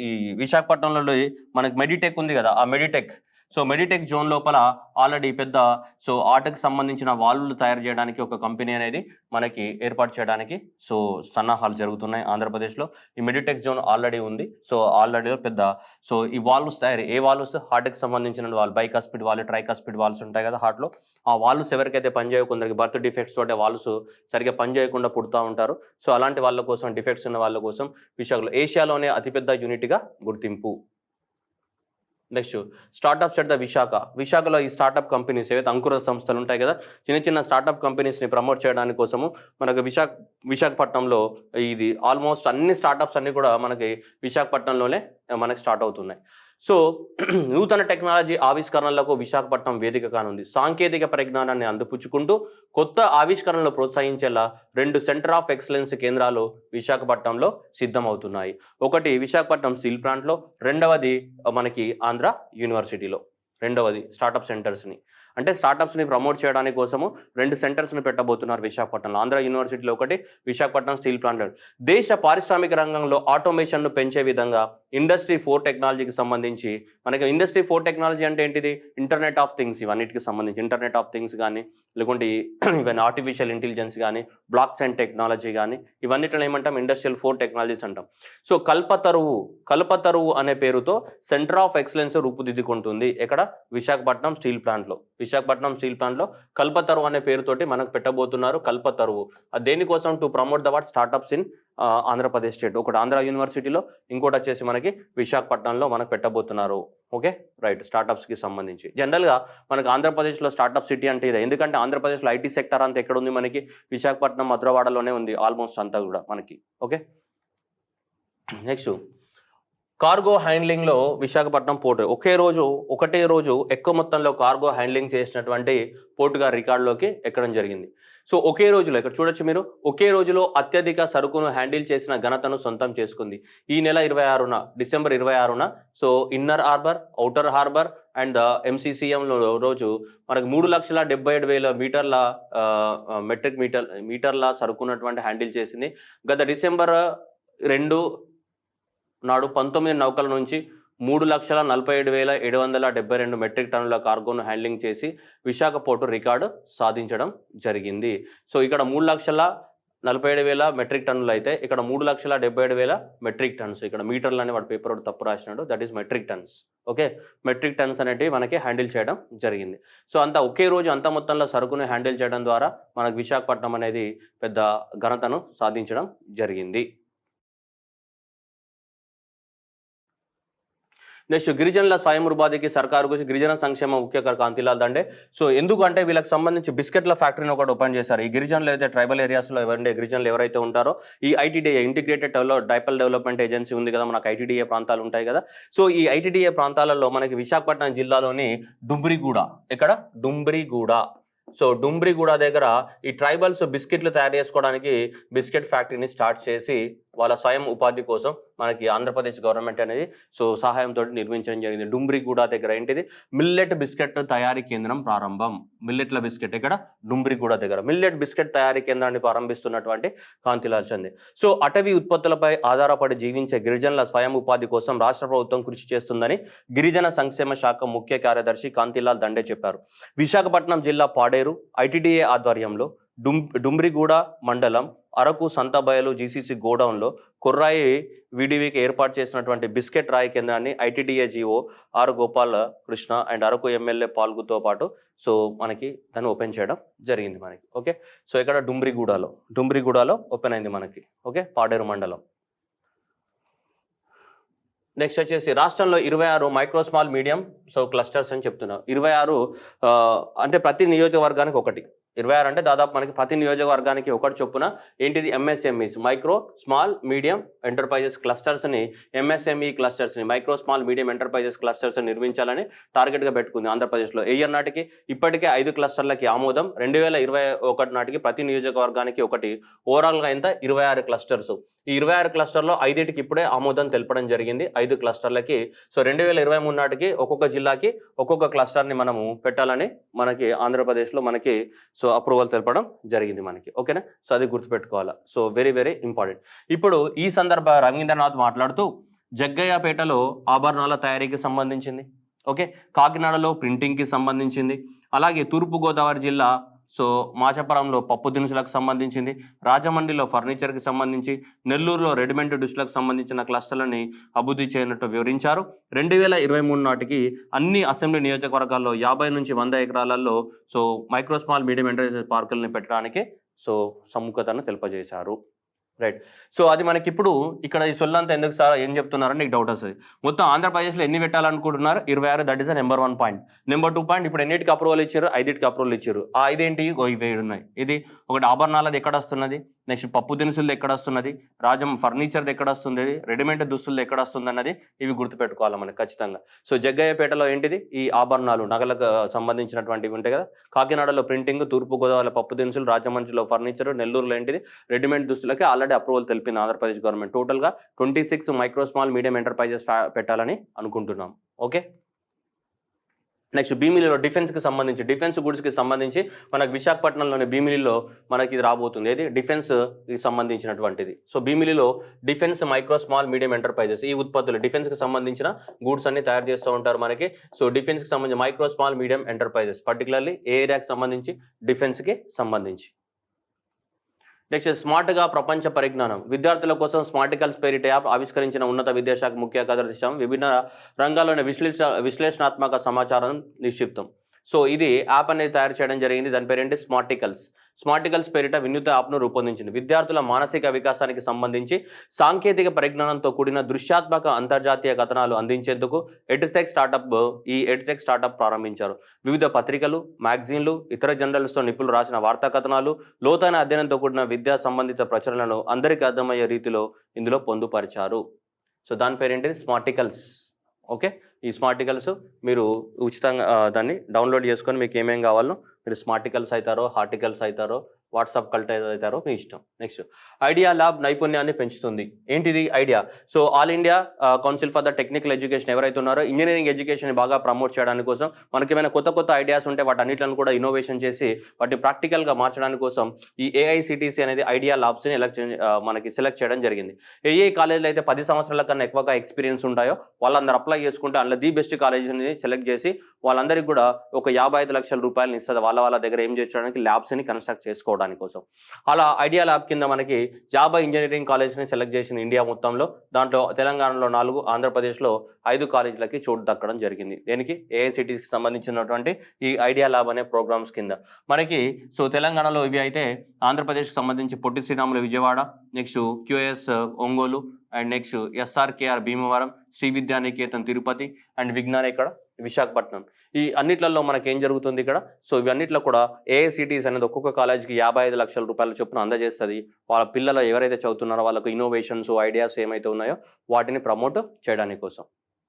Speaker 1: ఈ విశాఖపట్నంలో మనకి మెడిటెక్ ఉంది కదా, ఆ మెడిటెక్ జోన్ లోపల ఆల్రెడీ పెద్ద ఆటకు సంబంధించిన వాల్వ్లు తయారు చేయడానికి ఒక కంపెనీ అనేది మనకి ఏర్పాటు చేయడానికి సన్నాహాలు జరుగుతున్నాయి ఆంధ్రప్రదేశ్లో. ఈ మెడిటెక్ జోన్ ఆల్రెడీ ఉంది. ఆల్రెడీ పెద్ద ఈ వాల్వ్స్ తయారు, ఏ వాల్వ్స్, హార్ట్కి సంబంధించిన వాల్వ్, బైకాస్పిడ్ వాల్, ట్రైకాస్పిడ్ వాల్వ్స్ ఉంటాయి కదా హార్ట్లో. ఆ వాల్వ్స్ ఎవరికైతే పనిచేయవు, కొందరికి బర్త్ డిఫెక్ట్స్ తోటే వాల్వ్స్ సరిగ్గా పనిచేయకుండా పుడుతూ ఉంటారు. అలాంటి వాళ్ళ కోసం, డిఫెక్ట్స్ ఉన్న వాళ్ళ కోసం విశాఖలో ఏషియాలోనే అతిపెద్ద యూనిట్గా గుర్తింపు. నెక్స్ట్ స్టార్టప్స్ ఎట్ ద విశాఖలో ఈ స్టార్టప్ కంపెనీస్ ఏవైతే అంకుర సంస్థలు ఉంటాయి కదా, చిన్న స్టార్టప్ కంపెనీస్ని ప్రమోట్ చేయడానికి కోసము మనకు విశాఖపట్నంలో ఇది ఆల్మోస్ట్ అన్ని స్టార్టప్స్ అన్ని కూడా మనకి విశాఖపట్నంలోనే మనకి స్టార్ట్ అవుతున్నాయి. నూతన టెక్నాలజీ ఆవిష్కరణలకు విశాఖపట్నం వేదిక కానుంది. సాంకేతిక పరిజ్ఞానాన్ని అందిపుచ్చుకుంటూ కొత్త ఆవిష్కరణలు ప్రోత్సహించేలా 2 సెంటర్ ఆఫ్ ఎక్సలెన్స్ కేంద్రాలు విశాఖపట్నంలో సిద్ధమవుతున్నాయి. ఒకటి విశాఖపట్నం స్టీల్ ప్లాంట్లో, రెండవది మనకి ఆంధ్ర యూనివర్సిటీలో. రెండవది స్టార్టప్ సెంటర్స్ని, అంటే స్టార్టప్స్ని ప్రమోట్ చేయడానికి కోసము 2 సెంటర్స్ని పెట్టబోతున్నారు విశాఖపట్నంలో. ఆంధ్ర యూనివర్సిటీలో ఒకటి, విశాఖపట్నం స్టీల్ ప్లాంట్. దేశ పారిశ్రామిక రంగంలో ఆటోమేషన్ను పెంచే విధంగా ఇండస్ట్రీ 4 టెక్నాలజీకి సంబంధించి, మనకి ఇండస్ట్రీ 4 టెక్నాలజీ అంటే ఏంటిది, ఇంటర్నెట్ ఆఫ్ థింగ్స్, ఇవన్నిటికి సంబంధించి ఇంటర్నెట్ ఆఫ్ థింగ్స్ కానీ, లేకుంటే ఇవన్నీ ఆర్టిఫిషియల్ ఇంటెలిజెన్స్ కానీ, బ్లాక్ చైన్ టెక్నాలజీ కానీ, ఇవన్నిటిలో ఏమంటాం, ఇండస్ట్రియల్ 4 టెక్నాలజీస్ అంటాం. కల్పతరువు అనే పేరుతో సెంటర్ ఆఫ్ ఎక్సలెన్స్ రూపుదిద్దుకుంటుంది. ఎక్కడ, విశాఖపట్నం స్టీల్ ప్లాంట్లో. విశాఖపట్నం స్టీల్ ప్లాంట్లో కల్పతరువు అనే పేరుతోటి మనకు పెట్టబోతున్నారు. కల్పతరువు దేనికోసం, to promote the what startups in Andhra Pradesh state. ఒకటి ఆంధ్ర యూనివర్సిటీలో, ఇంకోటి వచ్చేసి మనకి విశాఖపట్నంలో మనకు పెట్టబోతున్నారు. ఓకే రైట్, స్టార్టప్స్కి సంబంధించి జనరల్గా మనకు ఆంధ్రప్రదేశ్లో స్టార్టప్ సిటీ అంటే ఇదే. ఎందుకంటే ఆంధ్రప్రదేశ్లో ఐటీ సెక్టర్ అంతా ఎక్కడ ఉంది, మనకి విశాఖపట్నం, మధురవాడలోనే ఉంది ఆల్మోస్ట్ అంతా కూడా మనకి. ఓకే, నెక్స్ట్ కార్గో హ్యాండ్లింగ్లో విశాఖపట్నం పోర్టు ఒకటే రోజు ఎక్కువ మొత్తంలో కార్గో హ్యాండ్లింగ్ చేసినటువంటి పోర్టుగా రికార్డులోకి ఎక్కడం జరిగింది. ఒకే రోజులో ఇక్కడ చూడొచ్చు మీరు, ఒకే రోజులో అత్యధిక సరుకును హ్యాండిల్ చేసిన ఘనతను సొంతం చేసుకుంది. ఈ నెల 26న, డిసెంబర్ 26న inner harbour, outer harbour and MCCMలో రోజు మనకు 3,77,000 మీటర్ల సరుకున్నటువంటి హ్యాండిల్ చేసింది. గత డిసెంబర్ 2 నాడు 19 నౌకల నుంచి 3,47,772 మెట్రిక్ టన్నుల కార్గోను హ్యాండ్లింగ్ చేసి విశాఖ పోర్టు రికార్డు సాధించడం జరిగింది. ఇక్కడ 3,47,000 మెట్రిక్ టన్నులు అయితే ఇక్కడ 3,77,000 మెట్రిక్ టన్స్. ఇక్కడ మీటర్లు అని వాడు పేపర్ తప్పు రాసినాడు, that is metric tons. Okay, metric tons అనేటివి మనకి హ్యాండిల్ చేయడం జరిగింది. అంతా ఒకే రోజు అంత మొత్తంలో సరుకును హ్యాండిల్ చేయడం ద్వారా మనకు విశాఖపట్నం అనేది పెద్ద ఘనతను సాధించడం జరిగింది. నెక్స్ట్ గిరిజనుల స్వయం ఉపాధికి సర్కారు గురించి గిరిజన సంక్షేమ ముఖ్య కాంతిలాల్ దండే. సో ఎందుకంటే వీళ్ళకి సంబంధించి బిస్కెట్ల ఫ్యాక్టరీని ఒకటి ఓపెన్ చేశారు. ఈ గిరిజనులు అయితే ట్రైబల్ ఏరియాస్లో గిరిజనులు ఎవరైతే ఉంటారో ఈ ఐటీడీఏ ఇంటిగ్రేటెడ్ డైపల్ డెవలప్మెంట్ ఏజెన్సీ ఉంది కదా, మనకు ఐటీడీఏ ప్రాంతాలు ఉంటాయి కదా. సో ఈ ఐటీడీఏ ప్రాంతాలలో మనకి విశాఖపట్నం జిల్లాలోని డుంబ్రిగూడ, ఇక్కడ డుంబ్రిగూడ. సో డుంబ్రిగూడ దగ్గర ఈ ట్రైబల్స్ బిస్కెట్లు తయారు చేసుకోవడానికి బిస్కెట్ ఫ్యాక్టరీని స్టార్ట్ చేసి వాళ్ళ స్వయం ఉపాధి కోసం మనకి ఆంధ్రప్రదేశ్ గవర్నమెంట్ అనేది సో సహాయంతో నిర్మించడం జరిగింది. డుంబ్రిగూడ దగ్గర ఏంటిది మిల్లెట్ బిస్కెట్ తయారీ కేంద్రం ప్రారంభం. మిల్లెట్ల బిస్కెట్ ఇక్కడ డుంబ్రిగూడ దగ్గర మిల్లెట్ బిస్కెట్ తయారీ కేంద్రాన్ని ప్రారంభిస్తున్నటువంటి కాంతిలాల్ చందే. సో అటవీ ఉత్పత్తులపై ఆధారపడి జీవించే గిరిజనుల స్వయం ఉపాధి కోసం రాష్ట్ర ప్రభుత్వం కృషి చేస్తుందని గిరిజన సంక్షేమ శాఖ ముఖ్య కార్యదర్శి కాంతిలాల్ దండే చెప్పారు. విశాఖపట్నం జిల్లా పాడేరు ఐటీడీఏ ఆధ్వర్యంలో డుంబ్రిగూడ మండలం అరకు సంతబయలు జీసీసీ గోడౌన్లో కొర్రాయి వీడివికి ఏర్పాటు చేసినటువంటి బిస్కెట్ రాయి కేంద్రాన్ని ITDA GO R Gopala Krishna and Araku MLA పాల్గుతో పాటు సో మనకి దాన్ని ఓపెన్ చేయడం జరిగింది మనకి. ఓకే, సో ఇక్కడ డుంబ్రిగూడలో ఓపెన్ అయింది మనకి. ఓకే, పాడేరు మండలం. నెక్స్ట్ వచ్చేసి రాష్ట్రంలో 26 micro small medium so clusters అని చెప్తున్నారు. 26 అంటే ప్రతి నియోజకవర్గానికి ఒకటి. 26 అంటే దాదాపు మనకి ప్రతి నియోజకవర్గానికి ఒకటి చొప్పున ఏంటిది MSMEs micro small medium enterprises క్లస్టర్స్ని ఎంఎస్ఎంఈ క్లస్టర్స్ని micro small medium enterprises clusters నిర్మించాలని టార్గెట్గా పెట్టుకుంది ఆంధ్రప్రదేశ్లో. ఇయర్ నాటికి ఇప్పటికే 5 క్లస్టర్లకి ఆమోదం. 2021 నాటికి ప్రతి నియోజకవర్గానికి ఒకటి. ఓవరాల్గా ఎంత 26 క్లస్టర్స్. ఈ 26 క్లస్టర్లో 5టికి ఇప్పుడే ఆమోదం తెలపడం జరిగింది 5 క్లస్టర్లకి. సో 2023 నాటికి ఒక్కొక్క జిల్లాకి ఒక్కొక్క క్లస్టర్ని మనము పెట్టాలని మనకి ఆంధ్రప్రదేశ్లో మనకి సో అప్రూవల్ తెలపడం జరిగింది మనకి. ఓకేనా, సో అది గుర్తుపెట్టుకోవాలా. So very very important. ఇప్పుడు ఈ సందర్భ రవీంద్రనాథ్ మాట్లాడుతూ జగ్గయ్యపేటలో ఆభరణాల తయారీకి సంబంధించింది, ఓకే, కాకినాడలో ప్రింటింగ్కి సంబంధించింది, అలాగే తూర్పుగోదావరి జిల్లా సో మాచపురంలో పప్పు దినుసులకు సంబంధించింది, రాజమండ్రిలో ఫర్నిచర్కి సంబంధించి, నెల్లూరులో రెడీమేడ్ దుస్తులకు సంబంధించిన క్లస్టర్లని అభివృద్ధి చేయనట్టు వివరించారు. 2023 నాటికి అన్ని అసెంబ్లీ నియోజకవర్గాల్లో 50 నుంచి 100 ఎకరాలలో so micro small medium enterprises పార్కులని పెట్టడానికి సో సముఖతను తెలియజేశారు. రైట్. సో అది మనకి ఇప్పుడు ఇక్కడ ఈ సొల్లంతా ఎందుకు సార్ ఏం చెప్తున్నారని నీకు డౌట్ వస్తుంది. మొత్తం ఆంధ్రప్రదేశ్లో ఎన్ని పెట్టాలనుకుంటున్నారు 26. That is the number 1 point. Number 2 point ఇప్పుడు ఎన్నిటికి అప్రూవల్ ఇచ్చారు 5టికి అప్రూవల్ ఇచ్చారు. ఆ 5 ఏంటి ఇవి ఉన్నాయి. ఇది ఒకటి ఆభరణాలది ఎక్కడ వస్తున్నది, నెక్స్ట్ పప్పు దినుసులది ఎక్కడ వస్తున్నది, ఫర్నిచర్ది ఎక్కడ వస్తుంది, రెడీమేడ్ దుస్తులది ఎక్కడ వస్తుంది అన్నది ఇవి గుర్తుపెట్టుకోవాలి మనకి ఖచ్చితంగా. సో జగ్గయ్యపేటలో ఏంటిది ఈ ఆభరణాలు నగలకు సంబంధించినటువంటివి ఉంటాయి కదా, కాకినాడలో ప్రింటింగ్, తూర్పుగోదావరిలో పప్పు దినుసులు, రాజమండ్రిలో ఫర్నిచర్, నెల్లూరులో ఏంటిది రెడీమేడ్ దుస్తులకి ఆల్రెడీ అప్రూవల్ తెలిపింది ఆంధ్రప్రదేశ్ గవర్నమెంట్. టోటల్గా 26 మైక్రో స్మాల్ మీడియం ఎంటర్ప్రైజెస్ పెట్టాలని అనుకుంటున్నాం. ఓకే, నెక్స్ట్ భీమిలిలో డిఫెన్స్కి సంబంధించి డిఫెన్స్ గుడ్స్కి సంబంధించి మనకు విశాఖపట్నంలోని భీమిలిలో మనకి ఇది రాబోతుంది. ఏది డిఫెన్స్కి సంబంధించినటువంటిది. సో భీమిలిలో defence micro small medium enterprises ఈ ఉత్పత్తులు డిఫెన్స్కి సంబంధించిన గూడ్స్ అన్ని తయారు చేస్తూ ఉంటారు మనకి. సో డిఫెన్స్కి సంబంధించి micro small medium enterprises particularly ఏ ఏరియాకి సంబంధించి డిఫెన్స్కి సంబంధించి. నెక్స్ట్ స్మార్ట్గా ప్రపంచ పరిజ్ఞానం విద్యార్థుల కోసం స్మార్టికల్స్ పేరిట యాప్ ఆవిష్కరించిన ఉన్నత విద్యాశాఖ ముఖ్య కార్యదర్శి విభిన్న రంగాల్లోని విశ్లేషణాత్మక సమాచారం నిక్షిప్తం. సో ఇది యాప్ అనేది తయారు చేయడం జరిగింది. దాని పేరేంటి స్మార్టికల్స్ పేరిట వినూత్న యాప్ను రూపొందించింది. విద్యార్థుల మానసిక వికాసానికి సంబంధించి సాంకేతిక పరిజ్ఞానంతో కూడిన దృశ్యాత్మక అంతర్జాతీయ కథనాలు అందించేందుకు ఎడ్టెక్ స్టార్టప్ ప్రారంభించారు. వివిధ పత్రికలు, మ్యాగజైన్లు, ఇతర జర్నల్స్తో నిపుణులు రాసిన వార్తా కథనాలు, లోతైన అధ్యయనంతో కూడిన విద్యా సంబంధిత ప్రచురణలను అందరికీ అర్థమయ్యే రీతిలో ఇందులో పొందుపరిచారు. సో దాని పేరేంటిది స్మార్టికల్స్. ఓకే, ఈ స్మార్టికల్స్ మీరు ఉచితంగా దాన్ని డౌన్లోడ్ చేసుకొని మీకు ఏమేం కావాలో మీరు స్మార్టికల్స్ అవుతారో, హార్టికల్స్ అవుతారో, వాట్సాప్ కల్ట్ అవుతారో మీ ఇష్టం. నెక్స్ట్ ఐడియా ల్యాబ్ నైపుణ్యాన్ని పెంచుతుంది. ఏంటిది idea? So all India council for the technical education ఎవరైతే ఉన్నారో ఇంజనీరింగ్ ఎడ్యుకేషన్ బాగా ప్రమోట్ చేయడానికి కోసం మనకి ఏమైనా కొత్త ఐడియాస్ ఉంటే వాటన్నిటిని కూడా ఇన్నోవేషన్ చేసి వాటిని ప్రాక్టికల్గా మార్చడానికి కోసం ఈ ఏఐసిటిసి అనేది ఐడియా ల్యాబ్స్ని మనకి సెలెక్ట్ చేయడం జరిగింది. ఏ కాలేజీలో అయితే 10 సంవత్సరాల కన్నా ఎక్కువగా ఎక్స్పీరియన్స్ ఉంటాయో వాళ్ళందరూ అప్లై చేసుకుంటే అందులో ది బెస్ట్ కాలేజీని సెలెక్ట్ చేసి వాళ్ళందరికీ కూడా ఒక 55 లక్షల రూపాయలు ఇస్తుంది. వాళ్ళ దగ్గర ఏం చేయడానికి ల్యాబ్స్ని కన్స్ట్రక్ట్ చేసుకోవడం. చేసుకోవడానికి కోసం. అలా ఐడియా ల్యాబ్ కింద మనకి 50 ఇంజనీరింగ్ కాలేజ్ని సెలెక్ట్ చేసిన ఇండియా మొత్తంలో. దాంట్లో తెలంగాణలో 4, ఆంధ్రప్రదేశ్లో 5 కాలేజీలకి చోటు దక్కడం జరిగింది. దేనికి? ఏఐసిటీకి సంబంధించినటువంటి ఈ ఐడియా ల్యాబ్ అనే ప్రోగ్రామ్స్ కింద మనకి. సో తెలంగాణలో ఇవి అయితే ఆంధ్రప్రదేశ్కి సంబంధించి Potti Sriramulu Vijayawada, next QS Ongole, and next SRKR Bhimavaram, Sri Vidyanikethan Tirupati, and Vignan ఇక్కడ విశాఖపట్నం. ఈ అన్నిట్లలో మనకి ఏం జరుగుతుంది ఇక్కడ? సో ఇవన్నిట్లో కూడా ఏఐసిటీస్ అనేది ఒక్కొక్క కాలేజీకి 55 లక్షల రూపాయల చొప్పున అందజేస్తుంది. వాళ్ళ పిల్లలు ఎవరైతే చదువుతున్నారో వాళ్ళకు ఇన్నోవేషన్స్, ఐడియాస్ ఏమైతే ఉన్నాయో వాటిని ప్రమోట్ చేయడానికి కోసం.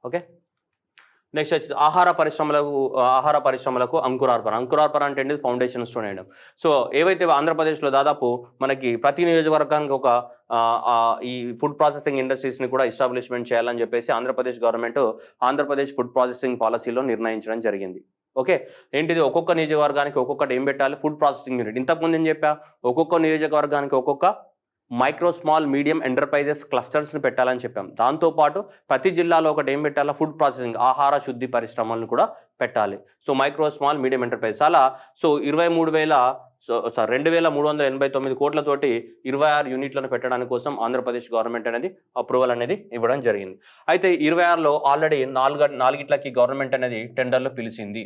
Speaker 1: ఓకే, నెక్స్ట్ వచ్చి ఆహార పరిశ్రమలకు అంకురార్పణ అంటే ఏంటి? ఫౌండేషన్ స్టోన్ వేయడం. సో ఏవైతే ఆంధ్రప్రదేశ్లో దాదాపు మనకి ప్రతి నియోజకవర్గానికి ఒక ఈ ఫుడ్ ప్రాసెసింగ్ ఇండస్ట్రీస్ని కూడా ఎస్టాబ్లిష్మెంట్ చేయాలని చెప్పేసి Andhra Pradesh government Andhra Pradesh food processing పాలసీలో నిర్ణయించడం జరిగింది. ఓకే, ఏంటిది? ఒక్కొక్క నియోజకవర్గానికి ఒక్కొక్కటి ఏం పెట్టాలి? Food processing unit. ఇంతకుముందు ఏం చెప్పా? ఒక్కొక్క నియోజకవర్గానికి ఒక్కొక్క మైక్రో స్మాల్ మీడియం ఎంటర్ప్రైజెస్ క్లస్టర్స్ని పెట్టాలని చెప్పాం. దాంతోపాటు ప్రతి జిల్లాలో ఒకటి ఏం పెట్టాలా? ఫుడ్ ప్రాసెసింగ్, ఆహార శుద్ధి పరిశ్రమలను కూడా పెట్టాలి. So micro small medium enterprises అలా. సో 2389 కోట్లతోటి 26 యూనిట్లను పెట్టడానికి కోసం ఆంధ్రప్రదేశ్ గవర్నమెంట్ అనేది అప్రూవల్ అనేది ఇవ్వడం జరిగింది. అయితే 26లో ఆల్రెడీ 4 గవర్నమెంట్ అనేది టెండర్లు పిలిచింది.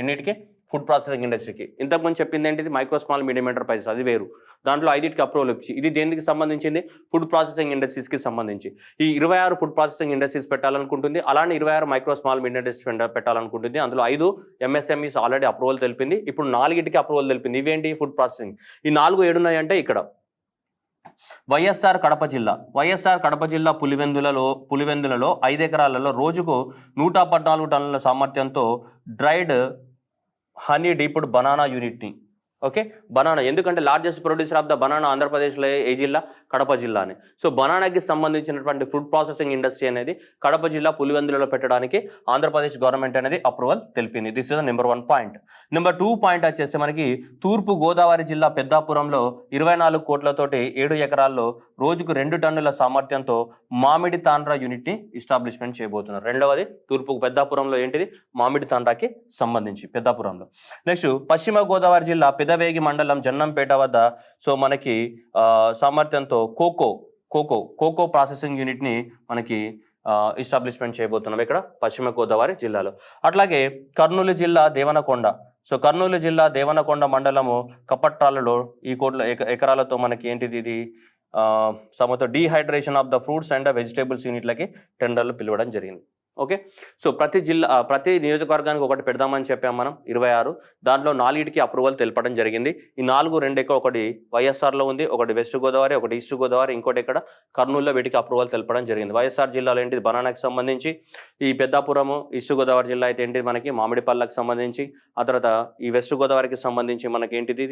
Speaker 1: ఎన్నిటికి? ఫుడ్ ప్రాసెసింగ్ ఇండస్ట్రీకి. ఇంతకుముందు చెప్పింది ఏంటిది? మైక్రో స్మాల్ మీడియం ఎంటర్ప్రైజెస్, అది వేరు. దాంట్లో 5కి అప్రూవల్ ఇచ్చి, ఇది దేనికి సంబంధించింది? ఫుడ్ ప్రాసెసింగ్ ఇండస్ట్రీస్కి సంబంధించి. ఈ 26 ఫుడ్ ప్రాసెసింగ్ ఇండస్ట్రీస్ పెట్టాలనుకుంటుంది, అలానే 26 మైక్రో స్మాల్ మీడియం ఇండస్ట్రీస్ పెట్టాలనుకుంటుంది. అందులో 5 ఎంఎస్ఎంఈస్ ఆల్రెడీ అప్రూవల్ తెలిపింది. ఇప్పుడు 4కి అప్రూవల్ తెలిపింది. ఇవేంటి? Food processing. ఈ 4 ఏడున్నాయంటే ఇక్కడ వైఎస్ఆర్ కడప జిల్లా పులివెందులలో 5 ఎకరాలలో రోజుకు 114 టన్నుల సామర్థ్యంతో డ్రైడ్ హనీ డీప్డ్ బనానా యూనిట్ని. ఓకే, బనానా ఎందుకంటే largest producer of the banana ఆంధ్రప్రదేశ్లో ఏ జిల్లా? కడప జిల్లాని. సో బనానాకి సంబంధించినటువంటి ఫుడ్ ప్రాసెసింగ్ ఇండస్ట్రీ అనేది కడప జిల్లా పులివెందులలో పెట్టడానికి ఆంధ్రప్రదేశ్ గవర్నమెంట్ అనేది అప్రూవల్ తెలిపింది. This is the number 1 point. Number 2 point వచ్చేసి మనకి తూర్పు గోదావరి జిల్లా పెద్దాపురంలో 24 కోట్లతోటి 7 ఎకరాల్లో రోజుకు 2 టన్నుల సామర్థ్యంతో మామిడి తాండ్రా యూనిట్ని ఎస్టాబ్లిష్మెంట్ చేయబోతున్నారు. రెండవది తూర్పు పెద్దాపురంలో ఏంటిది? మామిడి తాండ్రాకి సంబంధించి పెద్దాపురంలో. నెక్స్ట్ పశ్చిమ గోదావరి జిల్లా పెదవేగి మండలం జన్నంపేట వద్ద సో మనకి సామర్థ్యంతో కోకో ప్రాసెసింగ్ యూనిట్ని మనకి ఎస్టాబ్లిష్మెంట్ చేయబోతున్నాం ఇక్కడ పశ్చిమ గోదావరి జిల్లాలో. అట్లాగే కర్నూలు జిల్లా దేవనకొండ మండలము కపట్రాలలో ఈ ఎకరాలతో మనకి ఏంటిది? ఇది సమతో dehydration of the fruits and vegetables యూనిట్లకి టెండర్లు పిలవడం జరిగింది. ఓకే, సో ప్రతి నియోజకవర్గానికి ఒకటి పెడదామని చెప్పాం మనం 26. దాంట్లో 4కి అప్రూవల్ తెలపడం జరిగింది. ఈ 4 2 ఒకటి వైఎస్ఆర్లో ఉంది, ఒకటి వెస్ట్ గోదావరి, ఒకటి ఈస్ట్ గోదావరి, ఇంకోటి ఇక్కడ కర్నూలులో వీటికి అప్రూవల్ తెలపడం జరిగింది. వైఎస్ఆర్ జిల్లాలో ఏంటిది? బనానాకి సంబంధించి. ఈ పెద్దాపురము ఈస్ట్ గోదావరి జిల్లా అయితే ఏంటిది? మనకి మామిడిపళ్ళకి సంబంధించి. ఆ తర్వాత ఈ వెస్ట్ గోదావరికి సంబంధించి మనకి ఏంటిది?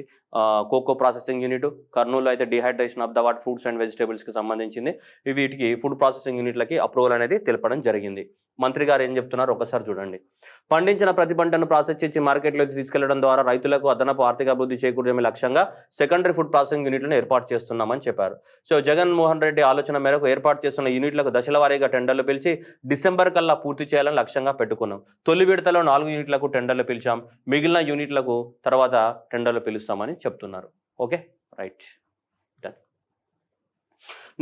Speaker 1: Cocoa processing unit. కర్నూలులో అయితే dehydration of the what fruits and వెజిటేబుల్స్కి సంబంధించింది. వీటికి ఫుడ్ ప్రాసెసింగ్ యూనిట్లకి అప్రూవల్ అనేది తెలపడం జరిగింది. మంత్రి గారు ఏం చెప్తున్నారు ఒకసారి చూడండి. పండించిన ప్రతి పంటను ప్రాసెస్ చేసి మార్కెట్లోకి తీసుకెళ్లడం ద్వారా రైతులకు అదనపు ఆర్థిక అభివృద్ధి చేకూర్చే లక్ష్యంగా సెకండరీ ఫుడ్ ప్రాసెసింగ్ యూనిట్లను ఏర్పాటు చేస్తున్నామని చెప్పారు. సో జగన్మోహన్ రెడ్డి ఆలోచన మేరకు ఏర్పాటు చేస్తున్న యూనిట్లకు దశల వారీగా టెండర్లు పిలిచి డిసెంబర్ కల్లా పూర్తి చేయాలని లక్ష్యంగా పెట్టుకున్నాం. తొలి విడతలో 4 యూనిట్లకు టెండర్లు పిలిచాం, మిగిలిన యూనిట్లకు తర్వాత టెండర్లు పిలుస్తామని చెప్తున్నారు. Okay, right.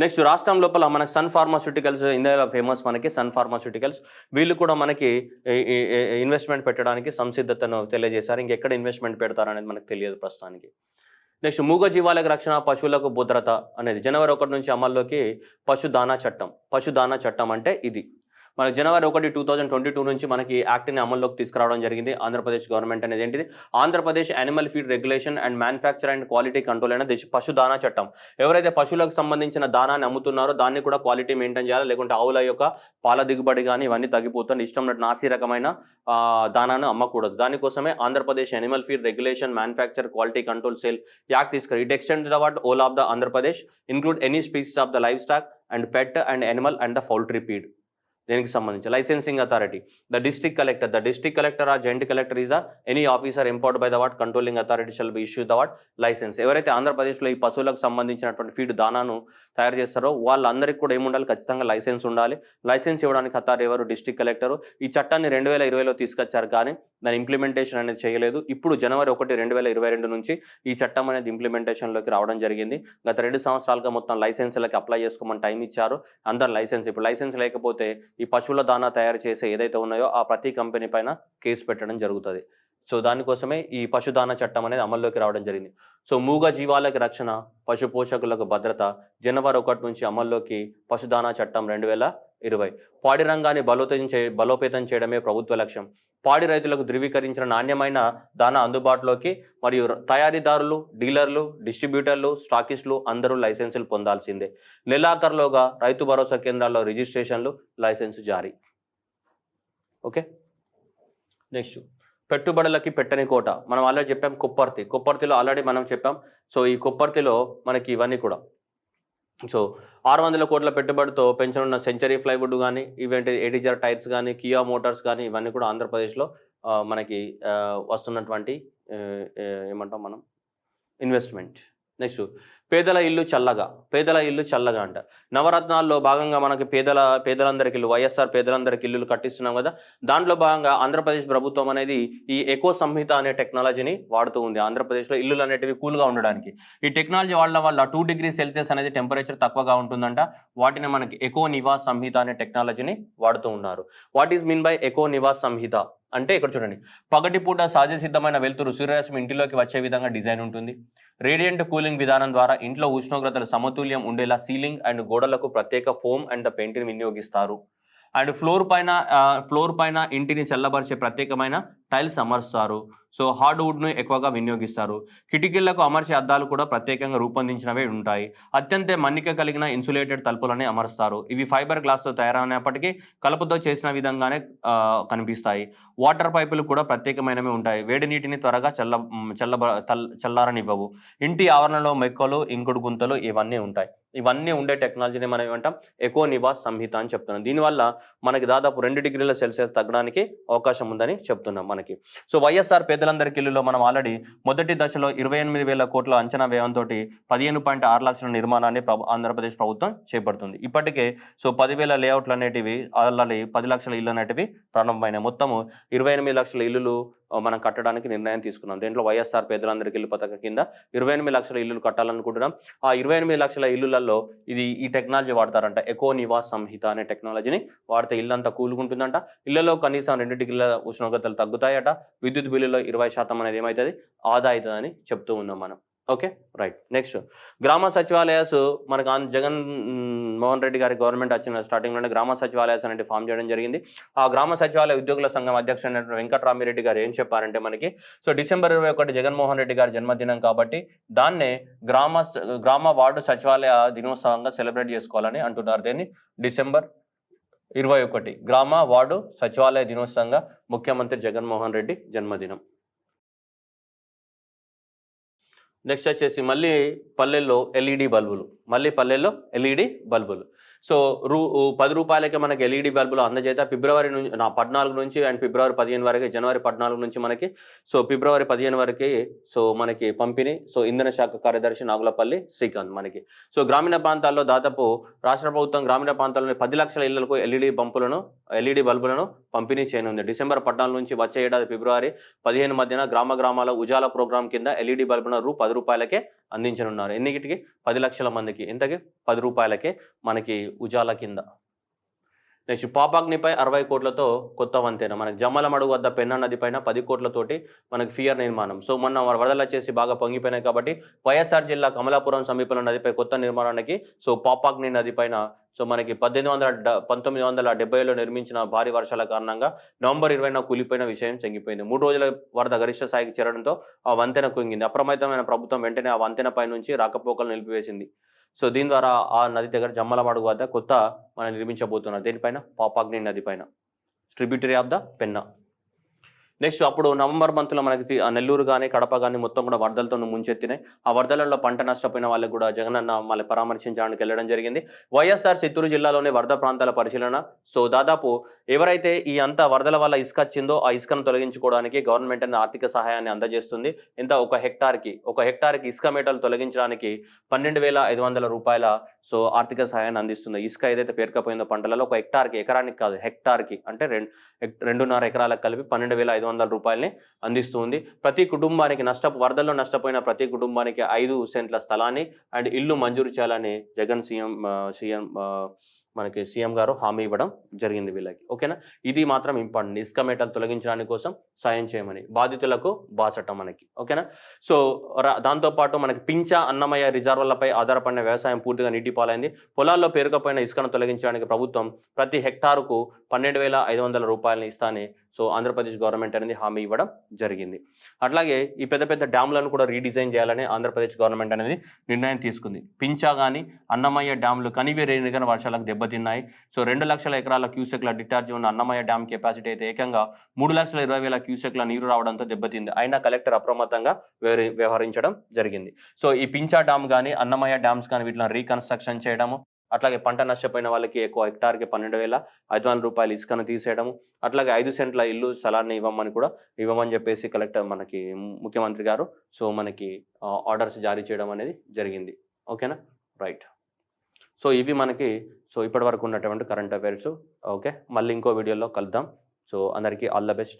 Speaker 1: నెక్స్ట్ రాష్ట్రం లోపల మనకి సన్ ఫార్మాస్యూటికల్స్ ఇండియాలో ఫేమస్. మనకి సన్ ఫార్మాస్యూటికల్స్ వీళ్ళు కూడా మనకి ఇన్వెస్ట్మెంట్ పెట్టడానికి సంసిద్ధతను తెలియజేశారు. ఇంకెక్కడ ఇన్వెస్ట్మెంట్ పెడతారనేది మనకు తెలియదు ప్రస్తుతానికి. నెక్స్ట్ మూగ జీవాలకు రక్షణ, పశువులకు భద్రత అనేది జనవరి 1 నుంచి అమల్లోకి పశుదానా చట్టం అంటే ఇది మనకి జనవరి 1, 2022 నుంచి మనకి యాక్ట్ని అమల్లోకి తీసుకురావడం జరిగింది. ఆంధ్రప్రదేశ్ గవర్నమెంట్ అనేది ఏంటిది? Andhra Pradesh animal feed regulation and manufacture and quality control అనే పశుదానా చట్టం. ఎవరైతే పశువులకు సంబంధించిన దానాన్ని అమ్ముతున్నారో దాన్ని కూడా క్వాలిటీ మెయింటైన్ చేయాలి, లేకుంటే ఆవుల యొక్క పాల దిగుబడి కానీ ఇవన్నీ తగ్గిపోతుంది. ఇష్టం నాసి రకమైన దానాను అమ్మకూడదు. దానికోసమే Andhra Pradesh animal feed regulation manufacture quality control cell act తీసుకురా. It extend the what all of the Andhra Pradesh include any species of the livestock and pet and animal and the poultry feed. దేనికి సంబంధించి licensing authority the district collector or joint collector is the any officer empowered by the what controlling authority shall be issue the what licence. ఎవరైతే ఆంధ్రప్రదేశ్లో ఈ పశువులకు సంబంధించినటువంటి feed దానాను తయారు చేస్తారో వాళ్ళందరికీ కూడా ఏముండాలి, ఖచ్చితంగా లైసెన్స్ ఉండాలి. లైసెన్స్ ఇవ్వడానికి అథారిటీ ఎవరు, డిస్ట్రిక్ట్ కలెక్టర్. ఈ చట్టాన్ని 2020లో తీసుకొచ్చారు కానీ దాని ఇంప్లిమెంటేషన్ అనేది చేయలేదు. ఇప్పుడు జనవరి 1, 2022 నుంచి ఈ చట్టం అనేది ఇంప్లిమెంటేషన్లోకి రావడం జరిగింది. గత 2 సంవత్సరాలుగా మొత్తం లైసెన్స్లకి అప్లై చేసుకోమని టైం ఇచ్చారు. అందరు లైసెన్స్, ఇప్పుడు లైసెన్స్ లేకపోతే ఈ పశువుల దానా తయారు చేసే ఏదైతే ఉన్నాయో ఆ ప్రతి కంపెనీ పైన కేసు పెట్టడం జరుగుతుంది. సో దానికోసమే ఈ పశుదానా చట్టం అనేది అమల్లోకి రావడం జరిగింది. సో మూగ జీవాలకు రక్షణ, పశు పోషకులకు భద్రత జనవరి 1 నుంచి అమల్లోకి పశుదానా చట్టం 2020. పాడి రంగాన్ని బలోపేతం చేయడమే ప్రభుత్వ లక్ష్యం. పాడి రైతులకు ధృవీకరించిన నాణ్యమైన దానా అందుబాటులోకి మరియు తయారీదారులు, డీలర్లు, డిస్ట్రిబ్యూటర్లు, స్టాకిస్టులు అందరూ లైసెన్సులు పొందాల్సిందే. నెలాఖరులోగా రైతు భరోసా కేంద్రాల్లో రిజిస్ట్రేషన్లు, లైసెన్స్ జారీ. ఓకే, నెక్స్ట్ పెట్టుబడులకి పెట్టని కోట. మనం ఆల్రెడీ చెప్పాం కుప్పర్తిలో ఆల్రెడీ మనం చెప్పాం. సో ఈ కుప్పర్తిలో మనకి ఇవన్నీ కూడా సో 600 కోట్ల పెట్టుబడితో పెంచనున్న సెంచరీ ప్లైవుడ్ కానీ, ఈవెంట్ ఏటీజర్ టైర్స్ కానీ, కియా మోటార్స్ కానీ ఇవన్నీ కూడా ఆంధ్రప్రదేశ్లో మనకి వస్తున్నటువంటి ఏమంటాం మనం ఇన్వెస్ట్మెంట్. నెక్స్ట్ పేదల ఇల్లు చల్లగా అంట. నవరత్నాల్లో భాగంగా మనకి పేదలందరికీ ఇల్లు, వైఎస్ఆర్ పేదలందరికీ ఇల్లులు కట్టిస్తున్నాం కదా. దాంట్లో భాగంగా ఆంధ్రప్రదేశ్ ప్రభుత్వం అనేది ఈ ఎకో సంహిత అనే టెక్నాలజీని వాడుతూ ఉంది. ఆంధ్రప్రదేశ్లో ఇల్లులు అనేటివి కూల్గా ఉండడానికి ఈ టెక్నాలజీ వాడడం వల్ల 2 degrees సెల్సియస్ అనేది టెంపరేచర్ తక్కువగా ఉంటుందంట. వాటిని మనకి ఎకో నివాస్ సంహిత అనే టెక్నాలజీని వాడుతూ ఉన్నారు. What is mean by eco Niwas Samhita అంటే ఇక్కడ చూడండి, పగటిపూట సహజ సిద్ధమైన వెలుతురు సూర్యరశ్మి ఇంటిలోకి వచ్చే విధంగా డిజైన్ ఉంటుంది. రేడియంట్ కూలింగ్ విధానం ద్వారా ఇంట్లో ఉష్ణోగ్రతలు సమతుల్యం ఉండేలా సీలింగ్ అండ్ గోడలకు ప్రత్యేక ఫోమ్ అండ్ పెయింట్ని వినియోగిస్తారు. అండ్ ఫ్లోర్ పైన ఇంటిని చల్లబరిచే ప్రత్యేకమైన టైల్స్ అమర్స్తారు. సో హార్డ్వుడ్ను ఎక్కువగా వినియోగిస్తారు. కిటికీలకు అమర్చే అద్దాలు కూడా ప్రత్యేకంగా రూపొందించినవే ఉంటాయి. అత్యంత మన్నిక కలిగిన ఇన్సులేటెడ్ తలుపులని అమరుస్తారు. ఇవి ఫైబర్ గ్లాస్తో తయారైనప్పటికీ కలుపుతో చేసిన విధంగానే కనిపిస్తాయి. వాటర్ పైపులు కూడా ప్రత్యేకమైనవి ఉంటాయి. వేడి నీటిని త్వరగా చల్లారనివ్వవు. ఇంటి ఆవరణలో మెక్కలు, ఇంకుడు గుంతలు ఇవన్నీ ఉంటాయి. ఇవన్నీ ఉండే టెక్నాలజీని మనం ఏమంటాం, ఎకో నివాస్ సంహిత అని చెప్తున్నాం. దీనివల్ల మనకి దాదాపు 2 degrees సెల్సియస్ తగ్గడానికి అవకాశం ఉందని చెప్తున్నాం మనకి. సో వైఎస్ఆర్ పేదలందరికీ ఇల్లులో మనం ఆల్రెడీ మొదటి దశలో 28,000 కోట్ల అంచనా వ్యయంతో 15.6 లక్షల నిర్మాణాన్ని ఆంధ్రప్రదేశ్ ప్రభుత్వం చేపడుతుంది. ఇప్పటికే సో 10,000 లేఅవుట్లు అనేటివి ఆల్రెడీ 10 లక్షల ఇల్లు అనేటివి ప్రారంభమైనాయి. మొత్తము 28 లక్షల ఇల్లులు మనం కట్టడానికి నిర్ణయం తీసుకున్నాం. దీంట్లో వైఎస్ఆర్ పేదలందరికీ ఇల్లు పథకం కింద 28 లక్షల ఇల్లులు కట్టాలనుకుంటున్నాం. ఆ 28 లక్షల ఇల్లులలో ఈ టెక్నాలజీ వాడతారంట. ఎకో నివాస్ సంహిత అనే టెక్నాలజీని వాడితే ఇల్లంతా కూలుకుంటుందంట. ఇళ్లలో కనీసం 2 degrees ఉష్ణోగ్రతలు తగ్గుతాయట. విద్యుత్ బిల్లులో 20% అనేది ఏమవుతుంది, ఆదా అవుతుందని చెప్తూ ఉన్నాం మనం. Okay, right. నెక్స్ట్ గ్రామ సచివాలయాస్ మనకు జగన్ మోహన్ రెడ్డి గారి గవర్నమెంట్ వచ్చిన స్టార్టింగ్లోనే గ్రామ సచివాలయాస్ అనేది ఫామ్ చేయడం జరిగింది. ఆ గ్రామ సచివాలయ ఉద్యోగుల సంఘం అధ్యక్షుడు వెంకటరామిరెడ్డి గారు ఏం చెప్పారంటే మనకి, సో December 21 జగన్మోహన్ రెడ్డి గారి జన్మదినం కాబట్టి దాన్నే గ్రామ వార్డు సచివాలయ దినోత్సవంగా సెలబ్రేట్ చేసుకోవాలని అంటున్నారు. దీన్ని December 21 గ్రామ వార్డు సచివాలయ దినోత్సవంగా ముఖ్యమంత్రి జగన్మోహన్ రెడ్డి జన్మదినం. నెక్స్ట్ వచ్చేసి మళ్ళీ పల్లెల్లో ఎల్ఈడి బల్బులు. సో 10 రూపాయలకే మనకి ఎల్ఈడి బల్బులు అందజేత ఫిబ్రవరి 14 నుంచి అండ్ ఫిబ్రవరి 15 వరకు, జనవరి 14 నుంచి మనకి సో ఫిబ్రవరి 15 వరకు సో మనకి పంపిణీ. సో ఇంధన శాఖ కార్యదర్శి నాగులపల్లి శ్రీకాంత్ మనకి. సో గ్రామీణ ప్రాంతాల్లో దాదాపు రాష్ట్ర ప్రభుత్వం గ్రామీణ ప్రాంతాల్లోని 10 లక్షల ఇళ్లకు ఎల్ఈడి బల్బులను పంపిణీ చేయనుంది. December 14 నుంచి వచ్చే ఏడాది ఫిబ్రవరి 15 మధ్యన గ్రామాల ఉజాలా ప్రోగ్రాం కింద ఎల్ఈడి బల్బులను 10 రూపాయలకే అందించనున్నారు. ఎన్నిటికి 10 లక్షల మందికి. ఇంతకీ 10 రూపాయలకే మనకి ఉజాలా కింద. నెక్స్ట్ పాపాగ్నిపై 60 కోట్లతో కొత్త వంతెన. మనకి జమ్మలమడుగు వద్ద పెన్నా నది పైన 10 కోట్లతోటి మనకి ఫియర్ నిర్మాణం. సో మొన్న వరదలు వచ్చేసి బాగా పొంగిపోయినాయి కాబట్టి వైఎస్ఆర్ జిల్లా కమలాపురం సమీపంలో నదిపై కొత్త నిర్మాణానికి సో పాపాగ్ని నది పైన సో మనకి 1970లో నిర్మించిన భారీ వర్షాల కారణంగా నవంబర్ 20న కూలిపోయిన విషయం చెంగిపోయింది. 3 రోజుల వరద గరిష్ట స్థాయికి చేరడంతో ఆ వంతెన కుంగింది. అప్రమత్తమైన ప్రభుత్వం వెంటనే ఆ వంతెన పై నుంచి రాకపోకలు నిలిపివేసింది. సో దీని ద్వారా ఆ నది దగ్గర జమ్మలమడుగు వద్ద కొత్త మనం నిర్మించబోతున్నారు. దేనిపైన, పాపాగ్ని నది పైన, tributary of the Penna. Next అప్పుడు నవంబర్ మంత్లో మనకి నెల్లూరు కానీ కడప కానీ మొత్తం కూడా వరదలతో ముంచెత్తినాయి. ఆ వరదలలో పంట నష్టపోయిన వాళ్ళకి కూడా జగనన్న మళ్ళీ పరామర్శించడానికి వెళ్ళడం జరిగింది. వైఎస్ఆర్ చిత్తూరు జిల్లాలోని వరద ప్రాంతాల పరిశీలన. సో దాదాపు ఎవరైతే ఈ అంత వరదల వల్ల ఇసుక వచ్చిందో ఆ ఇసుకను తొలగించుకోవడానికి గవర్నమెంట్ అనేది ఆర్థిక సహాయాన్ని అందజేస్తుంది. ఎంత ఒక హెక్టార్కి ఇసుక మేటలు తొలగించడానికి 12,500 రూపాయల సో ఆర్థిక సహాయాన్ని అందిస్తుంది. ఇసుక ఏదైతే పేరుకపోయిందో పంటలలో ఒక ఎకరానికి కాదు, హెక్టార్కి అంటే 2.5 ఎకరాలకు కలిపి 12,500 రూపాయలని అందిస్తుంది. ప్రతి కుటుంబానికి వరదల్లో నష్టపోయిన ప్రతి కుటుంబానికి 5 సెంట్ల స్థలాన్ని అండ్ ఇల్లు మంజూరు చేయాలని జగన్ సీఎం గారు హామీ ఇవ్వడం జరిగింది వీళ్ళకి. ఓకేనా, ఇది మాత్రం ఇంపార్టెంట్. ఇసుక మేటలు తొలగించడానికి కోసం సాయం చేయమని, బాధితులకు బాసటం మనకి. ఓకేనా, సో దాంతోపాటు మనకి పింఛ అన్నమయ్య రిజర్వులపై ఆధారపడిన వ్యవసాయం పూర్తిగా నీటి పాలైంది. పొలాల్లో పేరుకపోయిన ఇసుకను తొలగించడానికి ప్రభుత్వం ప్రతి హెక్టారుకు 12,500 రూపాయలని ఇస్తానని సో ఆంధ్రప్రదేశ్ గవర్నమెంట్ అనేది హామీ ఇవ్వడం జరిగింది. అట్లాగే ఈ పెద్ద పెద్ద డ్యామ్లను కూడా రీడిజైన్ చేయాలని ఆంధ్రప్రదేశ్ గవర్నమెంట్ అనేది నిర్ణయం తీసుకుంది. పింఛా కానీ అన్నమయ్య డ్యామ్లు కనివేరేనిగా వర్షాలకు దెబ్బతిన్నాయి. సో 2 లక్షల ఎకరాల క్యూసెక్ల డిశ్చార్జ్ ఉన్న అన్నమయ్య డ్యామ్ కెపాసిటీ అయితే ఏకంగా 3,20,000 క్యూసెక్ల నీరు రావడంతో దెబ్బతింది. అయినా కలెక్టర్ అప్రమత్తంగా వ్యవహరించడం జరిగింది. సో ఈ పింఛా డ్యామ్ కానీ అన్నమయ్య డ్యామ్స్ కానీ వీటిని రీకన్స్ట్రక్షన్ చేయడము, అట్లాగే పంట నష్టపోయిన వాళ్ళకి ఎక్కువ హెక్టార్కి 12,500 రూపాయలు ఇసుకను తీసేయడము, అట్లాగే 5 సెంట్ల ఇల్లు స్థలాన్ని ఇవ్వమని చెప్పేసి కలెక్టర్ మనకి ముఖ్యమంత్రి గారు సో మనకి ఆర్డర్స్ జారీ చేయడం అనేది జరిగింది. ఓకేనా, రైట్. సో ఇవి మనకి సో ఇప్పటి వరకు ఉన్నటువంటి కరెంట్ అఫైర్స్. ఓకే, మళ్ళీ ఇంకో వీడియోలో కలుద్దాం. సో అందరికీ ఆల్ ద బెస్ట్.